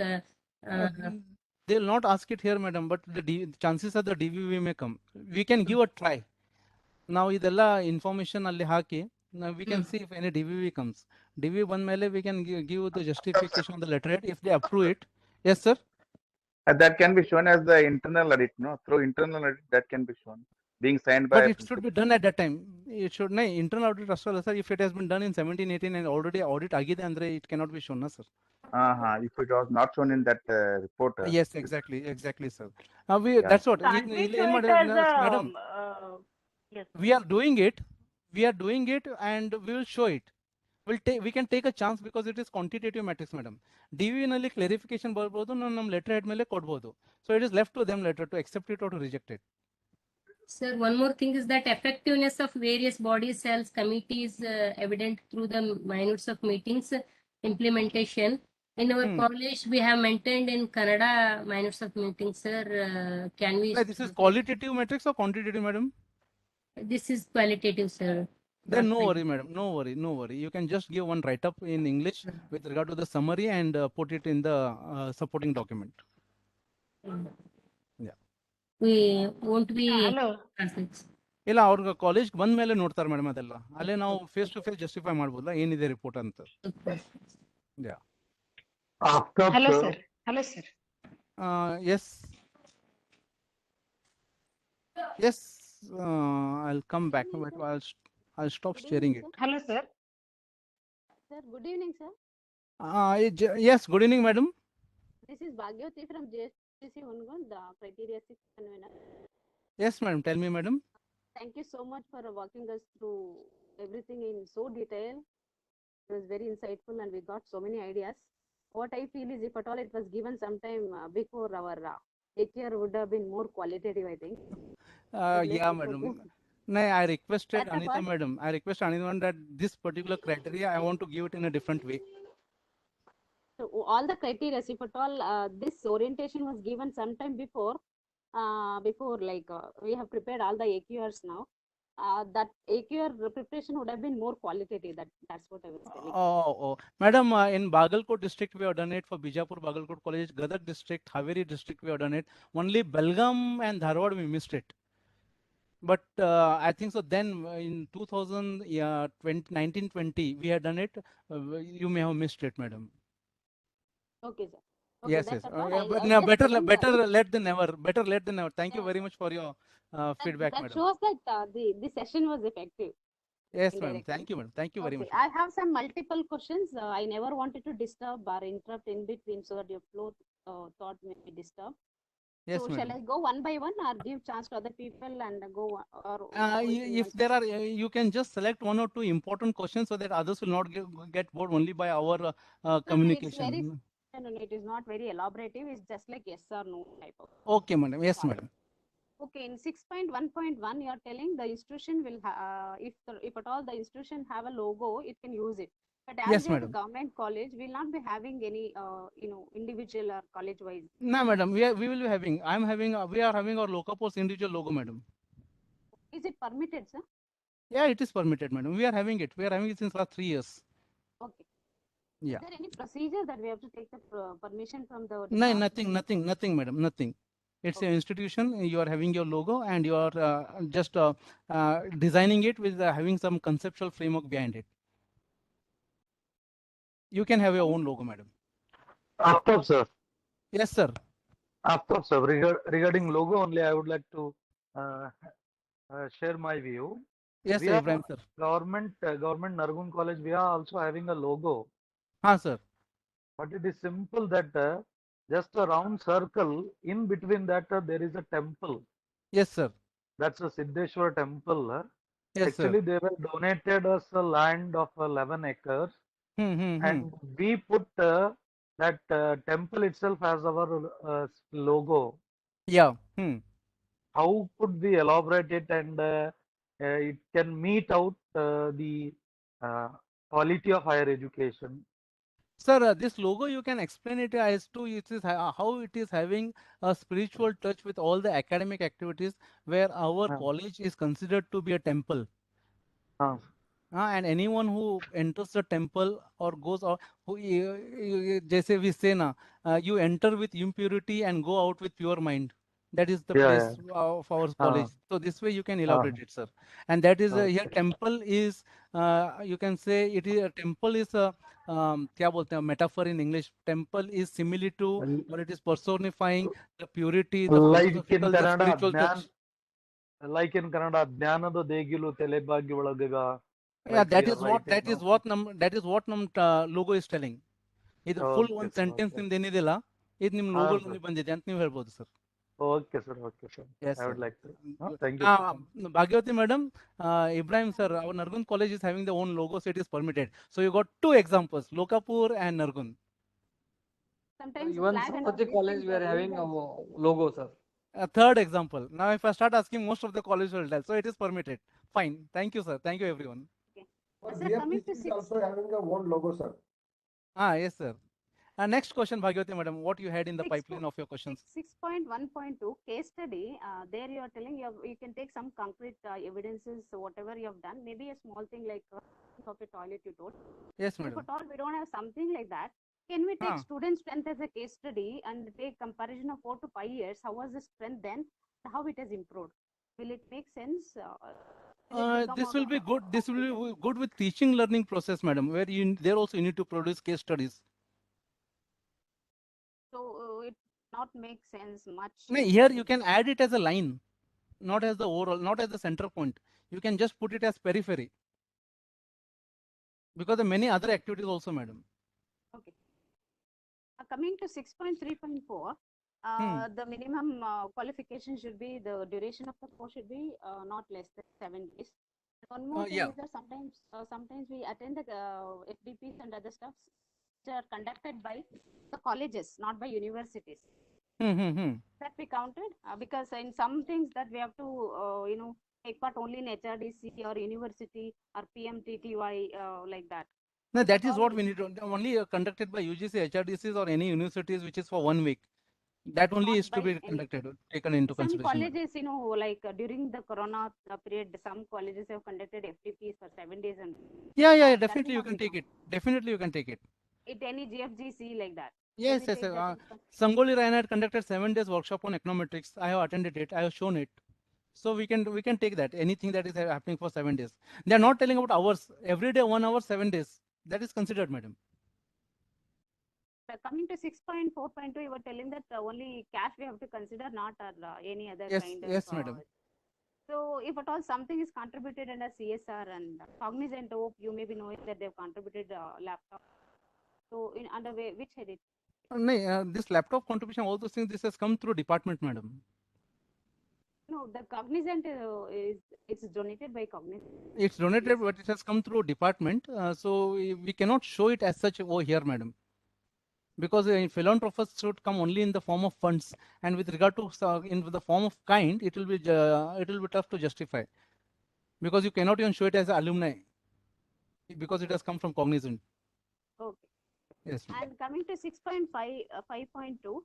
They will not ask it here, madam. But the chances are the DVV may come. We can give a try. Now idella information alli haki. Now we can see if any DVV comes. DVV one mele we can give the justification on the letterhead if they approve it. Yes, sir. That can be shown as the internal audit, no? Through internal audit, that can be shown, being signed by. But it should be done at that time. It should no internal audit as well, sir. If it has been done in 17-18 and already audit agide andre, it cannot be shown, sir. If it was not shown in that report. Yes, exactly, sir. That's what. Madam, yes. We are doing it, and we will show it. We can take a chance because it is quantitative metrics, madam. DV nalli clarification barbodu, nam letter head mele kodbodu. So it is left to them later to accept it or to reject it. Sir, one more thing is that effectiveness of various bodies, cells, committees evident through the minutes of meetings implementation. In our college, we have maintained in Kannada minutes of meetings, sir. Can we? This is qualitative metrics or quantitative, madam? This is qualitative, sir. Then no worry, madam. No worry. You can just give one write-up in English with regard to the summary and put it in the supporting document. Yeah. We won't be. Hello. ಇಲ್ಲ ಅವ್ರಿಗೆ college ಬಂದ ಮೇಲೆ ನೋಡ್ತಾರೆ madam ಅದೆಲ್ಲ. ಅಲ್ಲೇ ನಾವು face to face justify ಮಾಡ್ಬೋದಲ್ಲ ಏನಿದೆ ರಿಪೋರ್ಟ್ ಅಂತ. Yeah. Hello, sir. Yes. I'll come back. I'll stop sharing it. Hello, sir. Sir, good evening, sir. Yes, good evening, madam. This is Bhagyoti from JSTC Ungun, the criteria 6 convener. Yes, madam. Tell me, madam. Thank you so much for walking us through everything in so detail. It was very insightful and we got so many ideas. What I feel is if at all it was given sometime before our AQR would have been more qualitative, I think. Yeah, madam. No, I requested That's Anita, apart. madam. I requested Anita that this particular criteria, I want to give it in a different way. So all the criteria, if at all this orientation was given sometime before, we have prepared all the AQRs now. That AQR preparation would have been more qualitative. That's what I was telling. Oh, madam, in Bagalkot district we have done it, for Bijapur Bagalkot College, Gadag district, Haveri district we have done it. Only Belgaum and Dharwad we missed it. But I think so. Then in 1920, we had done it. You may have missed it, madam. Okay, sir. Okay, Yes, that's yes. apart. Yeah, but I no, just telling better late than never. Better late than never. Thank you yeah, very much for your feedback, that madam. shows that the session was effective Yes, madam. indirectly. Thank you, madam. Thank you very Okay, much. I have some multiple questions. I never wanted to disturb or interrupt in between so that your flow thought may be disturbed. Yes, So madam. shall I go one by one or give chance to other people and go or If there are, you can just select one or two important questions so that others will not get bored only by our communication. No, it is not very elaborative. It's just like yes or no type of. Okay, madam. Yes, madam. Okay, in 6.1.1, you are telling the institution will, if at all the institution have a logo, it can use it. But as Yes, we are the madam. government college, we will not be having any, individual or college wise. No, madam. We will be having. I'm having. We are having our local post individual logo, madam. Is it permitted, sir? Yeah, it is permitted, madam. We are having it. We are having it since last 3 years. Okay. Yeah. Is there any procedure that we have to take the permission from the No, department? nothing, madam. Nothing. It's an institution. You are having your logo and you are just designing it with having some conceptual framework behind it. You can have your own logo, madam. After sir. Yes, sir. After sir, regarding logo only, I would like to share my view. Yes, we sir, are Ibrahim, sir. Government Nargun College, we are also having a logo. Sir. But it is simple that just a round circle, in between that there is a temple. Yes, sir. That's a Siddheshwar temple. Yes, actually, sir. they were donated us a land of 11 acres. And we put that temple itself as our logo. Yeah. How could we elaborate it and it can meet out the quality of higher education? Sir, this logo, you can explain it as to it is how it is having a spiritual touch with all the academic activities where our college is considered to be a temple. And anyone who enters the temple or goes out, who, जैसे we say na, you enter with impurity and go out with pure mind. That is the place of our college. So this way you can elaborate it, sir. And that is here temple is, you can say it is a temple is a क्या बोलते हैं metaphor in English. Temple is similitude or it is personifying the purity, the philosophical, the spiritual touch. Like in Kannada, ಜ್ಞಾನದ ದೇಗಿಲು ತಲೆಬಾಗಿ ಒಳಗಗ. Yeah, that is what logo is telling. ಇದು full one sentence ನಿಮ್ದು ಏನಿದೆಯಲ್ಲ ಇದು ನಿಮ್ಮ logo ಅಲ್ಲಿ ಬಂದಿದೆ ಅಂತ ನೀವು ಹೇಳ್ಬೋದು sir. Okay, sir. Okay, sir. Yes, I would sir. like to. Thank you. Bhagyavati madam, Ibrahim sir, our Nargun college is having their own logo, so it is permitted. So you got two examples, Lokapur and Nargun. Sometimes even Sampathi college we are having a logo, sir. A third example. Now, if I start asking, most of the colleges will tell. So it is permitted. Fine. Thank you, sir. Thank you, everyone. Okay. But BFPC is also having a own logo, sir. Yes, sir. Next question, Bhagyavati madam. What you had in the pipeline of your questions? 6.1.2 case study. There you are telling you can take some concrete evidences, so whatever you have done. Maybe a small thing like of a toilet you told. Yes, madam. If at all we don't have something like that, can we take student strength as a case study and take comparison of 4 to 5 years? How was the strength then? How it has improved? Will it make sense? This will be good. This will be good with teaching learning process, madam. Where there also you need to produce case studies. So it not make sense much. No, here you can add it as a line, not as the overall, not as the center point. You can just put it as periphery. Because there are many other activities also, madam. Okay. coming to 6.3.4, the minimum qualification should be, the duration of the course should be not less than 7 days. One more thing Yeah. is that sometimes we attend the FDPs and other stuffs which are conducted by the colleges, not by universities. That we counted because in some things that we have to take part only in HRDC or university or PMTTY like that. No, If that at is all what we need to only conducted by UGC, HRDCs or any universities which is for 1 week. That only not is to by be any, conducted, taken into some consideration. madam. colleges, like during the corona period, some colleges have conducted FTPs for 7 days and Yeah, that definitely will you not can be take counted. it. Definitely you can take it. It any GFGC like that. Can Yes, we yes. take that into consideration? Sangoli Ryan had conducted 7 days workshop on econometrics. I have attended it. I have shown it. So we can take that. Anything that is happening for 7 days. They are not telling about hours. Every day 1 hour, 7 days. That is considered, madam. Coming to 6.4.2, you were telling that only cash we have to consider, not any other Yes, kind yes, of. madam. So if at all something is contributed under CSR and Cognizant, you may be knowing that they've contributed laptop. So in under which head? This laptop contribution, all those things, this has come through department, madam. No, the Cognizant it's donated by Cognizant. It's donated, but it has come through department. So we cannot show it as such over here, madam. Because philanthropists should come only in the form of funds, and with regard to in the form of kind, it will be tough to justify, because you cannot even show it as alumni, because it has come from Cognizant. Okay. Yes. And coming to 6.5, 5.2,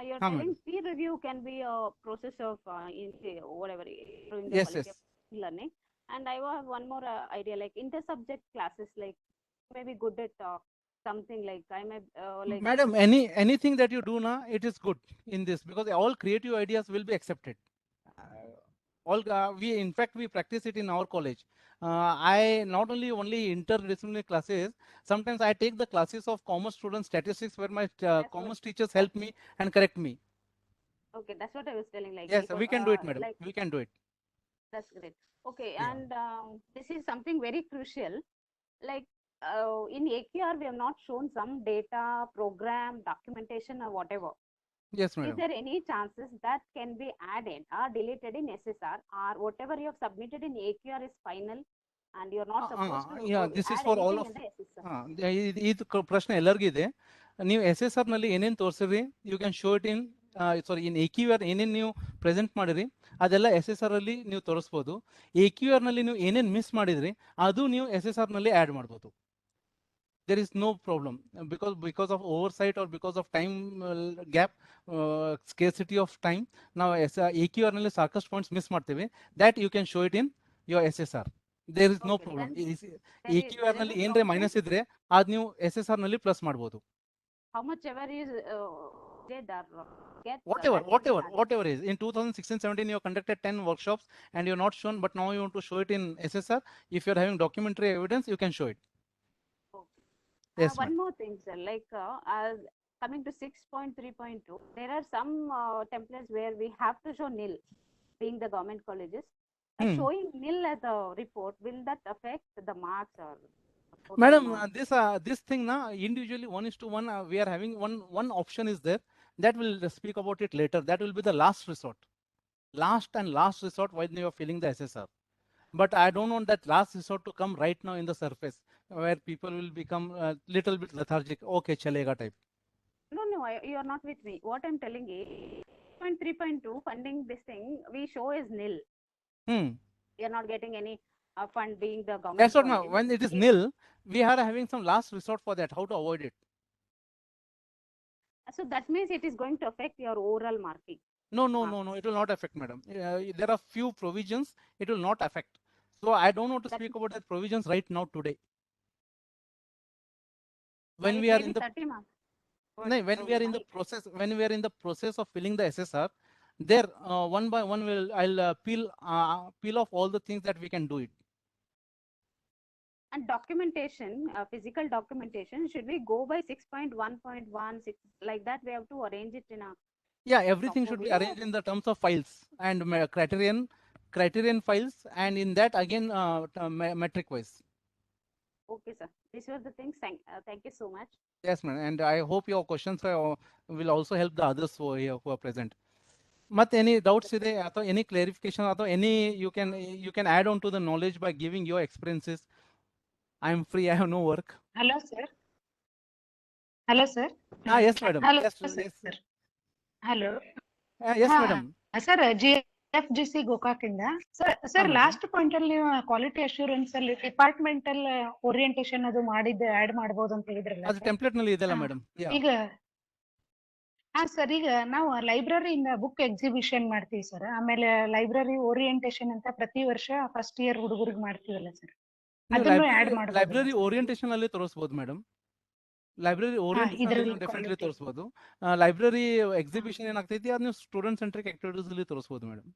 you're telling peer review can be a process of whatever improving the Yes, quality yes. of learning. And I have one more idea, like inter-subject classes, like maybe good at something like I may like. Madam, anything that you do now, it is good in this, because all creative ideas will be accepted. We in fact we practice it in our college. I not only interdisciplinary classes, sometimes I take the classes of commerce students, statistics, where my commerce teachers help me and correct me. Okay, that's what I was telling. Like Yes, we can do it, madam. Like, we can do it. that's great. Okay, Yeah. and this is something very crucial. Like in AQR, we have not shown some data, program, documentation, or whatever. Yes, madam. Is there any chances that can be added or deleted in SSR, or whatever you have submitted in AQR is final and you're not supposed to yeah, this is add for all anything of in the SSR? ಇದು ಪ್ರಶ್ನೆ ಎಲ್ಲರಿಗಿದೆ. ನೀವು SSR ನಲ್ಲಿ ಏನೇನು ತೋರಿಸಿರಿ, you can show it in in AQR ಏನೇನು ನೀವು present ಮಾಡಿರಿ ಅದೆಲ್ಲ SSR ಅಲ್ಲಿ ನೀವು ತೋರಿಸ್ಬೋದು. AQR ನಲ್ಲಿ ನೀವು ಏನೇನು ಮಿಸ್ ಮಾಡಿದ್ರಿ ಅದು ನೀವು SSR ನಲ್ಲಿ ಆ್ಯಡ್ ಮಾಡ್ಬೋದು. There is no problem, because of oversight or because of time gap, scarcity of time. Now AQR ನಲ್ಲಿ ಸಾಕಷ್ಟು ಪಾಯಿಂಟ್ಸ್ ಮಿಸ್ ಮಾಡ್ತೇವೆ. That you can show it in your SSR. There is no problem. AQR ನಲ್ಲಿ ಏನ್ರೆ minus ಇದ್ರೆ ಅದ್ ನೀವು SSR ನಲ್ಲಿ plus ಮಾಡ್ಬೋದು. How much ever is did or get whatever is in 2016-17 you have conducted 10 workshops and you are not shown, but now you want to show it in SSR. If you are having documentary evidence, you can show it. Yes, one more thing, sir, like coming to 6.3.2, there are some templates where we have to show nil, being the government colleges. Showing nil as a report, will that affect the marks or? Madam, this thing now individually 1:1, we are having one option is there, that will speak about it later. That will be the last resort when you are filling the SSR. But I don't want that last resort to come right now in the surface, where people will become a little bit lethargic. Okay, chalega type. No, you are not with me. What I'm telling is 3.2 funding, this thing we show is nil. We are not getting any fund, being the government. That's what now. When it is nil, we are having some last resort for that. How to avoid it? So that means it is going to affect your overall marking. No. It will not affect, madam. There are few provisions. It will not affect. So I don't want to speak about that provisions right now today. When we are in the when we are in the process of filling the SSR, there one by one I'll peel off all the things that we can do it. And documentation, physical documentation, should we go by 6.1.16 like that? We have to arrange it in a. Yeah, everything should be arranged in the terms of files and criterion files, and in that again metric wise. Okay, sir. These were the things. Thank you so much. Yes, madam. And I hope your questions will also help the others who are here, who are present. But any doubts today, or any clarification, or any you can add on to the knowledge by giving your experiences. I am free. I have no work. Hello, sir. Hello, sir. Yes, madam. Hello, Yes, sir. yes. Hello. Yes, madam. Sir, GFGC ಗೋಕಾಕಿಂದ sir madam. Last point ಅಲ್ಲಿ ನೀವು quality assurance ಅಲ್ಲಿ departmental orientation ಅದು ಮಾಡಿದ್ದೆ add ಮಾಡಬಹುದು ಅಂತ ಹೇಳಿದ್ರಲ್ಲ ಅದು ಟೆಂಪ್ಲೇಟ್ ನಲ್ಲಿ ಇದೆಲ್ಲ ಮೇಡಮ್. ಈಗ ಸರ್ ಈಗ ನಾವು ಲೈಬ್ರರಿಯಿಂದ ಬುಕ್ ಎಕ್ಸಿಬಿಷನ್ ಮಾಡ್ತೀವಿ ಸರ್, ಆಮೇಲೆ ಲೈಬ್ರರಿ ಓರಿಯಂಟೇಶನ್ ಅಂತ ಪ್ರತಿ ವರ್ಷ ಫಸ್ಟ್ ಇಯರ್ ಹುಡುಗರಿಗೆ ಮಾಡ್ತೀವಲ್ಲ ಸರ್, ಅದನ್ನು ಆಡ್ ಮಾಡಬಹುದು. ಲೈಬ್ರರಿ ಓರಿಯಂಟೇಶನ್ ಅಲ್ಲಿ ತೋರಿಸಬಹುದು ಮೇಡಮ್. ಲೈಬ್ರರಿ ಓರಿಯಂಟೇಶನ್ ಡೆಫಿನೆಟ್ಲಿ ತೋರಿಸಬಹುದು. ಲೈಬ್ರರಿ ಎಕ್ಸಿಬಿಷನ್ ಏನಾಗ್ತೈತಿ ಅದು ನೀವು ಸ್ಟೂಡೆಂಟ್ ಸೆಂಟ್ರಿಕ್ ಆಕ್ಟಿವಿಟೀಸ್ ಅಲ್ಲಿ ತೋರಿಸಬಹುದು ಮೇಡಮ್.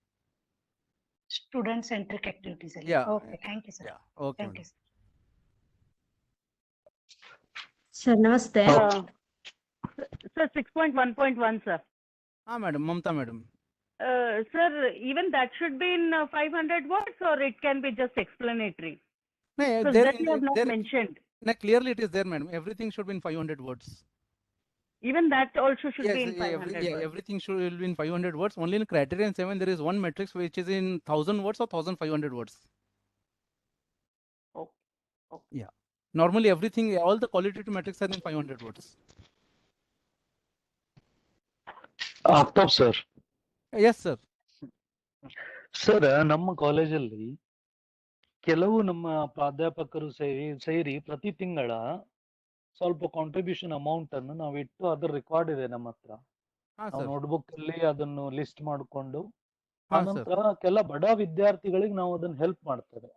ಸ್ಟೂಡೆಂಟ್ ಸೆಂಟ್ರಿಕ್ ಆಕ್ಟಿವಿಟೀಸ್ ಅಲ್ಲಿ. Okay, thank you sir. Okay thank you sir. ನಮಸ್ತೆ sir. 6.1.1 sir. madam, Mamta madam. Sir, even that should be in 500 words or it can be just explanatory? Because that you have not mentioned. No, clearly it is there madam. Everything should be in 500 words. Even that also should be in 500 words. Everything should be in 500 words. Only in Criterion 7 there is one matrix which is in 1000 words or 1500 words. Okay. Yeah. Normally everything, all the qualitative metrics are in 500 words. Aftab sir. Yes sir. Sir, ನಮ್ಮ ಕಾಲೇಜಲ್ಲಿ ಕೆಲವು ನಮ್ಮ ಪ್ರಾಧ್ಯಾಪಕರು ಸೇರಿ ಪ್ರತಿ ತಿಂಗಳ ಸ್ವಲ್ಪ contribution amount ಅನ್ನು ನಾವು ಇಟ್ಟು ಅದ್ರ ರೆಕಾರ್ಡ್ ಇದೆ ನಮ್ಮ ಹತ್ರ. ನೋಟ್ಬುಕ್ ಅಲ್ಲಿ ಅದನ್ನು ಲಿಸ್ಟ್ ಮಾಡಿಕೊಂಡು ಆನಂತರ ಕೆಲ ಬಡ ವಿದ್ಯಾರ್ಥಿಗಳಿಗೆ ನಾವು ಅದನ್ನ ಹೆಲ್ಪ್ ಮಾಡ್ತೇವೆ.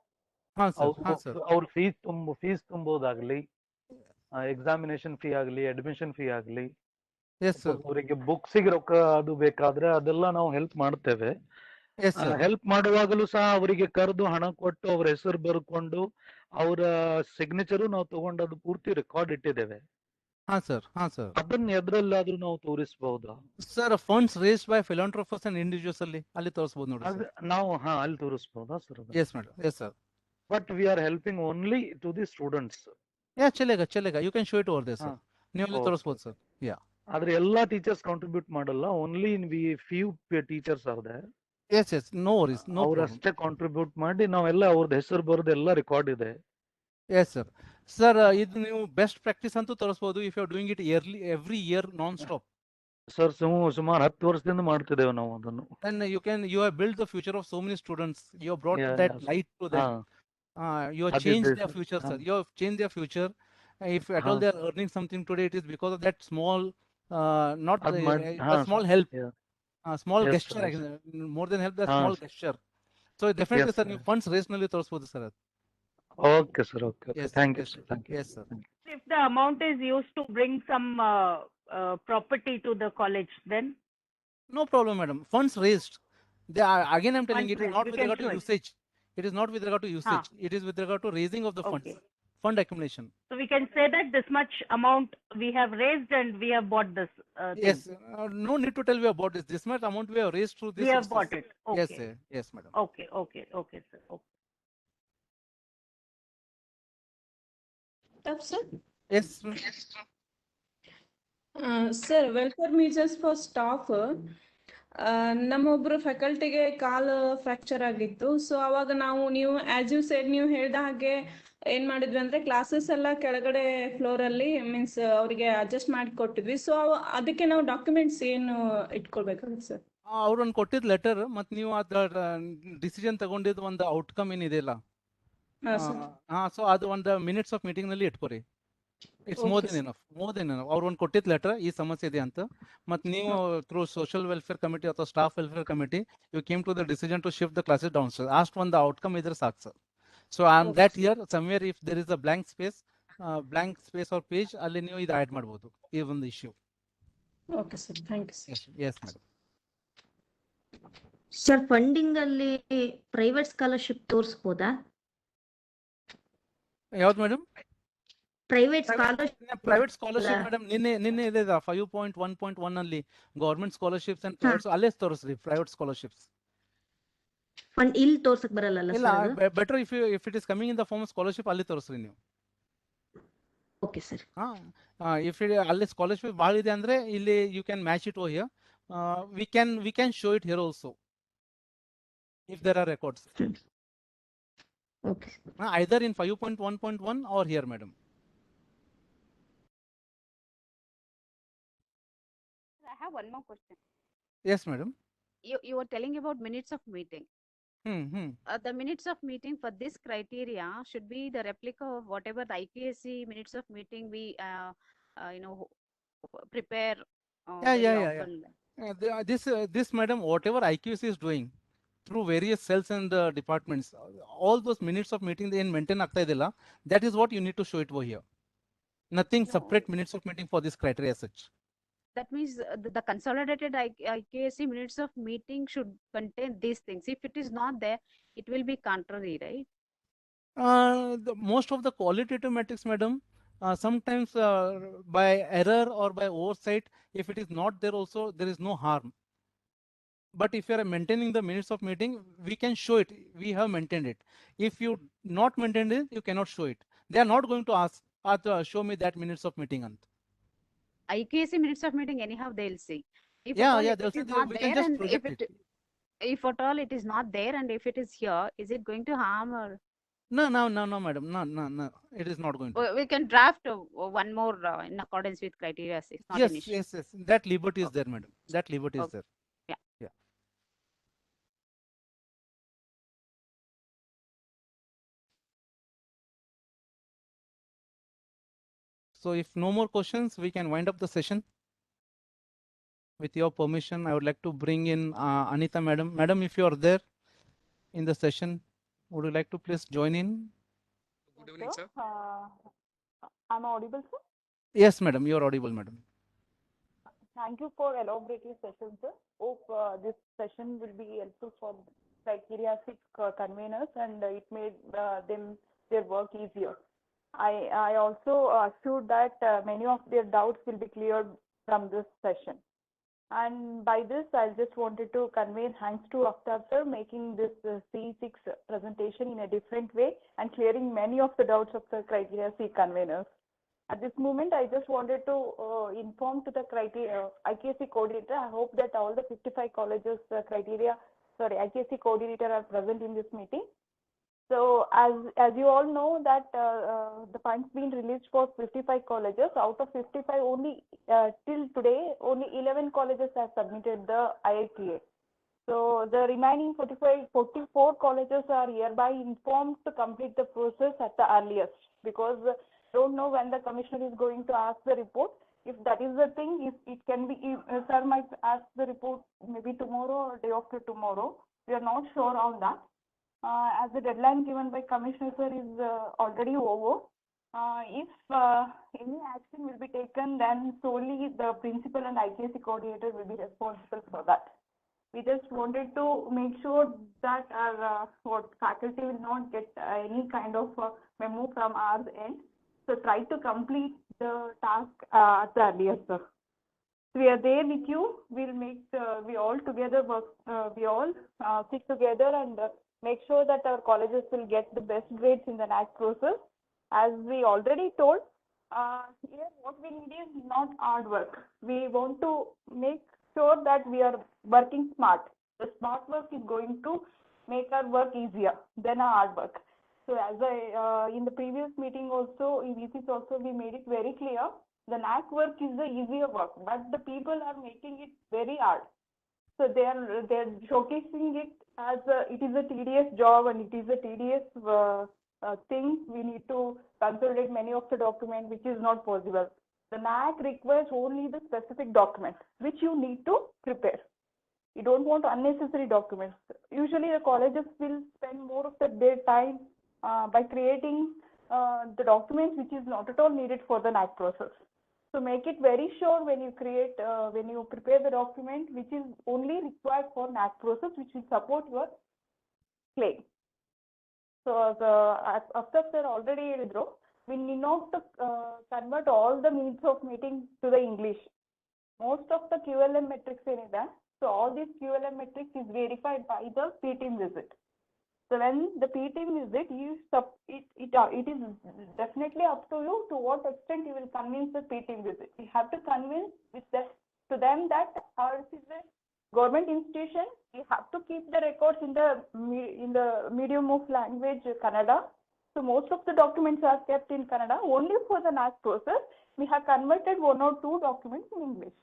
ಅವ್ರ ಫೀಸ್ ತುಂಬೋದಾಗ್ಲಿ, ಎಕ್ಸಾಮಿನೇಷನ್ ಫೀ ಆಗ್ಲಿ, ಅಡ್ಮಿಷನ್ ಫೀ ಆಗ್ಲಿ, ಅವರಿಗೆ ಬುಕ್ಸಿಗೆ ರೊಕ್ಕ ಅದು ಬೇಕಾದ್ರೆ ಅದೆಲ್ಲ ನಾವು ಹೆಲ್ಪ್ ಮಾಡ್ತೇವೆ. ಹೆಲ್ಪ್ ಮಾಡುವಾಗಲೂ ಸಹ ಅವರಿಗೆ ಕರೆದು ಹಣ ಕೊಟ್ಟು ಅವ್ರ ಹೆಸರು ಬರ್ಕೊಂಡು ಅವರ ಸಿಗ್ನೇಚರು ನಾವು ತಗೊಂಡು ಅದು ಪೂರ್ತಿ ರೆಕಾರ್ಡ್ ಇಟ್ಟಿದ್ದೇವೆ. ಅದನ್ನ ಎದ್ರಲ್ಲಾದ್ರೂ ನಾವು ತೋರಿಸಬಹುದಾ sir? Funds raised by philanthropers and individuals ಅಲ್ಲಿ ತೋರಿಸಬಹುದು ನೋಡಿ. ನಾವು ಅಲ್ಲಿ ತೋರಿಸಬಹುದಾ sir? Yes madam. Yes sir. But we are helping only to the students. ಚಲೇಗಾ. You can show it over there sir. ನೀವು ಅಲ್ಲಿ ತೋರಿಸಬಹುದು ಸರ್. ಆದ್ರೆ ಎಲ್ಲಾ ಟೀಚರ್ಸ್ ಕಾಂಟ್ರಿಬ್ಯೂಟ್ ಮಾಡಲ್ಲ. Only in few teachers are there. Yes no worries. ಅವರಷ್ಟೇ contribute ಮಾಡಿ ನಾವೆಲ್ಲ ಅವ್ರದ್ದು ಹೆಸರು ಬರೋದು ಎಲ್ಲ ರೆಕಾರ್ಡ್ ಇದೆ. S sir. ಸರ್, ಇದು ನೀವು ಬೆಸ್ಟ್ ಪ್ರಾಕ್ಟೀಸ್ ಅಂತೂ ತೋರಿಸಬಹುದು if you are doing it every year non stop. Sir, ಸುಮಾರು 10 ವರ್ಷದಿಂದ ಮಾಡ್ತಿದ್ದೇವೆ ನಾವು ಅದನ್ನು. Then you have built the future of so many students. You have brought that light to them. You have changed their future, sir. You have changed their future. If at all they are earning something today, it is because of that small, small help, small gesture. More than help, that small gesture. So definitely, sir, you funds rationally ತೋರಿಸಬಹುದು sir. Okay, sir. Okay. Thank you, sir. Thank you. Yes, sir. If the amount is used to bring some property to the college, then no problem, madam. Funds raised. They are, again, I'm telling you, it is not with regard to usage. It is not with regard to usage. It is with regard to raising of the funds, fund accumulation. So we can say that this much amount we have raised and we have bought this. Yes. No need to tell we have bought this. This much amount we have raised through this. We have bought it. Okay. Yes, sir. Yes, madam. Okay, sir. Okay. Sir? Yes. Sir, welfare measures for staff. ನಮ್ಮೊಬ್ರು ಫ್ಯಾಕಲ್ಟಿಗೆ ಕಾಲು fracture ಆಗಿತ್ತು. So ಅವಾಗ ನೀವು as you said, ನೀವು ಹೇಳ್ದ ಹಾಗೆ ಏನ್ ಮಾಡಿದ್ವಿ ಅಂದ್ರೆ ಕ್ಲಾಸಸ್ ಎಲ್ಲ ಕೆಳಗಡೆ ಫ್ಲೋರ್ ಅಲ್ಲಿ ಮೀನ್ಸ್ ಅವರಿಗೆ ಅಡ್ಜಸ್ಟ್ ಮಾಡಿ ಕೊಟ್ಟಿದ್ವಿ. ಸೊ ಅದಕ್ಕೆ ನಾವು ಡಾಕ್ಯುಮೆಂಟ್ಸ್ ಏನು ಇಟ್ಕೊಳ್ಬೇಕಾಗುತ್ತೆ ಸರ್? ಅವ್ರನ್ನ ಕೊಟ್ಟಿದ್ ಲೆಟರ್ ಮತ್ತೆ ನೀವು ಅದ ಡಿಸಿಷನ್ ತಗೊಂಡಿದ್ ಒಂದು ಔಟ್ಕಮ್ ಏನಿದೆಯಲ್ಲ, ಸೊ ಅದು ಒಂದು ಮಿನಿಟ್ಸ್ ಆಫ್ ಮೀಟಿಂಗ್ ನಲ್ಲಿ ಇಟ್ಕೊರಿ. It's more than enough. ಅವ್ರು ಒಂದು ಕೊಟ್ಟಿದ್ ಲೆಟರ್ ಈ ಸಮಸ್ಯೆ ಇದೆ ಅಂತ, ಮತ್ತೆ ನೀವು ಥ್ರೂ ಸೋಷಿಯಲ್ ವೆಲ್ಫೇರ್ ಕಮಿಟಿ ಅಥವಾ staff welfare committee you came to the decision to shift the classes downstairs. ಅಷ್ಟು ಒಂದು ಔಟ್ಕಮ್ ಇದ್ರೆ ಸಾಕು sir. So on that year somewhere if there is a blank space or page, ಅಲ್ಲಿ ನೀವು ಇದು add ಮಾಡಬಹುದು ಈ ಒಂದು issue. Okay sir, thank you sir. Yes madam. Sir, funding ಅಲ್ಲಿ ಪ್ರೈವೇಟ್ ಸ್ಕಾಲರ್ಶಿಪ್ ತೋರಿಸಬಹುದಾ? ಯಾವ್ದು ಮೇಡಮ್? ಪ್ರೈವೇಟ್ ಸ್ಕಾಲರ್ಶಿಪ್ ಮೇಡಮ್ ನಿನ್ನೆ ಇದೆ 5.1.1 ಅಲ್ಲಿ ಗವರ್ಮೆಂಟ್ ಸ್ಕಾಲರ್ಶಿಪ್ಸ್ ಅಂಡ್ ಪ್ರೈವೇಟ್ ಅಲ್ಲೇ ತೋರಿಸ್ರಿ. ಪ್ರೈವೇಟ್ ಸ್ಕಾಲರ್ಶಿಪ್ಸ್ ಫಂಡ್ ಇಲ್ಲಿ ತೋರ್ಸಕ್ ಬರಲ್ಲ. ಇಲ್ಲ, better if it is coming in the form of scholarship ಅಲ್ಲಿ ತೋರಿಸ್ರಿ ನೀವು. Okay, sir. If it ಅಲ್ಲಿ ಸ್ಕಾಲರ್ಶಿಪ್ ಭಾಳ ಇದೆ ಅಂದ್ರೆ ಇಲ್ಲಿ you can match it over here. We can show it here also if there are records. Okay. Either in 5.1.1 or here, madam. I have one more question. Yes, madam. You were telling about minutes of meeting. The minutes of meeting for this criteria should be the replica of whatever the IQAC minutes of meeting we prepare very often. This madam, whatever IQC is doing through various cells and departments, all those minutes of meeting they maintain ಆಗ್ತಾ ಇದೆಲ್ಲ, that is what you need to show it over here. Nothing separate minutes of meeting for this criteria as such. That means the consolidated IQAC minutes of meeting should contain these things. If it is not there, it will be contrary, right? Most of the qualitative metrics, madam, sometimes by error or by oversight, if it is not there also, there is no harm. But if you are maintaining the minutes of meeting, we can show it. We have maintained it. If you not maintained it, you cannot show it. They are not going to ask, show me that minutes of meeting. IQAC minutes of meeting, anyhow, they'll see. If Yeah, at all they'll it say is not we there, can just and project it. if at all it is not there, and if it is here, is it going to harm or? No, madam. No. It is not going to. We can draft one more in accordance with criteria. It's not an issue. Yes. That liberty is there, madam. That liberty is there. Yeah. So if no more questions, we can wind up the session. With your permission, I would like to bring in Anita, madam. Madam, if you are there in the session, would you like to please join in? Good evening, sir. I'm audible, sir? Yes, madam, you are audible, madam. Thank you for elaborative session, sir. Hope this session will be helpful for criteria 6 conveners, and it made their work easier. I also assured that many of their doubts will be cleared from this session. And by this, I just wanted to convey thanks to Aftab sir making this C6 presentation in a different way and clearing many of the doubts of the criteria C conveners. At this moment, I just wanted to inform to the criteria IQAC coordinator. I hope that all the 55 colleges IQAC coordinator are present in this meeting. So as you all know that the funds been released for 55 colleges. Out of 55, only till today, only 11 colleges have submitted the IITA. So the remaining 44 colleges are hereby informed to complete the process at the earliest, because don't know when the commissioner is going to ask the report. If that is the thing, if it can be, sir might ask the report maybe tomorrow or day after tomorrow. We are not sure on that. As the deadline given by Commissioner sir is already over. If any action will be taken, then solely the principal and IQAC coordinator will be responsible for that. We just wanted to make sure that our faculty will not get any kind of memo from our end. So try to complete the task at the earliest, sir. We are there with you. We'll make we all together work. We all sit together and make sure that our colleges will get the best grades in the NAAC process. As we already told, here what we need is not hard work. We want to make sure that we are working smart. The smart work is going to make our work easier than our hard work. So as in the previous meeting also, in this also we made it very clear. The NAAC work is the easier work, but the people are making it very hard. So they're showcasing it as it is a tedious job and it is a tedious thing. We need to consolidate many of the documents, which is not possible. The NAAC requires only the specific document which you need to prepare. You don't want unnecessary documents. Usually the colleges will spend more of their time by creating the documents which is not at all needed for the NAAC process. So make it very sure when you create, when you prepare the document which is only required for NAAC process, which will support your claim. So after sir already wrote, we need not to convert all the minutes of meeting to the English. Most of the QLM metrics in that. So all these QLM metrics is verified by the P-team visit. So when the P team is it is definitely up to you to what extent you will convince the P team visit. You have to convince to them that ours is a government institution. You have to keep the records in the medium of language Kannada. So most of the documents are kept in Kannada. Only for the NAAC process, we have converted 1 or 2 documents in English.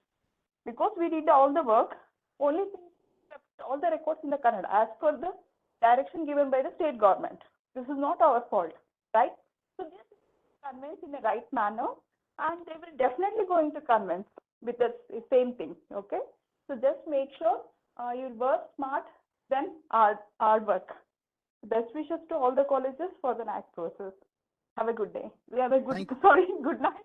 Because we did all the work, only kept all the records in the Kannada as per the direction given by the state government. This is not our fault, right? So this is convinced in the right manner, and they will definitely going to convince with the same thing. Okay, so just make sure you work smart, then hard work. Best wishes to all the colleges for the NAAC process. Have a good day. We have a good good night.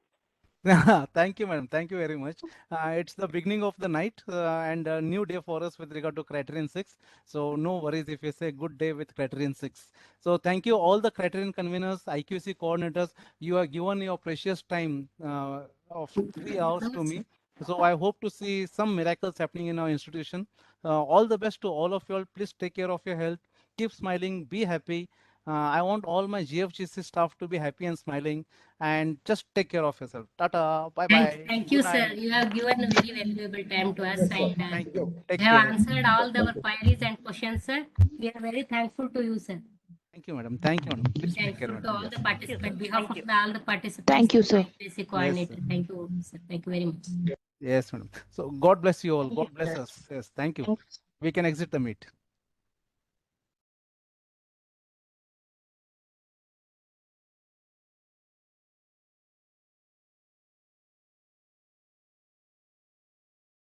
Thank you, madam. Thank you very much. It's the beginning of the night and a new day for us with regard to Criterion 6. So no worries if you say good day with Criterion 6. So thank you all the Criterion conveners, IQAC coordinators. You have given your precious time of 3 hours to me. So I hope to see some miracles happening in our institution. All the best to all of you all. Please take care of your health. Keep smiling. Be happy. I want all my GFGC staff to be happy and smiling, and just take care of yourself. Tata, bye bye. Thank you, sir. You have given a very valuable time to us, and Thank you. Take you have care. answered all our queries and questions, sir. We are very thankful to you, sir. Thank you, madam. Thank you, madam. Please take care, Thankful to madam. all Yes. the participants. Behalf of all the participants. Thank you, sir. IQAC coordinator. Yes, Thank you, sir. Thank you very much. Yes, madam. So God bless you all. God bless us. Yes, thank you. We can exit the meet.